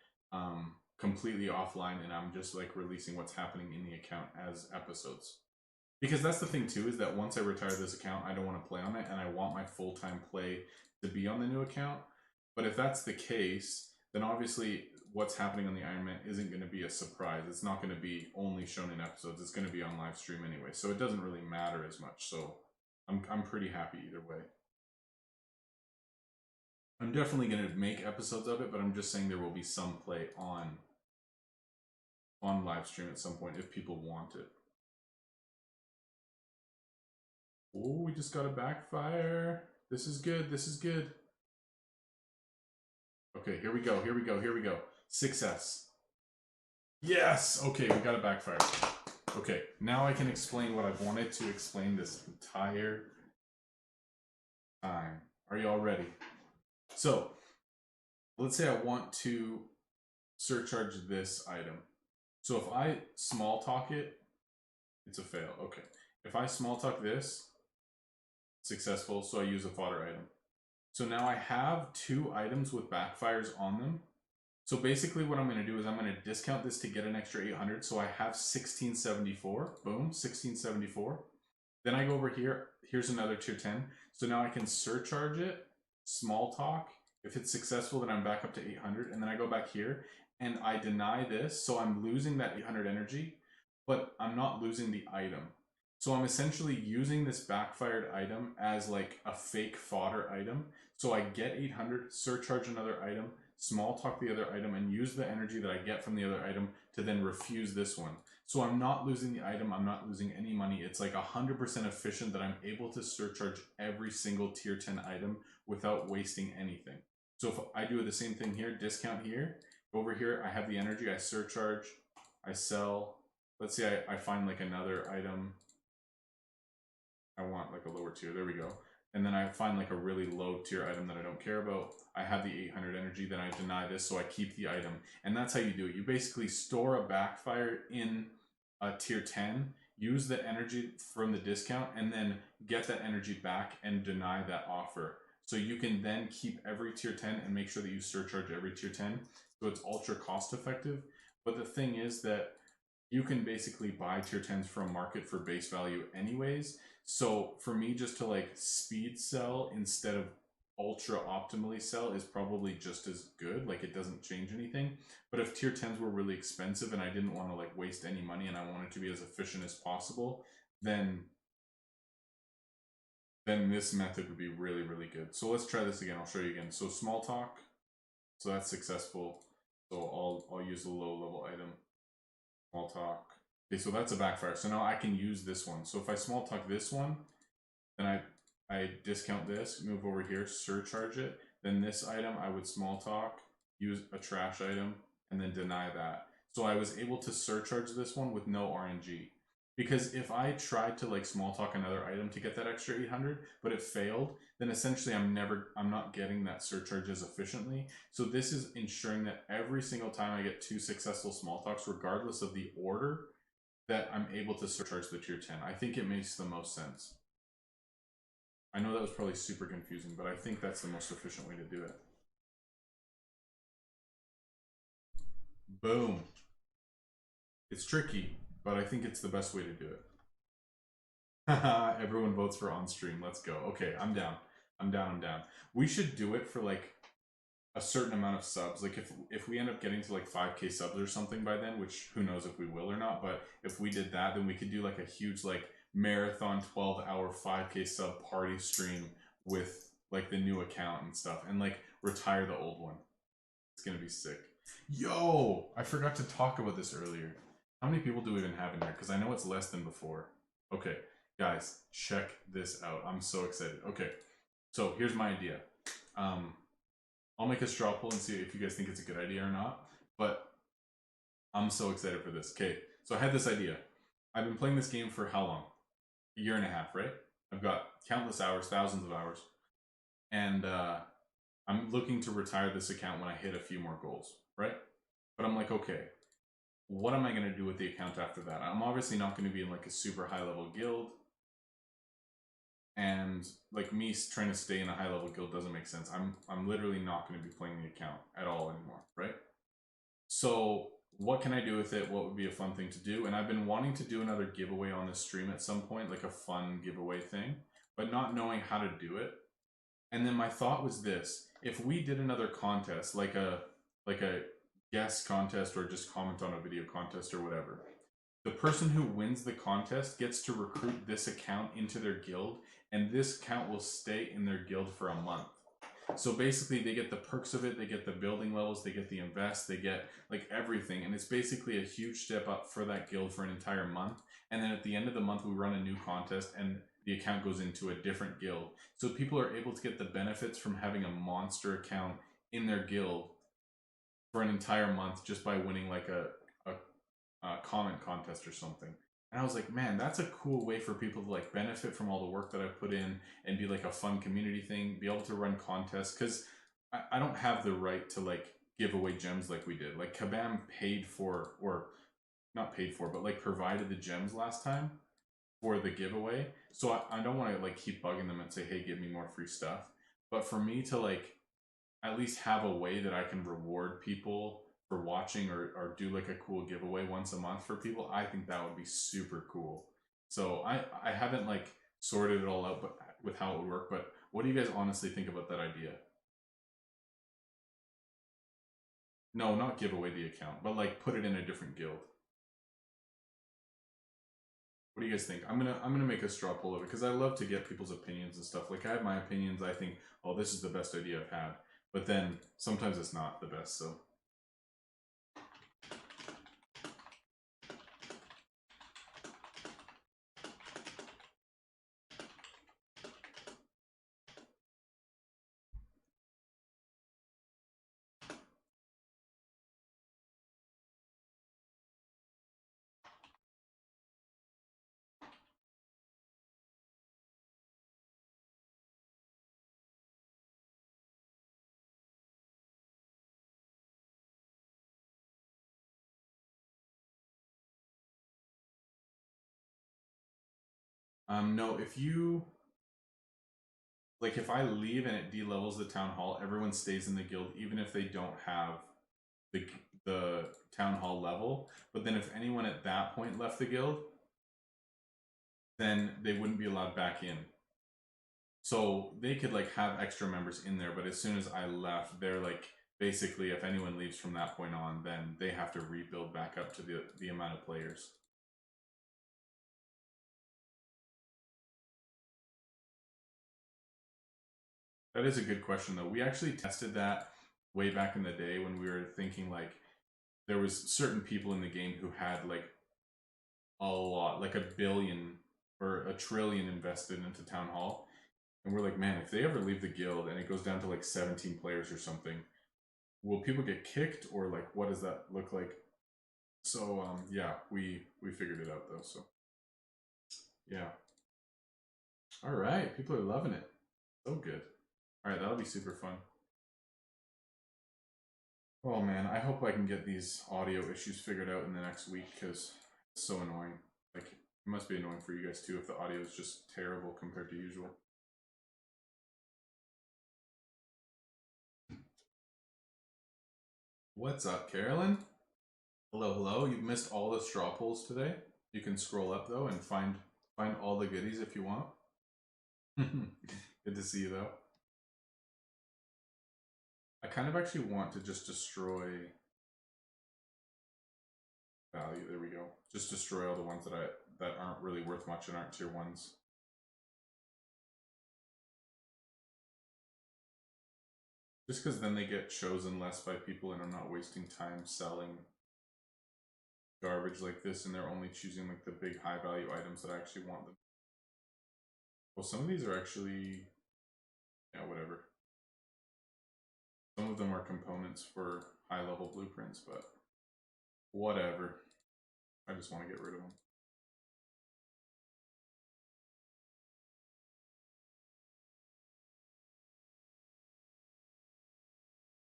completely offline, and I'm just like releasing what's happening in the account as episodes? Because that's the thing too, is that once I retire this account, I don't want to play on it, and I want my full-time play to be on the new account. But if that's the case, then obviously what's happening on the Iron Man isn't going to be a surprise. It's not going to be only shown in episodes. It's going to be on live stream anyway, so it doesn't really matter as much. So I'm pretty happy either way. I'm definitely going to make episodes of it, but I'm just saying there will be some play on live stream at some point if people want it. Oh, we just got a backfire. This is good. This is good. Okay, here we go. Here we go. Here we go. Success. Yes. Okay, we got a backfire. Okay, now I can explain what I've wanted to explain this entire time. Are you all ready? So, let's say I want to surcharge this item. So if I small talk it, it's a fail. Okay. If I small talk this, successful, so I use a fodder item. So now I have 2 items with backfires on them. So basically what I'm going to do is I'm going to discount this to get an extra 800. So I have 1674. Boom, 1674. Then I go over here. Here's another tier 10. So now I can surcharge it, small talk. If it's successful, then I'm back up to 800. And then I go back here and I deny this. So I'm losing that 800 energy, but I'm not losing the item. So I'm essentially using this backfired item as like a fake fodder item. So I get 800, surcharge another item, small talk the other item, and use the energy that I get from the other item to then refuse this one. So I'm not losing the item, I'm not losing any money. It's like 100% efficient that I'm able to surcharge every single tier 10 item without wasting anything. So if I do the same thing here, discount here, over here I have the energy, I surcharge, I sell. Let's say I find like another item. I want like a lower tier, there we go. And then I find like a really low tier item that I don't care about. I have the 800 energy, then I deny this, so I keep the item. And that's how you do it. You basically store a backfire in a tier 10, use the energy from the discount, and then get that energy back and deny that offer. So you can then keep every tier 10 and make sure that you surcharge every tier 10. So it's ultra cost effective. But the thing is that you can basically buy tier 10s from market for base value anyways. So for me, just to like speed sell instead of ultra optimally sell is probably just as good. Like it doesn't change anything. But if tier 10s were really expensive and I didn't want to like waste any money and I wanted to be as efficient as possible, then this method would be really, really good. So let's try this again. I'll show you again. So small talk. So that's successful. So I'll use the low level item. Small talk. Okay, so that's a backfire. So now I can use this one. So if I small talk this one, then I discount this, move over here, surcharge it. Then this item I would small talk, use a trash item, and then deny that. So I was able to surcharge this one with no RNG. Because if I tried to like small talk another item to get that extra 800, but it failed, then essentially I'm not getting that surcharge as efficiently. So this is ensuring that every single time I get 2 successful small talks, regardless of the order, that I'm able to surcharge the tier 10. I think it makes the most sense. I know that was probably super confusing, but I think that's the most efficient way to do it. Boom. It's tricky, but I think it's the best way to do it. Everyone votes for on stream. Let's go. Okay, I'm down. I'm down. I'm down. We should do it for like a certain amount of subs. Like if we end up getting to like 5K subs or something by then, which who knows if we will or not, but if we did that, then we could do like a huge like marathon 12-hour 5K sub party stream with like the new account and stuff, and like retire the old one. It's gonna be sick. Yo, I forgot to talk about this earlier. How many people do we even have in here? Because I know it's less than before. Okay, guys, check this out. I'm so excited. Okay, so here's my idea. I'll make a straw poll and see if you guys think it's a good idea or not. But I'm so excited for this. Okay, so I had this idea. I've been playing this game for how long? A year and a half, right? I've got countless hours, thousands of hours. And I'm looking to retire this account when I hit a few more goals, right? But I'm like, okay, what am I going to do with the account after that? I'm obviously not going to be in like a super high level guild. And like me trying to stay in a high level guild doesn't make sense. I'm literally not going to be playing the account at all anymore, right? So what can I do with it? What would be a fun thing to do? And I've been wanting to do another giveaway on this stream at some point, like a fun giveaway thing, but not knowing how to do it. And then my thought was this: if we did another contest, like a guest contest or just comment on a video contest or whatever, the person who wins the contest gets to recruit this account into their guild, and this account will stay in their guild for a month. So basically they get the perks of it, they get the building levels, they get the invest, they get like everything, and it's basically a huge step up for that guild for an entire month. And then at the end of the month we run a new contest and the account goes into a different guild. So people are able to get the benefits from having a monster account in their guild for an entire month just by winning like a comment contest or something. And I was like, man, that's a cool way for people to like benefit from all the work that I've put in and be like a fun community thing, be able to run contests. Because I don't have the right to like give away gems like we did. Like Kabam paid for, or not paid for, but like provided the gems last time for the giveaway. So I don't want to like keep bugging them and say, hey, give me more free stuff. But for me to like at least have a way that I can reward people for watching, or do like a cool giveaway once a month for people, I think that would be super cool. So I haven't like sorted it all out but with how it would work, but what do you guys honestly think about that idea? No, not give away the account, but like put it in a different guild. What do you guys think? I'm gonna make a straw poll of it because I love to get people's opinions and stuff. Like I have my opinions, I think, oh, this is the best idea I've had. But then sometimes it's not the best, so no, if you like if I leave and it de-levels the town hall, everyone stays in the guild even if they don't have the the town hall level. But then if anyone at that point left the guild, then they wouldn't be allowed back in. So they could like have extra members in there, but as soon as I left, they're like basically if anyone leaves from that point on, then they have to rebuild back up to the amount of players. That is a good question though. We actually tested that way back in the day when we were thinking like there was certain people in the game who had like a lot, like $1 billion or $1 trillion invested into Town Hall. And we're like, man, if they ever leave the guild and it goes down to like 17 players or something, will people get kicked or like what does that look like? So yeah, we figured it out though. So Yeah. All right, people are loving it. So good. All right, that'll be super fun. Oh man, I hope I can get these audio issues figured out in the next week because it's so annoying. Like, it must be annoying for you guys too if the audio is just terrible compared to usual. What's up, Carolyn? Hello, hello. You've missed all the straw polls today. You can scroll up though and find all the goodies if you want. Good to see you though. I kind of actually want to just destroy value. There we go. Just destroy all the ones that aren't really worth much and aren't tier ones. Just because then they get chosen less by people and I'm not wasting time selling garbage like this and they're only choosing like the big high value items that I actually want them. Well, some of these are actually, yeah, whatever. Some of them are components for high level blueprints, but whatever. I just want to get rid of them.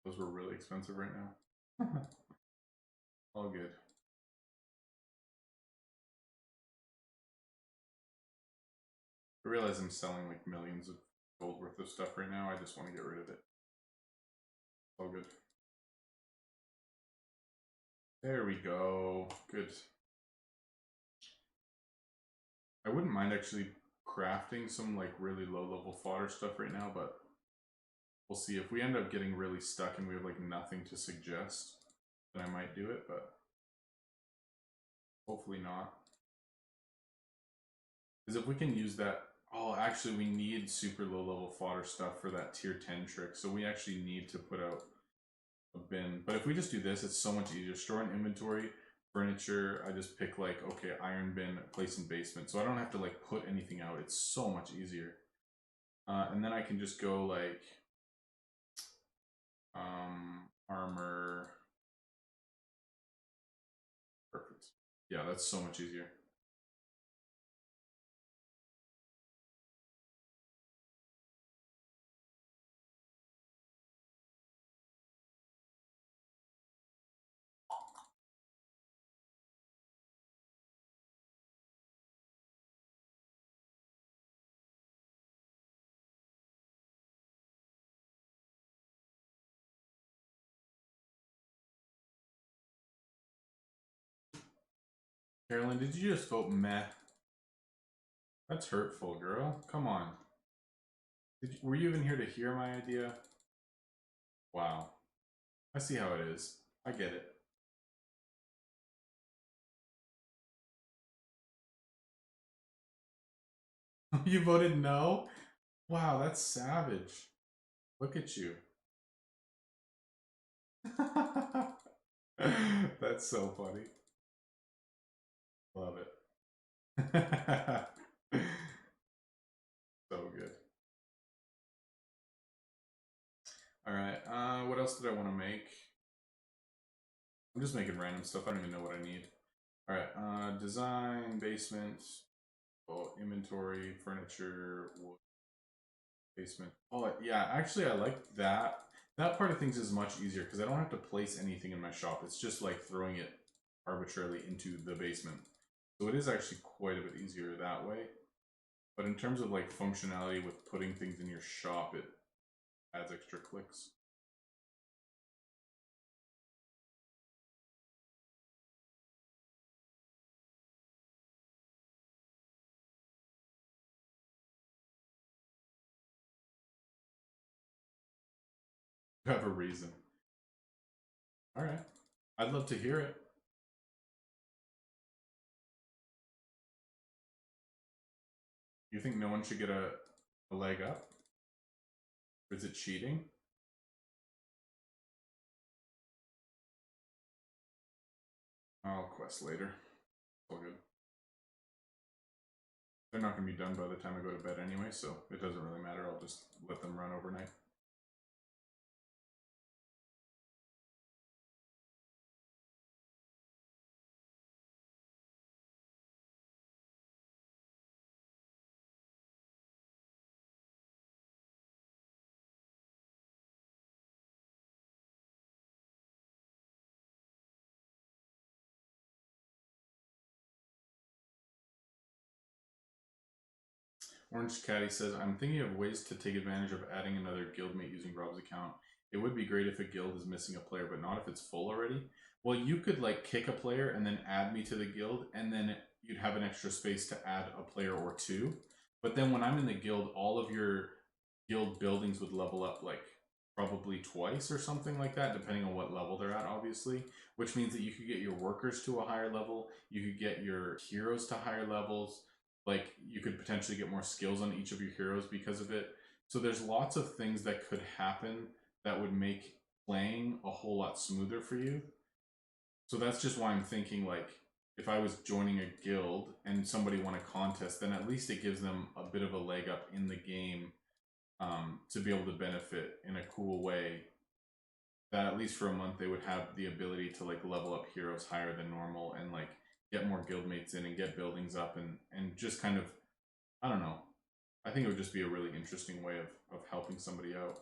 Those were really expensive right now. All good. I realize I'm selling like millions of gold worth of stuff right now. I just want to get rid of it. All good. There we go. Good. I wouldn't mind actually crafting some like really low level fodder stuff right now, but we'll see. If we end up getting really stuck and we have like nothing to suggest, then I might do it, but hopefully not. Because if we can use that, oh, actually we need super low level fodder stuff for that tier 10 trick, so we actually need to put out a bin. But if we just do this, it's so much easier. Store an inventory, furniture, I just pick like, okay, iron bin, place in basement. So I don't have to like put anything out. It's so much easier. And then I can just go like armor. Perfect. Yeah, that's so much easier. Carolyn, did you just vote meh? That's hurtful, girl. Come on. Were you even here to hear my idea? Wow. I see how it is. I get it. You voted no? Wow, that's savage. Look at you. That's so funny. Love it. So good. All right. What else did I want to make? I'm just making random stuff. I don't even know what I need. All right. Design, basement, inventory, furniture, wood, basement. Oh, yeah. Actually, I like that. That part of things is much easier because I don't have to place anything in my shop. It's just like throwing it arbitrarily into the basement. So it is actually quite a bit easier that way. But in terms of like functionality with putting things in your shop, it adds extra clicks. You have a reason. All right. I'd love to hear it. You think no one should get a leg up? Or is it cheating? I'll quest later. All good. They're not going to be done by the time I go to bed anyway, so it doesn't really matter. I'll just let them run overnight. Orange Caddy says, I'm thinking of ways to take advantage of adding another guildmate using Rob's account. It would be great if a guild is missing a player, but not if it's full already. Well, you could like kick a player and then add me to the guild, and then you'd have an extra space to add a player or two. But then when I'm in the guild, all of your guild buildings would level up like probably twice or something like that, depending on what level they're at, obviously. Which means that you could get your workers to a higher level, you could get your heroes to higher levels, like you could potentially get more skills on each of your heroes because of it. So there's lots of things that could happen that would make playing a whole lot smoother for you. So that's just why I'm thinking like if I was joining a guild and somebody won a contest, then at least it gives them a bit of a leg up in the game, to be able to benefit in a cool way. That at least for a month they would have the ability to like level up heroes higher than normal and like get more guildmates in and get buildings up and just kind of, I don't know. I think it would just be a really interesting way of helping somebody out.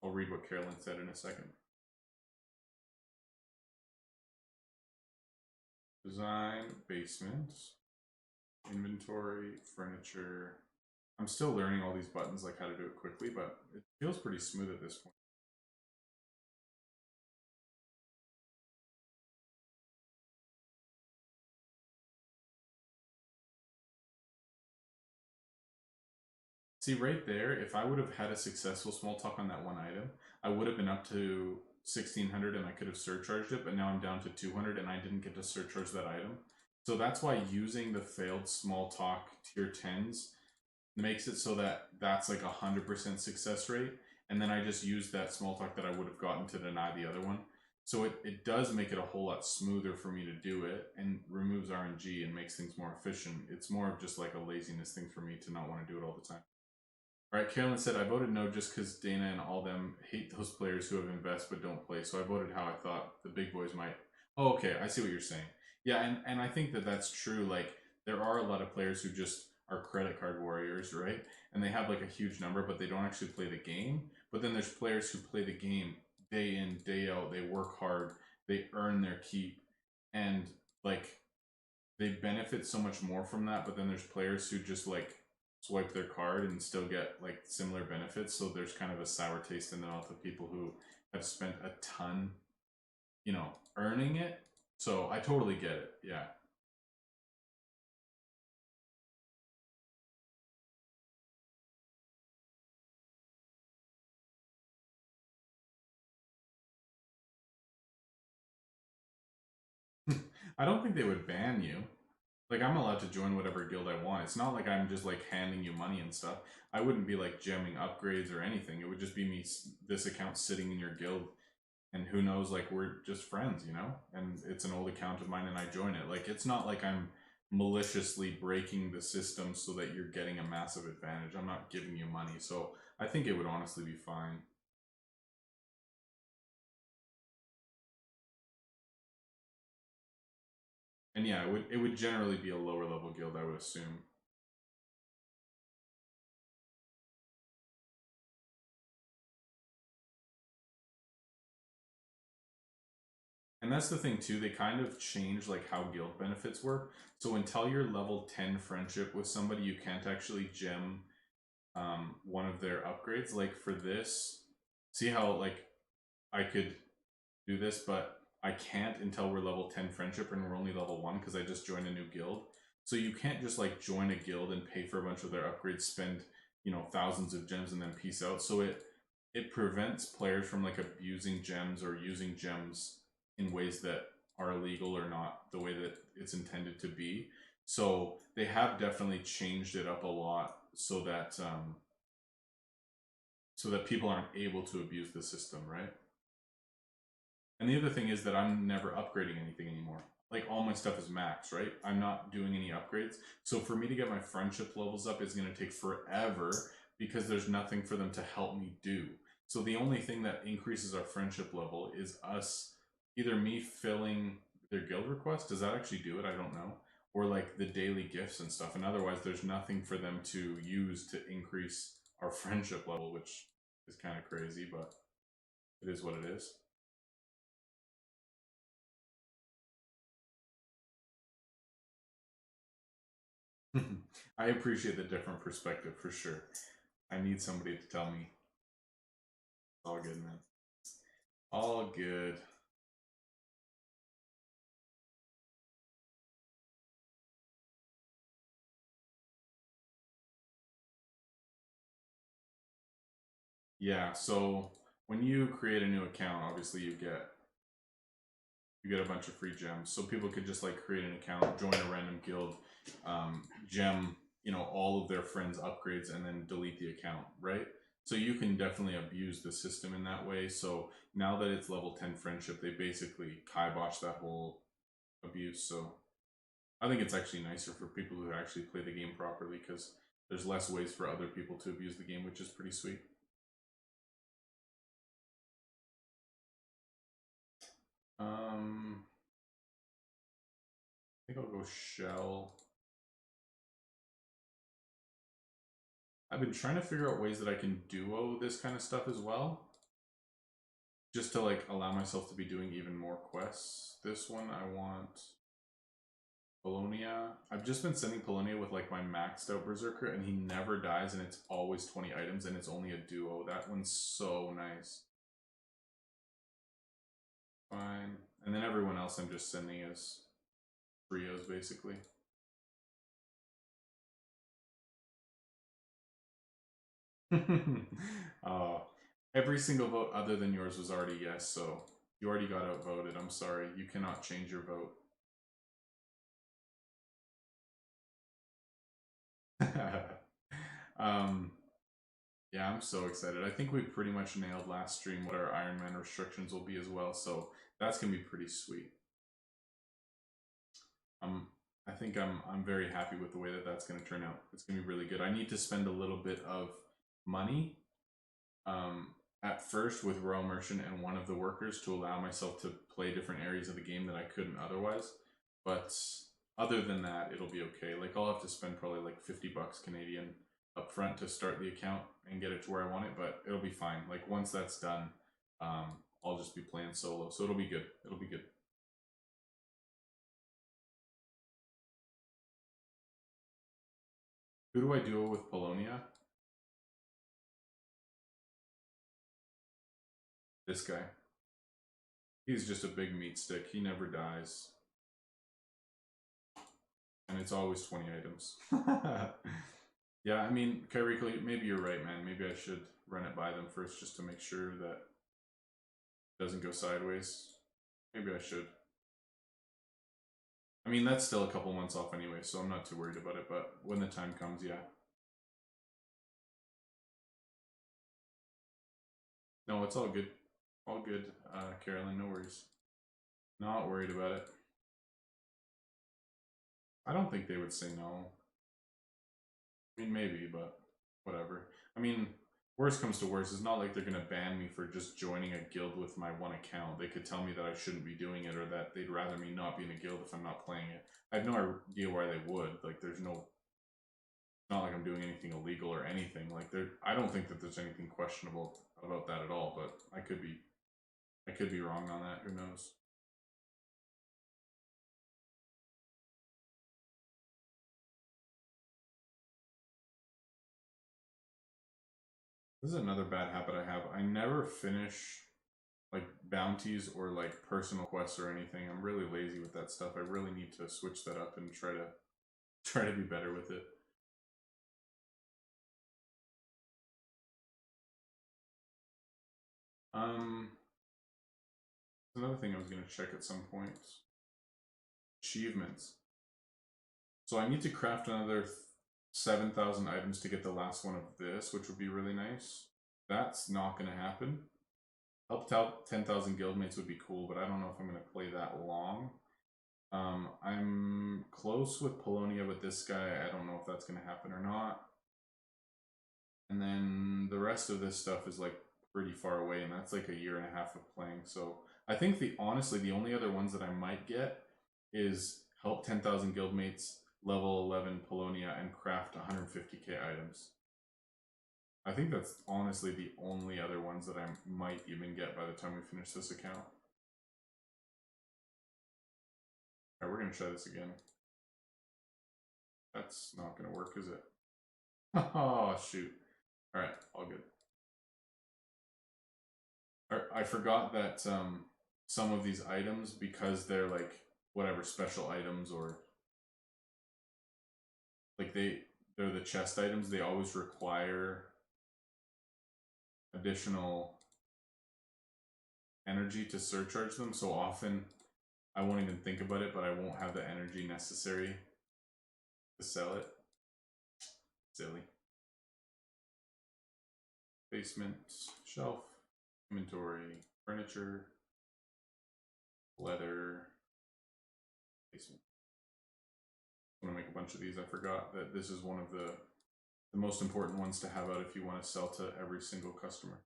I'll read what Carolyn said in a second. Design, basement, inventory, furniture. I'm still learning all these buttons, like how to do it quickly, but it feels pretty smooth at this point. See, right there, if I would have had a successful small talk on that one item, I would have been up to 1600 and I could have surcharged it, but now I'm down to 200 and I didn't get to surcharge that item. So that's why using the failed small talk tier 10s makes it so that that's like 100% success rate. And then I just use that small talk that I would have gotten to deny the other one. So it does make it a whole lot smoother for me to do it and removes RNG and makes things more efficient. It's more of just like a laziness thing for me to not want to do it all the time. All right, Carolyn said, I voted no just because Dana and all them hate those players who have invested but don't play. So I voted how I thought the big boys might. Oh, okay, I see what you're saying. Yeah, and I think that that's true. Like, there are a lot of players who just are credit card warriors, right? And they have like a huge number, but they don't actually play the game. But then there's players who play the game day in, day out. They work hard, they earn their keep, and like they benefit so much more from that. But then there's players who just like swipe their card and still get like similar benefits. So there's kind of a sour taste in the mouth of people who have spent a ton, earning it. So I totally get it. Yeah. I don't think they would ban you. Like I'm allowed to join whatever guild I want. It's not like I'm just like handing you money and stuff. I wouldn't be like gemming upgrades or anything. It would just be me, this account sitting in your guild, and who knows, like we're just friends, and it's an old account of mine and I join it. Like it's not like I'm maliciously breaking the system so that you're getting a massive advantage. I'm not giving you money. So I think it would honestly be fine. And yeah, it would generally be a lower level guild, I would assume. And that's the thing too, they kind of change like how guild benefits work. So until you're level 10 friendship with somebody, you can't actually gem one of their upgrades. Like for this, see how like I could do this, but I can't until we're level 10 friendship and we're only level 1 because I just joined a new guild. So you can't just like join a guild and pay for a bunch of their upgrades, spend, thousands of gems and then peace out. So it prevents players from like abusing gems or using gems in ways that are illegal or not the way that it's intended to be. So they have definitely changed it up a lot so that people aren't able to abuse the system, right? And the other thing is that I'm never upgrading anything anymore. Like all my stuff is max, right? I'm not doing any upgrades. So for me to get my friendship levels up is going to take forever because there's nothing for them to help me do. So the only thing that increases our friendship level is us, either me filling their guild request. Does that actually do it? I don't know. Or like the daily gifts and stuff. And otherwise, there's nothing for them to use to increase our friendship level, which is kind of crazy, but it is what it is. I appreciate the different perspective for sure. I need somebody to tell me. All good, man. All good. Yeah, so when you create a new account, obviously you get a bunch of free gems. So people could just like create an account, join a random guild, gem, all of their friends' upgrades, and then delete the account, right? So you can definitely abuse the system in that way. So now that it's level 10 friendship, they basically kibosh that whole abuse. So I think it's actually nicer for people who actually play the game properly because there's less ways for other people to abuse the game, which is pretty sweet. I think I'll go shell. I've been trying to figure out ways that I can duo this kind of stuff as well. Just to like allow myself to be doing even more quests. This one I want Polonia. I've just been sending Polonia with like my maxed out Berserker and he never dies and it's always 20 items and it's only a duo. That one's so nice. Fine. And then everyone else I'm just sending as trios basically. Every single vote other than yours was already yes, so you already got outvoted. I'm sorry. You cannot change your vote. um, yeah, I'm so excited. I think we pretty much nailed last stream what our Iron Man restrictions will be as well, so that's gonna be pretty sweet. I think I'm very happy with the way that that's gonna turn out. It's gonna be really good. I need to spend a little bit of money at first with Royal Merchant and one of the workers to allow myself to play different areas of the game that I couldn't otherwise. But other than that, it'll be okay. Like I'll have to spend probably like 50 bucks Canadian up front to start the account and get it to where I want it, but it'll be fine. Like once that's done, I'll just be playing solo, so it'll be good. It'll be good. Who do I duo with Polonia? This guy. He's just a big meat stick. He never dies. And it's always 20 items. Yeah, I mean, Kyrico, maybe you're right, man. Maybe I should run it by them first just to make sure that it doesn't go sideways. Maybe I should. I mean, that's still a couple months off anyway, so I'm not too worried about it, but when the time comes, yeah. No, it's all good. All good, Carolyn, no worries. Not worried about it. I don't think they would say no. I mean, maybe, but whatever. I mean, worst comes to worst, it's not like they're gonna ban me for just joining a guild with my one account. They could tell me that I shouldn't be doing it or that they'd rather me not be in a guild if I'm not playing it. I have no idea why they would. Like, there's no. It's not like I'm doing anything illegal or anything. Like, I don't think that there's anything questionable about that at all. But I could be. I could be wrong on that. Who knows? This is another bad habit I have. I never finish like bounties or like personal quests or anything. I'm really lazy with that stuff. I really need to switch that up and try to be better with it. Another thing I was gonna check at some point. Achievements. So I need to craft another 7,000 items to get the last one of this, which would be really nice. That's not gonna happen. Helped out 10,000 guildmates would be cool, but I don't know if I'm gonna play that long. I'm close with Polonia, but this guy, I don't know if that's gonna happen or not. And then the rest of this stuff is like pretty far away, and that's like a year and a half of playing. So I think honestly the only other ones that I might get is help 10,000 guildmates, level 11 Polonia, and craft 150k items. I think that's honestly the only other ones that I might even get by the time we finish this account. Alright, we're gonna try this again. That's not going to work, is it? Oh, shoot. All right, all good. I forgot that some of these items, because they're like whatever special items, or like they're the chest items, they always require additional energy to surcharge them. So often I won't even think about it, but I won't have the energy necessary to sell it. Silly. Basement, shelf, inventory, furniture, leather, basement. I'm gonna make a bunch of these. I forgot that this is one of the most important ones to have out if you want to sell to every single customer.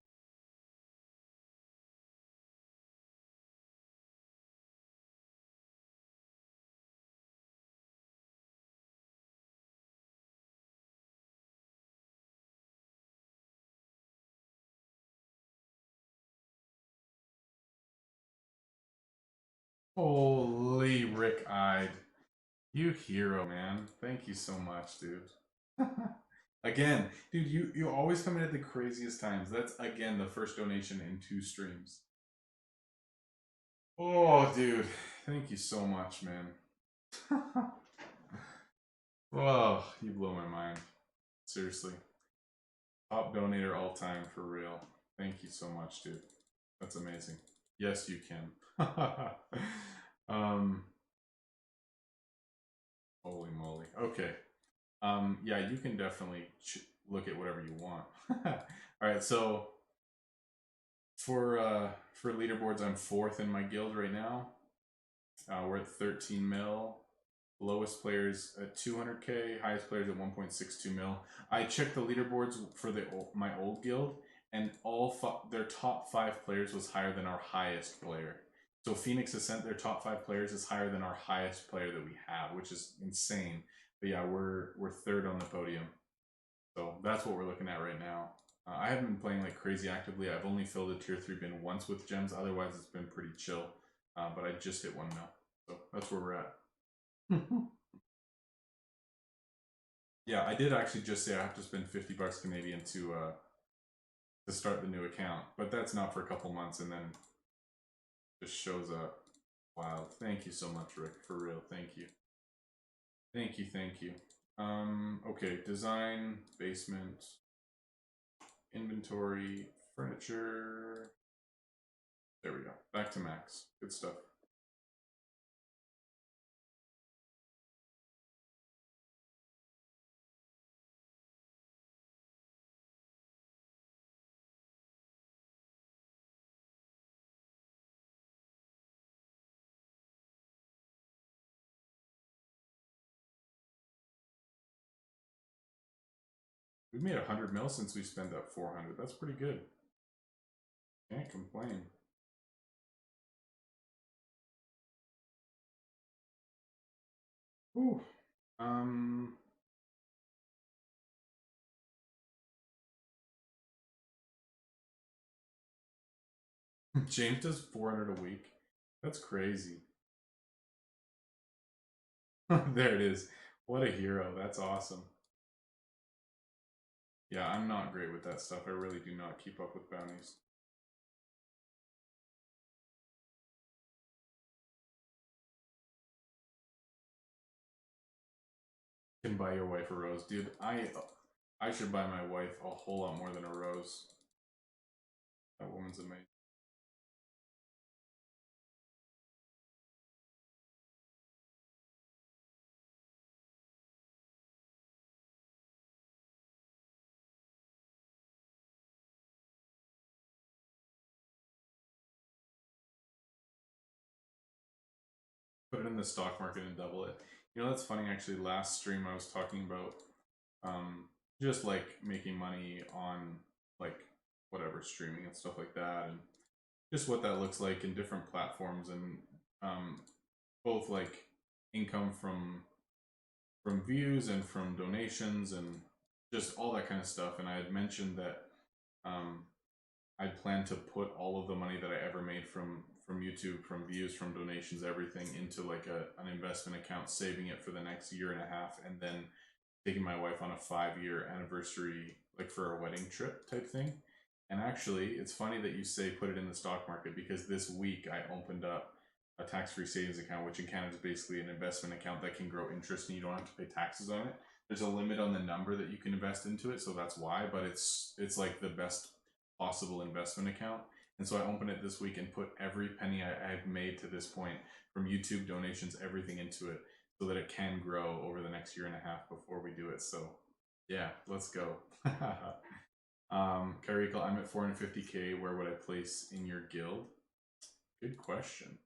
Holy Rick-eyed. You hero, man. Thank you so much, dude. Again, dude, you always come in at the craziest times. That's, again, the first donation in 2 streams. Oh, dude. Thank you so much, man. Oh, you blow my mind. Seriously. Top donator all time, for real. Thank you so much, dude. That's amazing. Yes, you can. Holy moly. Okay. Yeah, you can definitely look at whatever you want. All right, so for leaderboards, I'm 4th in my guild right now. We're at 13 mil. Lowest players at 200k, highest players at 1.62 mil. I checked the leaderboards for my old guild, and their top 5 players was higher than our highest player. So Phoenix Ascent, their top 5 players is higher than our highest player that we have, which is insane. But yeah, we're 3rd on the podium. So that's what we're looking at right now. I haven't been playing like crazy actively. I've only filled a tier 3 bin once with gems. Otherwise, it's been pretty chill. But I just hit 1 mil. So that's where we're at. Yeah, I did actually just say I have to spend $50 Canadian to start the new account, but that's not for a couple months, and then just shows up. Wow, thank you so much, Rick. For real, thank you. Thank you, thank you. Okay, design, basement, inventory, furniture. There we go. Back to max. Good stuff. We made 100 mil since we spent that 400. That's pretty good. Can't complain. Ooh. James does 400 a week. That's crazy. There it is. What a hero. That's awesome. Yeah, I'm not great with that stuff. I really do not keep up with bounties. Can buy your wife a rose, dude. I should buy my wife a whole lot more than a rose. That woman's amazing. Put it in the stock market and double it. You know, that's funny actually. Last stream I was talking about just like making money on like whatever streaming and stuff like that, and just what that looks like in different platforms, and both like income from views and from donations and just all that kind of stuff. And I had mentioned that I plan to put all of the money that I ever made from YouTube, from views, from donations, everything into like an investment account, saving it for the next year and a half, and then taking my wife on a 5-year anniversary, like for a wedding trip type thing. And actually, it's funny that you say put it in the stock market, because this week I opened up a tax-free savings account, which in Canada is basically an investment account that can grow interest and you don't have to pay taxes on it. There's a limit on the number that you can invest into it, so that's why. But it's like the best possible investment account. And so I opened it this week and put every penny I've made to this point from YouTube donations, everything into it, so that it can grow over the next year and a half before we do it. So yeah, let's go. Kyrico, I'm at 450k. Where would I place in your guild? Good question.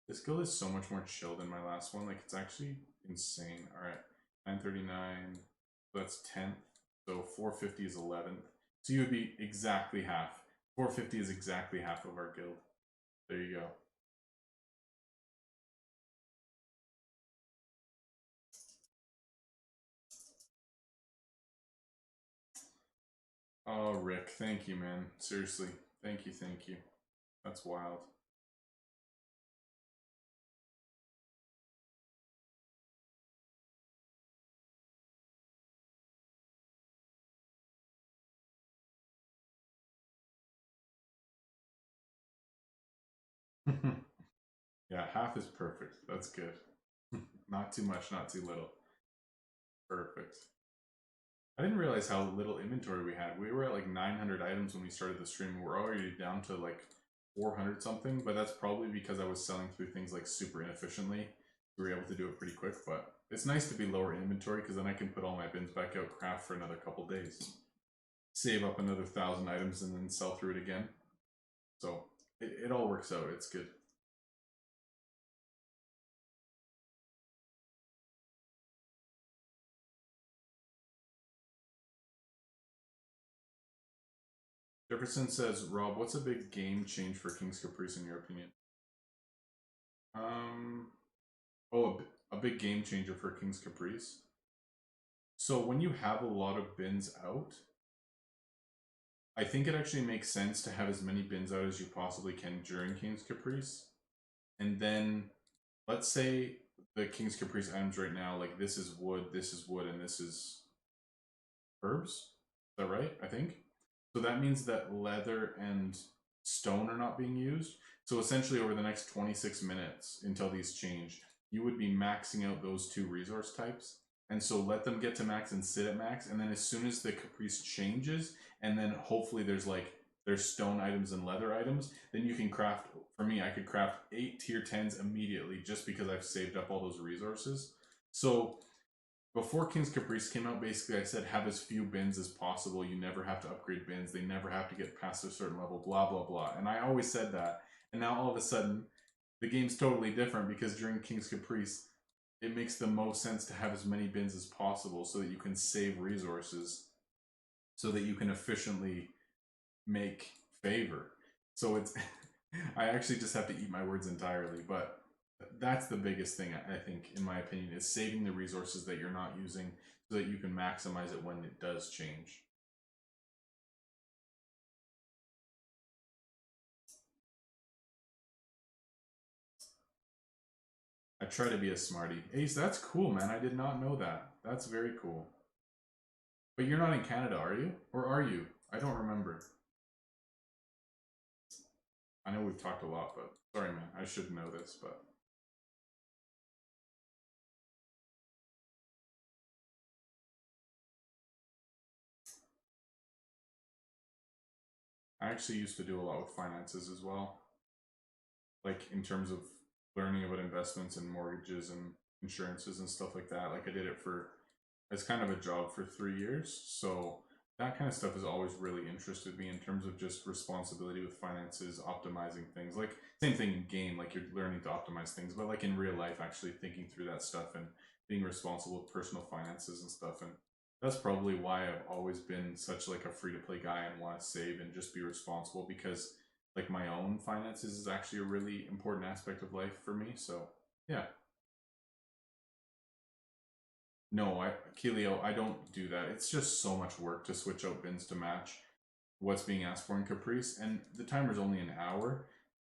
This guild is so much more chill than my last one. Like, it's actually insane. All right, 939. So that's 10th. So 450 is 11th. So you would be exactly half. 450 is exactly half of our guild. There you go. Oh, Rick, thank you, man. Seriously, thank you, thank you. That's wild. Yeah, half is perfect. That's good. Not too much, not too little. Perfect. I didn't realize how little inventory we had. We were at like 900 items when we started the stream. We're already down to like 400 something, but that's probably because I was selling through things like super inefficiently. We were able to do it pretty quick, but it's nice to be lower inventory because then I can put all my bins back out, craft for another couple days, save up another 1,000 items, and then sell through it again. So it all works out. It's good. Jefferson says, Rob, what's a big game change for King's Caprice in your opinion? Oh, a big game changer for King's Caprice. So when you have a lot of bins out, I think it actually makes sense to have as many bins out as you possibly can during King's Caprice. And then, let's say the King's Caprice items right now, like this is wood, and this is herbs. Is that right? I think. So that means that leather and stone are not being used. So essentially over the next 26 minutes until these change, you would be maxing out those two resource types. And so let them get to max and sit at max. And then as soon as the Caprice changes, and then hopefully there's stone items and leather items, then you can craft, for me, I could craft 8 tier 10s immediately just because I've saved up all those resources. So before King's Caprice came out, basically I said have as few bins as possible. You never have to upgrade bins. They never have to get past a certain level, blah, blah, blah. And I always said that. And now all of a sudden, the game's totally different because during King's Caprice, it makes the most sense to have as many bins as possible so that you can save resources, so that you can efficiently make favor. So it's, I actually just have to eat my words entirely, but that's the biggest thing I think, in my opinion, is saving the resources that you're not using so that you can maximize it when it does change. I try to be a smarty. Ace, that's cool, man. I did not know that. That's very cool. But you're not in Canada, are you? Or are you? I don't remember. I know we've talked a lot, but sorry, man. I should know this, but I actually used to do a lot with finances as well. Like in terms of learning about investments and mortgages and insurances and stuff like that. Like I did it for, as kind of a job for 3 years. So that kind of stuff has always really interested me in terms of just responsibility with finances, optimizing things. Like same thing in game, like you're learning to optimize things, but like in real life, actually thinking through that stuff and being responsible with personal finances and stuff. And that's probably why I've always been such like a free to play guy and want to save and just be responsible, because like my own finances is actually a really important aspect of life for me. So yeah. No, Keelio, I don't do that. It's just so much work to switch out bins to match. what's being asked for in Caprice, and the timer's only an hour.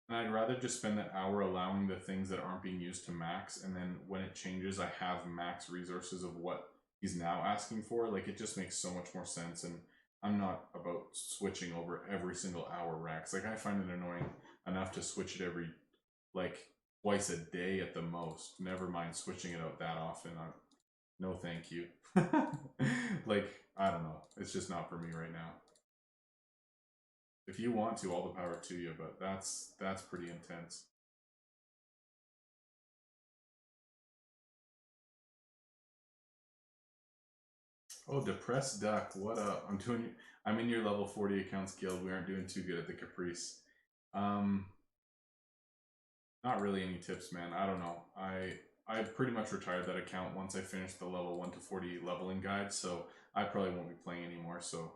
And I'd rather just spend that hour allowing the things that aren't being used to max, and then when it changes, I have max resources of what he's now asking for. Like, it just makes so much more sense, and I'm not about switching over every single hour racks. Like, I find it annoying enough to switch it every, like, twice a day at the most. Never mind switching it out that often. No, thank you. Like, I don't know. It's just not for me right now. If you want to, all the power to you, but that's pretty intense. Oh, depressed duck, what up? I'm in your level 40 accounts guild. We aren't doing too good at the Caprice. Um Not really any tips, man. I don't know. I pretty much retired that account once I finished the level 1 to 40 leveling guide, so I probably won't be playing anymore, so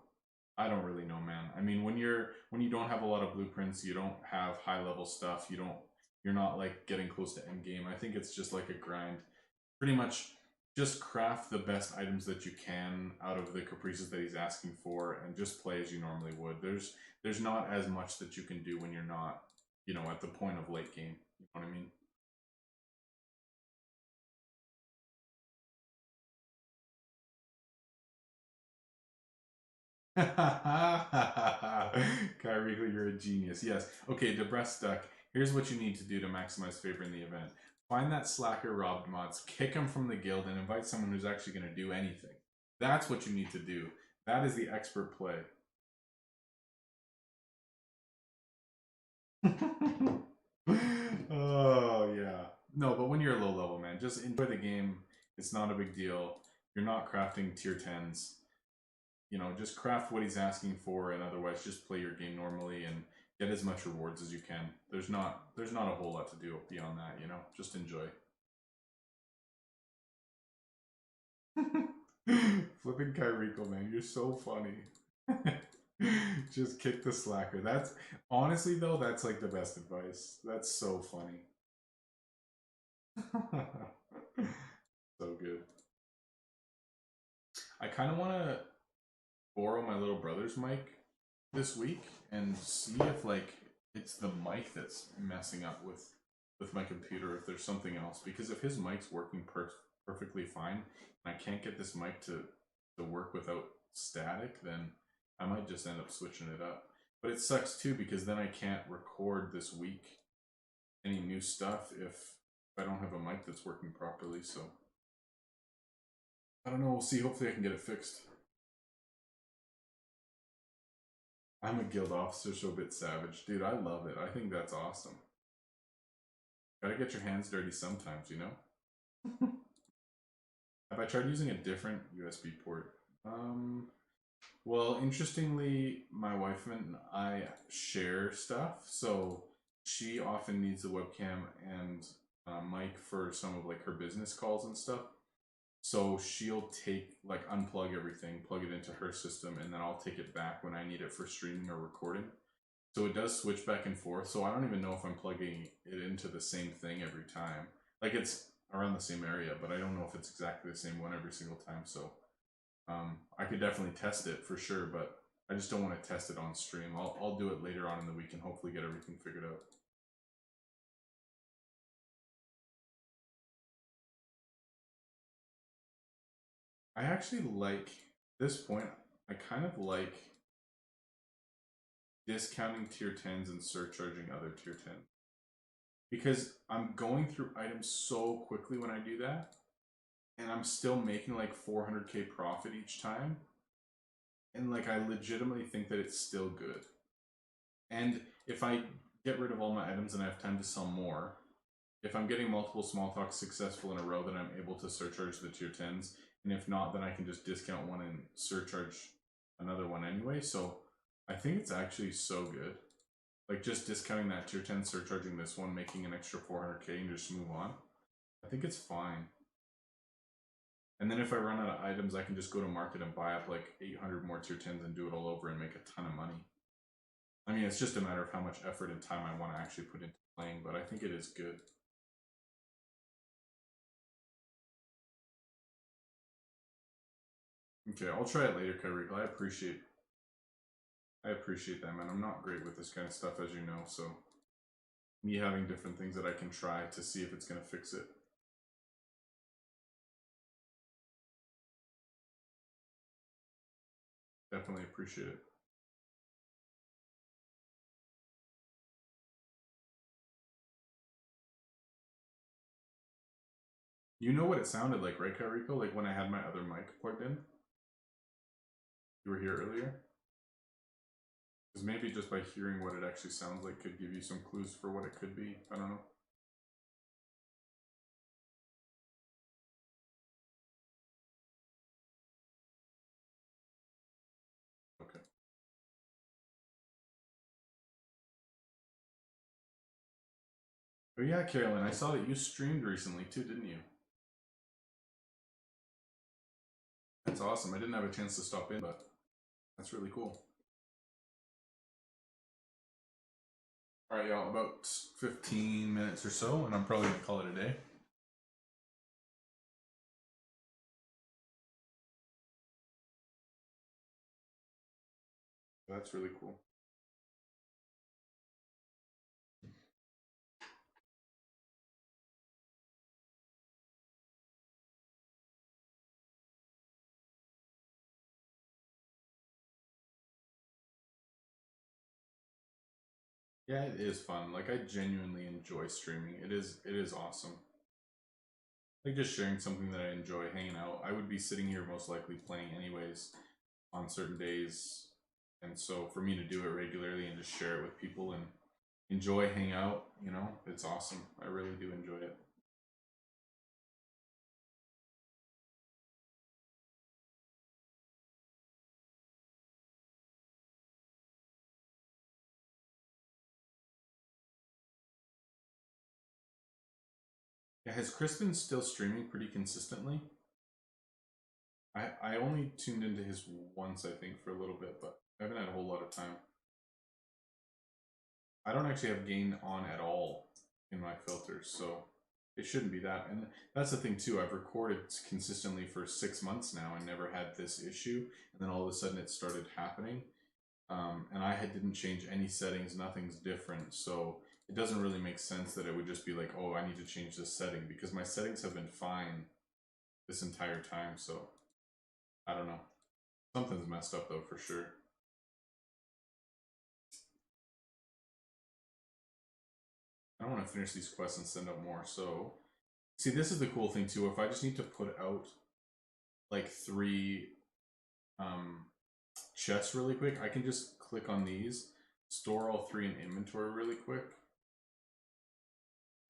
I don't really know, man. I mean, when you don't have a lot of blueprints, you don't have high level stuff, you're not like getting close to end game. I think it's just like a grind. Pretty much just craft the best items that you can out of the caprices that he's asking for and just play as you normally would. There's not as much that you can do when you're not, at the point of late game. You know what I mean? Kyrie, you're a genius. Yes. Okay, Debreast Duck. Here's what you need to do to maximize favor in the event. Find that slacker robbed mods, kick him from the guild, and invite someone who's actually going to do anything. That's what you need to do. That is the expert play. Oh, yeah. No, but when you're a low level, man, just enjoy the game. It's not a big deal. You're not crafting tier 10s. Just craft what he's asking for, and otherwise just play your game normally and get as much rewards as you can. There's not a whole lot to do beyond that. Just enjoy. Flipping Kyrico, man, you're so funny. Just kick the slacker. That's honestly though, that's like the best advice. That's so funny. So good. I kind of want to borrow my little brother's mic this week and see if like it's the mic that's messing up with my computer, if there's something else, because if his mic's working perfectly fine and I can't get this mic to work without static, then I might just end up switching it up. But it sucks too, because then I can't record this week any new stuff if I don't have a mic that's working properly. So I don't know, we'll see. Hopefully I can get it fixed. I'm a guild officer, so a bit savage. Dude, I love it. I think that's awesome. Gotta get your hands dirty sometimes, you know? Have I tried using a different USB port? Well, interestingly, my wife and I share stuff, so she often needs a webcam and a mic for some of like her business calls and stuff. So she'll unplug everything, plug it into her system, and then I'll take it back when I need it for streaming or recording. So it does switch back and forth. So I don't even know if I'm plugging it into the same thing every time. Like, it's around the same area, but I don't know if it's exactly the same one every single time. So I could definitely test it for sure, but I just don't want to test it on stream. I'll do it later on in the week and hopefully get everything figured out. I actually like this point. I kind of like discounting tier 10s and surcharging other tier 10s, because I'm going through items so quickly when I do that, and I'm still making like 400k profit each time, and like I legitimately think that it's still good. And if I get rid of all my items and I have time to sell more, if I'm getting multiple small talks successful in a row, then I'm able to surcharge the tier 10s, and if not, then I can just discount one and surcharge another one anyway. So I think it's actually so good. Like, just discounting that tier 10, surcharging this one, making an extra 400k, and just move on. I think it's fine. And then if I run out of items, I can just go to market and buy up like 800 more tier 10s and do it all over and make a ton of money. I mean, it's just a matter of how much effort and time I want to actually put into playing, but I think it is good. Okay, I'll try it later, Kyrie. I appreciate I appreciate that, man. I'm not great with this kind of stuff, as you know, so me having different things that I can try to see if it's going to fix it. Definitely appreciate it. You know what it sounded like, right, Kairiko? Like when I had my other mic plugged in? You were here earlier? Because maybe just by hearing what it actually sounds like could give you some clues for what it could be. I don't know. Okay. Oh yeah, Carolyn, I saw that you streamed recently too, didn't you? That's awesome. I didn't have a chance to stop in, but that's really cool. All right, y'all, about 15 minutes or so, and I'm probably going to call it a day. That's really cool. Yeah, it is fun. Like I genuinely enjoy streaming. It is awesome. Like just sharing something that I enjoy, hanging out. I would be sitting here most likely playing anyways on certain days. And so for me to do it regularly and just share it with people and enjoy, hang out, it's awesome. I really do enjoy it. Yeah, has Chris been still streaming pretty consistently? I only tuned into his once, I think, for a little bit, but I haven't had a whole lot of time. I don't actually have gain on at all in my filters, so it shouldn't be that. And that's the thing too. I've recorded consistently for 6 months now and never had this issue, and then all of a sudden it started happening. And didn't change any settings. Nothing's different, so it doesn't really make sense that it would just be like, oh, I need to change this setting because my settings have been fine this entire time. So I don't know. Something's messed up though, for sure. I want to finish these quests and send out more. So, see, this is the cool thing too. If I just need to put out like 3 chests really quick, I can just click on these, store all 3 in inventory really quick,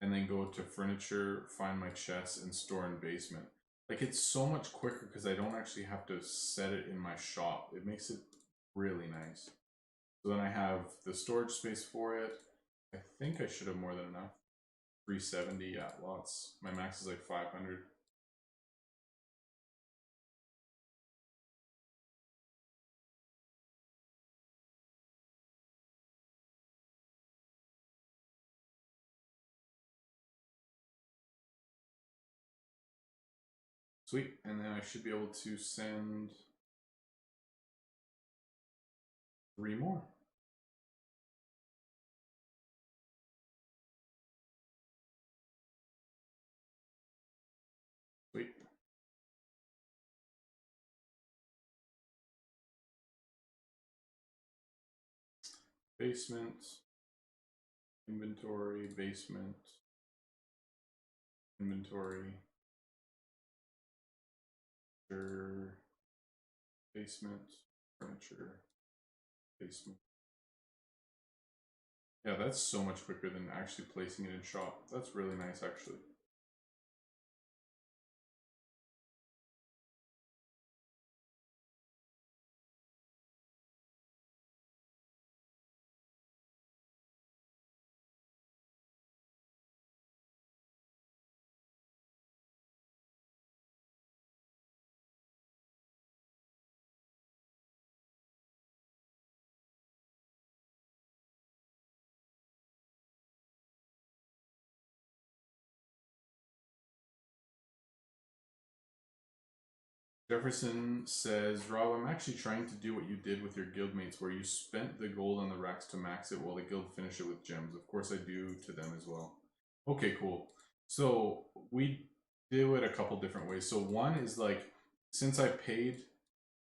and then go to furniture, find my chests, and store in basement. Like it's so much quicker because I don't actually have to set it in my shop. It makes it really nice. So then I have the storage space for it. I think I should have more than enough. 370, yeah, lots. My max is like 500. Sweet, and then I should be able to send 3 more. Sweet. Basement, inventory, basement, inventory, basement, furniture, basement. Yeah, that's so much quicker than actually placing it in shop. That's really nice, actually. Jefferson says, Rob, I'm actually trying to do what you did with your guildmates, where you spent the gold on the racks to max it while the guild finish it with gems. Of course, I do to them as well. Okay, cool. So we do it a couple different ways. So one is like, since I paid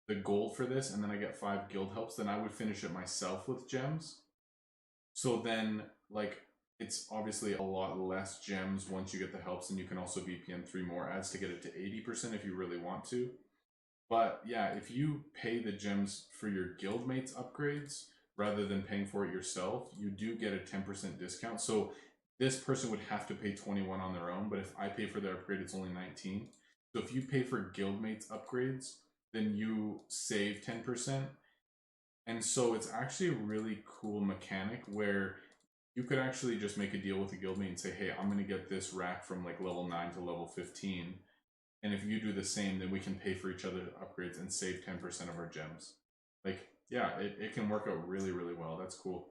the gold for this and then I get 5 guild helps, then I would finish it myself with gems. So then, like, it's obviously a lot less gems once you get the helps, and you can also VPN 3 more ads to get it to 80% if you really want to. But yeah, if you pay the gems for your guildmates upgrades rather than paying for it yourself, you do get a 10% discount. So this person would have to pay 21 on their own, but if I pay for their upgrade, it's only 19. So if you pay for guildmates upgrades, then you save 10%. And so it's actually a really cool mechanic where you could actually just make a deal with a guildmate and say, hey, I'm going to get this rack from like level 9 to level 15. And if you do the same, then we can pay for each other's upgrades and save 10% of our gems. Like, yeah, it can work out really, really well. That's cool.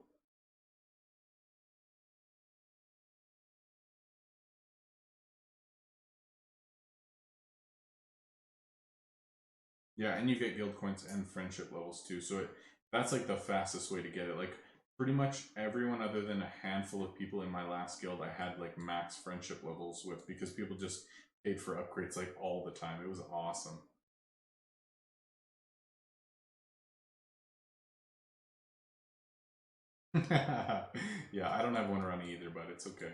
Yeah, and you get guild coins and friendship levels too. So that's like the fastest way to get it. Like, pretty much everyone other than a handful of people in my last guild, I had like max friendship levels with, because people just paid for upgrades like all the time. It was awesome. Yeah, I don't have one running either, but it's okay.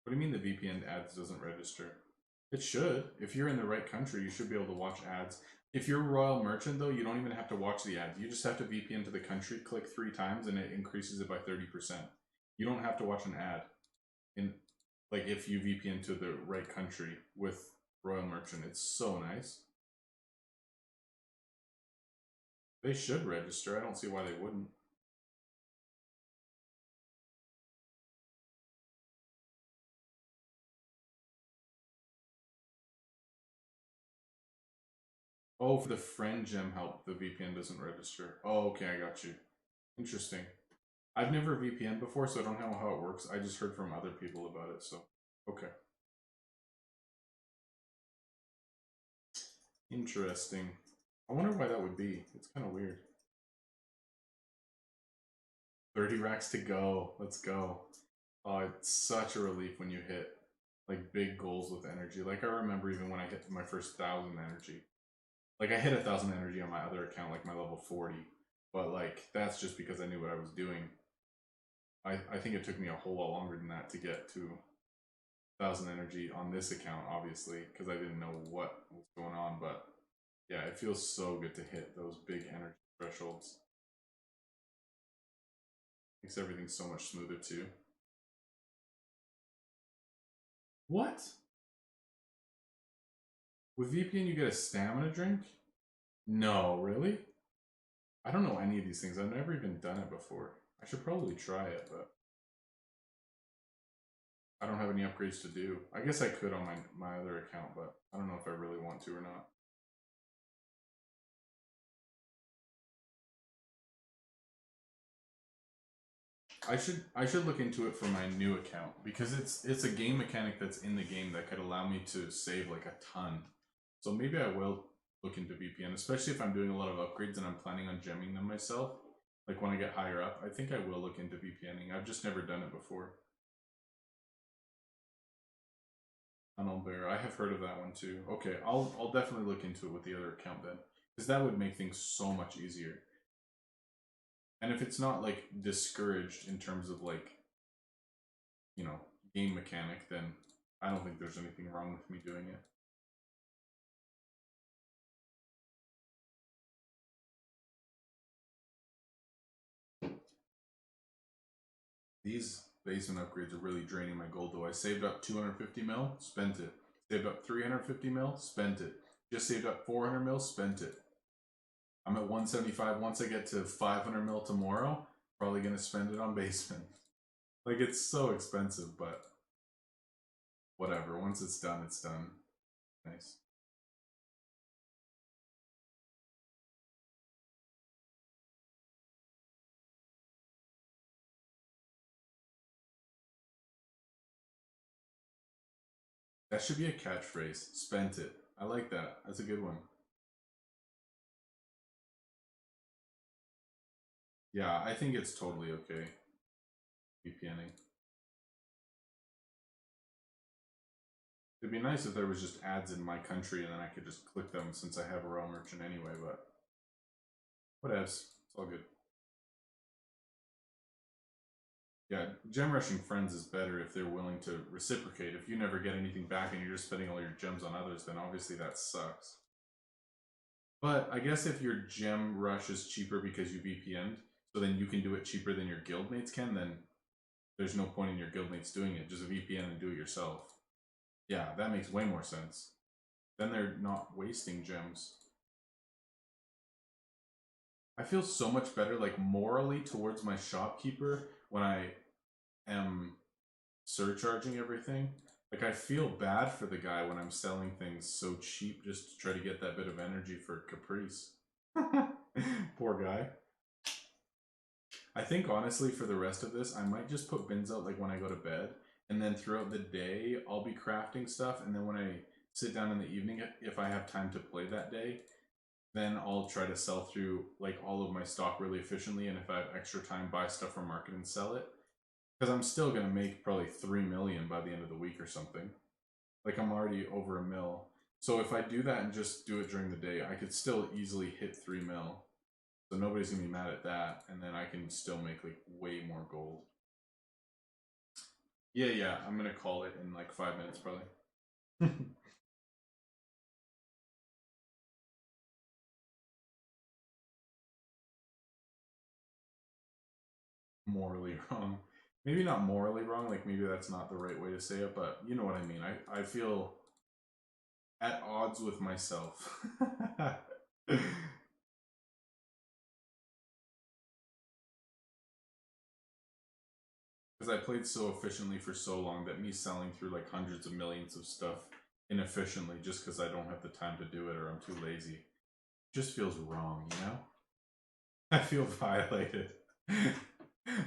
What do you mean the VPN ads doesn't register? It should. If you're in the right country, you should be able to watch ads. If you're a royal merchant, though, you don't even have to watch the ads. You just have to VPN to the country, click 3 times, and it increases it by 30%. You don't have to watch an ad. In like if you VPN to the right country with royal merchant, it's so nice. They should register. I don't see why they wouldn't. Oh, for the friend gem help, the VPN doesn't register. Oh, okay, I got you. Interesting. I've never VPN before, so I don't know how it works. I just heard from other people about it, so okay. Interesting. I wonder why that would be. It's kind of weird. 30 racks to go. Let's go. Oh, it's such a relief when you hit like big goals with energy. Like I remember even when I hit my first 1,000 energy. Like I hit 1,000 energy on my other account, like my level 40. But like that's just because I knew what I was doing. I think it took me a whole lot longer than that to get to 1,000 energy on this account, obviously, because I didn't know what was going on. But yeah, it feels so good to hit those big energy thresholds. Makes everything so much smoother too. What? With VPN you get a stamina drink? No, really? I don't know any of these things. I've never even done it before. I should probably try it, but I don't have any upgrades to do. I guess I could on my other account, but I don't know if I really want to or not. I should look into it for my new account because it's a game mechanic that's in the game that could allow me to save like a ton. So maybe I will look into VPN, especially if I'm doing a lot of upgrades and I'm planning on gemming them myself. Like when I get higher up, I think I will look into VPNing. I've just never done it before. Tunnel Bear, I have heard of that one too. Okay, I'll definitely look into it with the other account then, because that would make things so much easier. And if it's not like discouraged in terms of like, you know, game mechanic, then I don't think there's anything wrong with me doing it. These basement upgrades are really draining my gold though. I saved up 250 mil, spent it. Saved up 350 mil, spent it. Just saved up 400 mil, spent it. I'm at 175. Once I get to 500 mil tomorrow, probably gonna spend it on basement. Like it's so expensive, but whatever. Once it's done, it's done. Nice. That should be a catchphrase. Spent it. I like that. That's a good one. Yeah, I think it's totally okay. VPNing. It'd be nice if there was just ads in my country and then I could just click them since I have a Realm Merchant anyway, but whatevs. It's all good. Yeah, gem rushing friends is better if they're willing to reciprocate. If you never get anything back and you're just spending all your gems on others, then obviously that sucks. But I guess if your gem rush is cheaper because you VPN'd, so then you can do it cheaper than your guildmates can, then there's no point in your guildmates doing it. Just VPN and do it yourself. Yeah, that makes way more sense. Then they're not wasting gems. I feel so much better, like morally, towards my shopkeeper when I am surcharging everything. Like I feel bad for the guy when I'm selling things so cheap just to try to get that bit of energy for Caprice. Poor guy. I think honestly for the rest of this, I might just put bins out like when I go to bed, and then throughout the day I'll be crafting stuff, and then when I sit down in the evening, if I have time to play that day, then I'll try to sell through like all of my stock really efficiently, and if I have extra time, buy stuff from market and sell it. Because I'm still gonna make probably 3 million by the end of the week or something. Like I'm already over a mil. So if I do that and just do it during the day, I could still easily hit 3 mil. So nobody's gonna be mad at that, and then I can still make like way more gold. Yeah, I'm gonna call it in like 5 minutes probably. Morally wrong. Maybe not morally wrong, like maybe that's not the right way to say it, but you know what I mean. I feel at odds with myself. Because I played so efficiently for so long that me selling through like hundreds of millions of stuff inefficiently just because I don't have the time to do it or I'm too lazy just feels wrong, you know? I feel violated.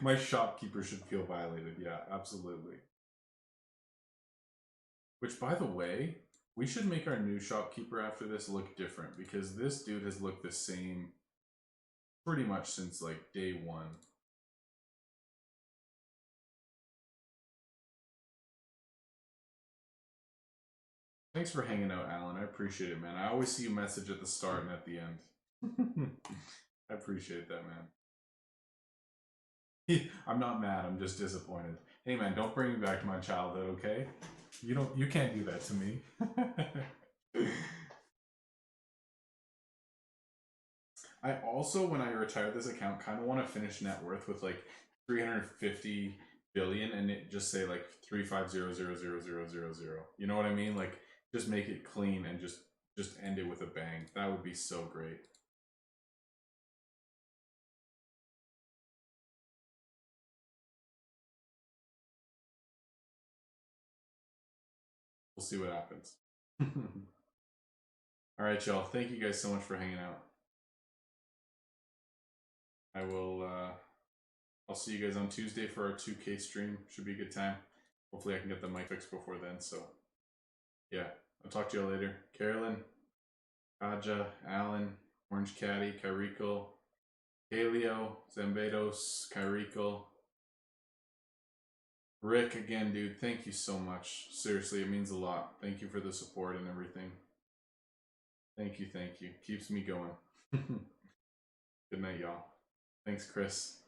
My shopkeeper should feel violated. Yeah, absolutely. Which, by the way, we should make our new shopkeeper after this look different because this dude has looked the same pretty much since like day one. Thanks for hanging out, Alan. I appreciate it, man. I always see you message at the start and at the end. I appreciate that, man. I'm not mad. I'm just disappointed. Hey, man, don't bring me back to my childhood, okay? You can't do that to me. I also, when I retire this account, kind of want to finish net worth with like 350 billion and it just say like 3500000. You know what I mean? Like just make it clean and just end it with a bang. That would be so great. We'll see what happens. All right, y'all. Thank you guys so much for hanging out. I will. I'll see you guys on Tuesday for our 2K stream. Should be a good time. Hopefully, I can get the mic fixed before then. So, yeah, I'll talk to y'all later. Carolyn, Kaja, Alan, Orange Caddy, Kyrico, Paleo, Zambedos, Kyrico, Rick again, dude. Thank you so much. Seriously, it means a lot. Thank you for the support and everything. Thank you. Keeps me going. Good night, y'all. Thanks, Chris.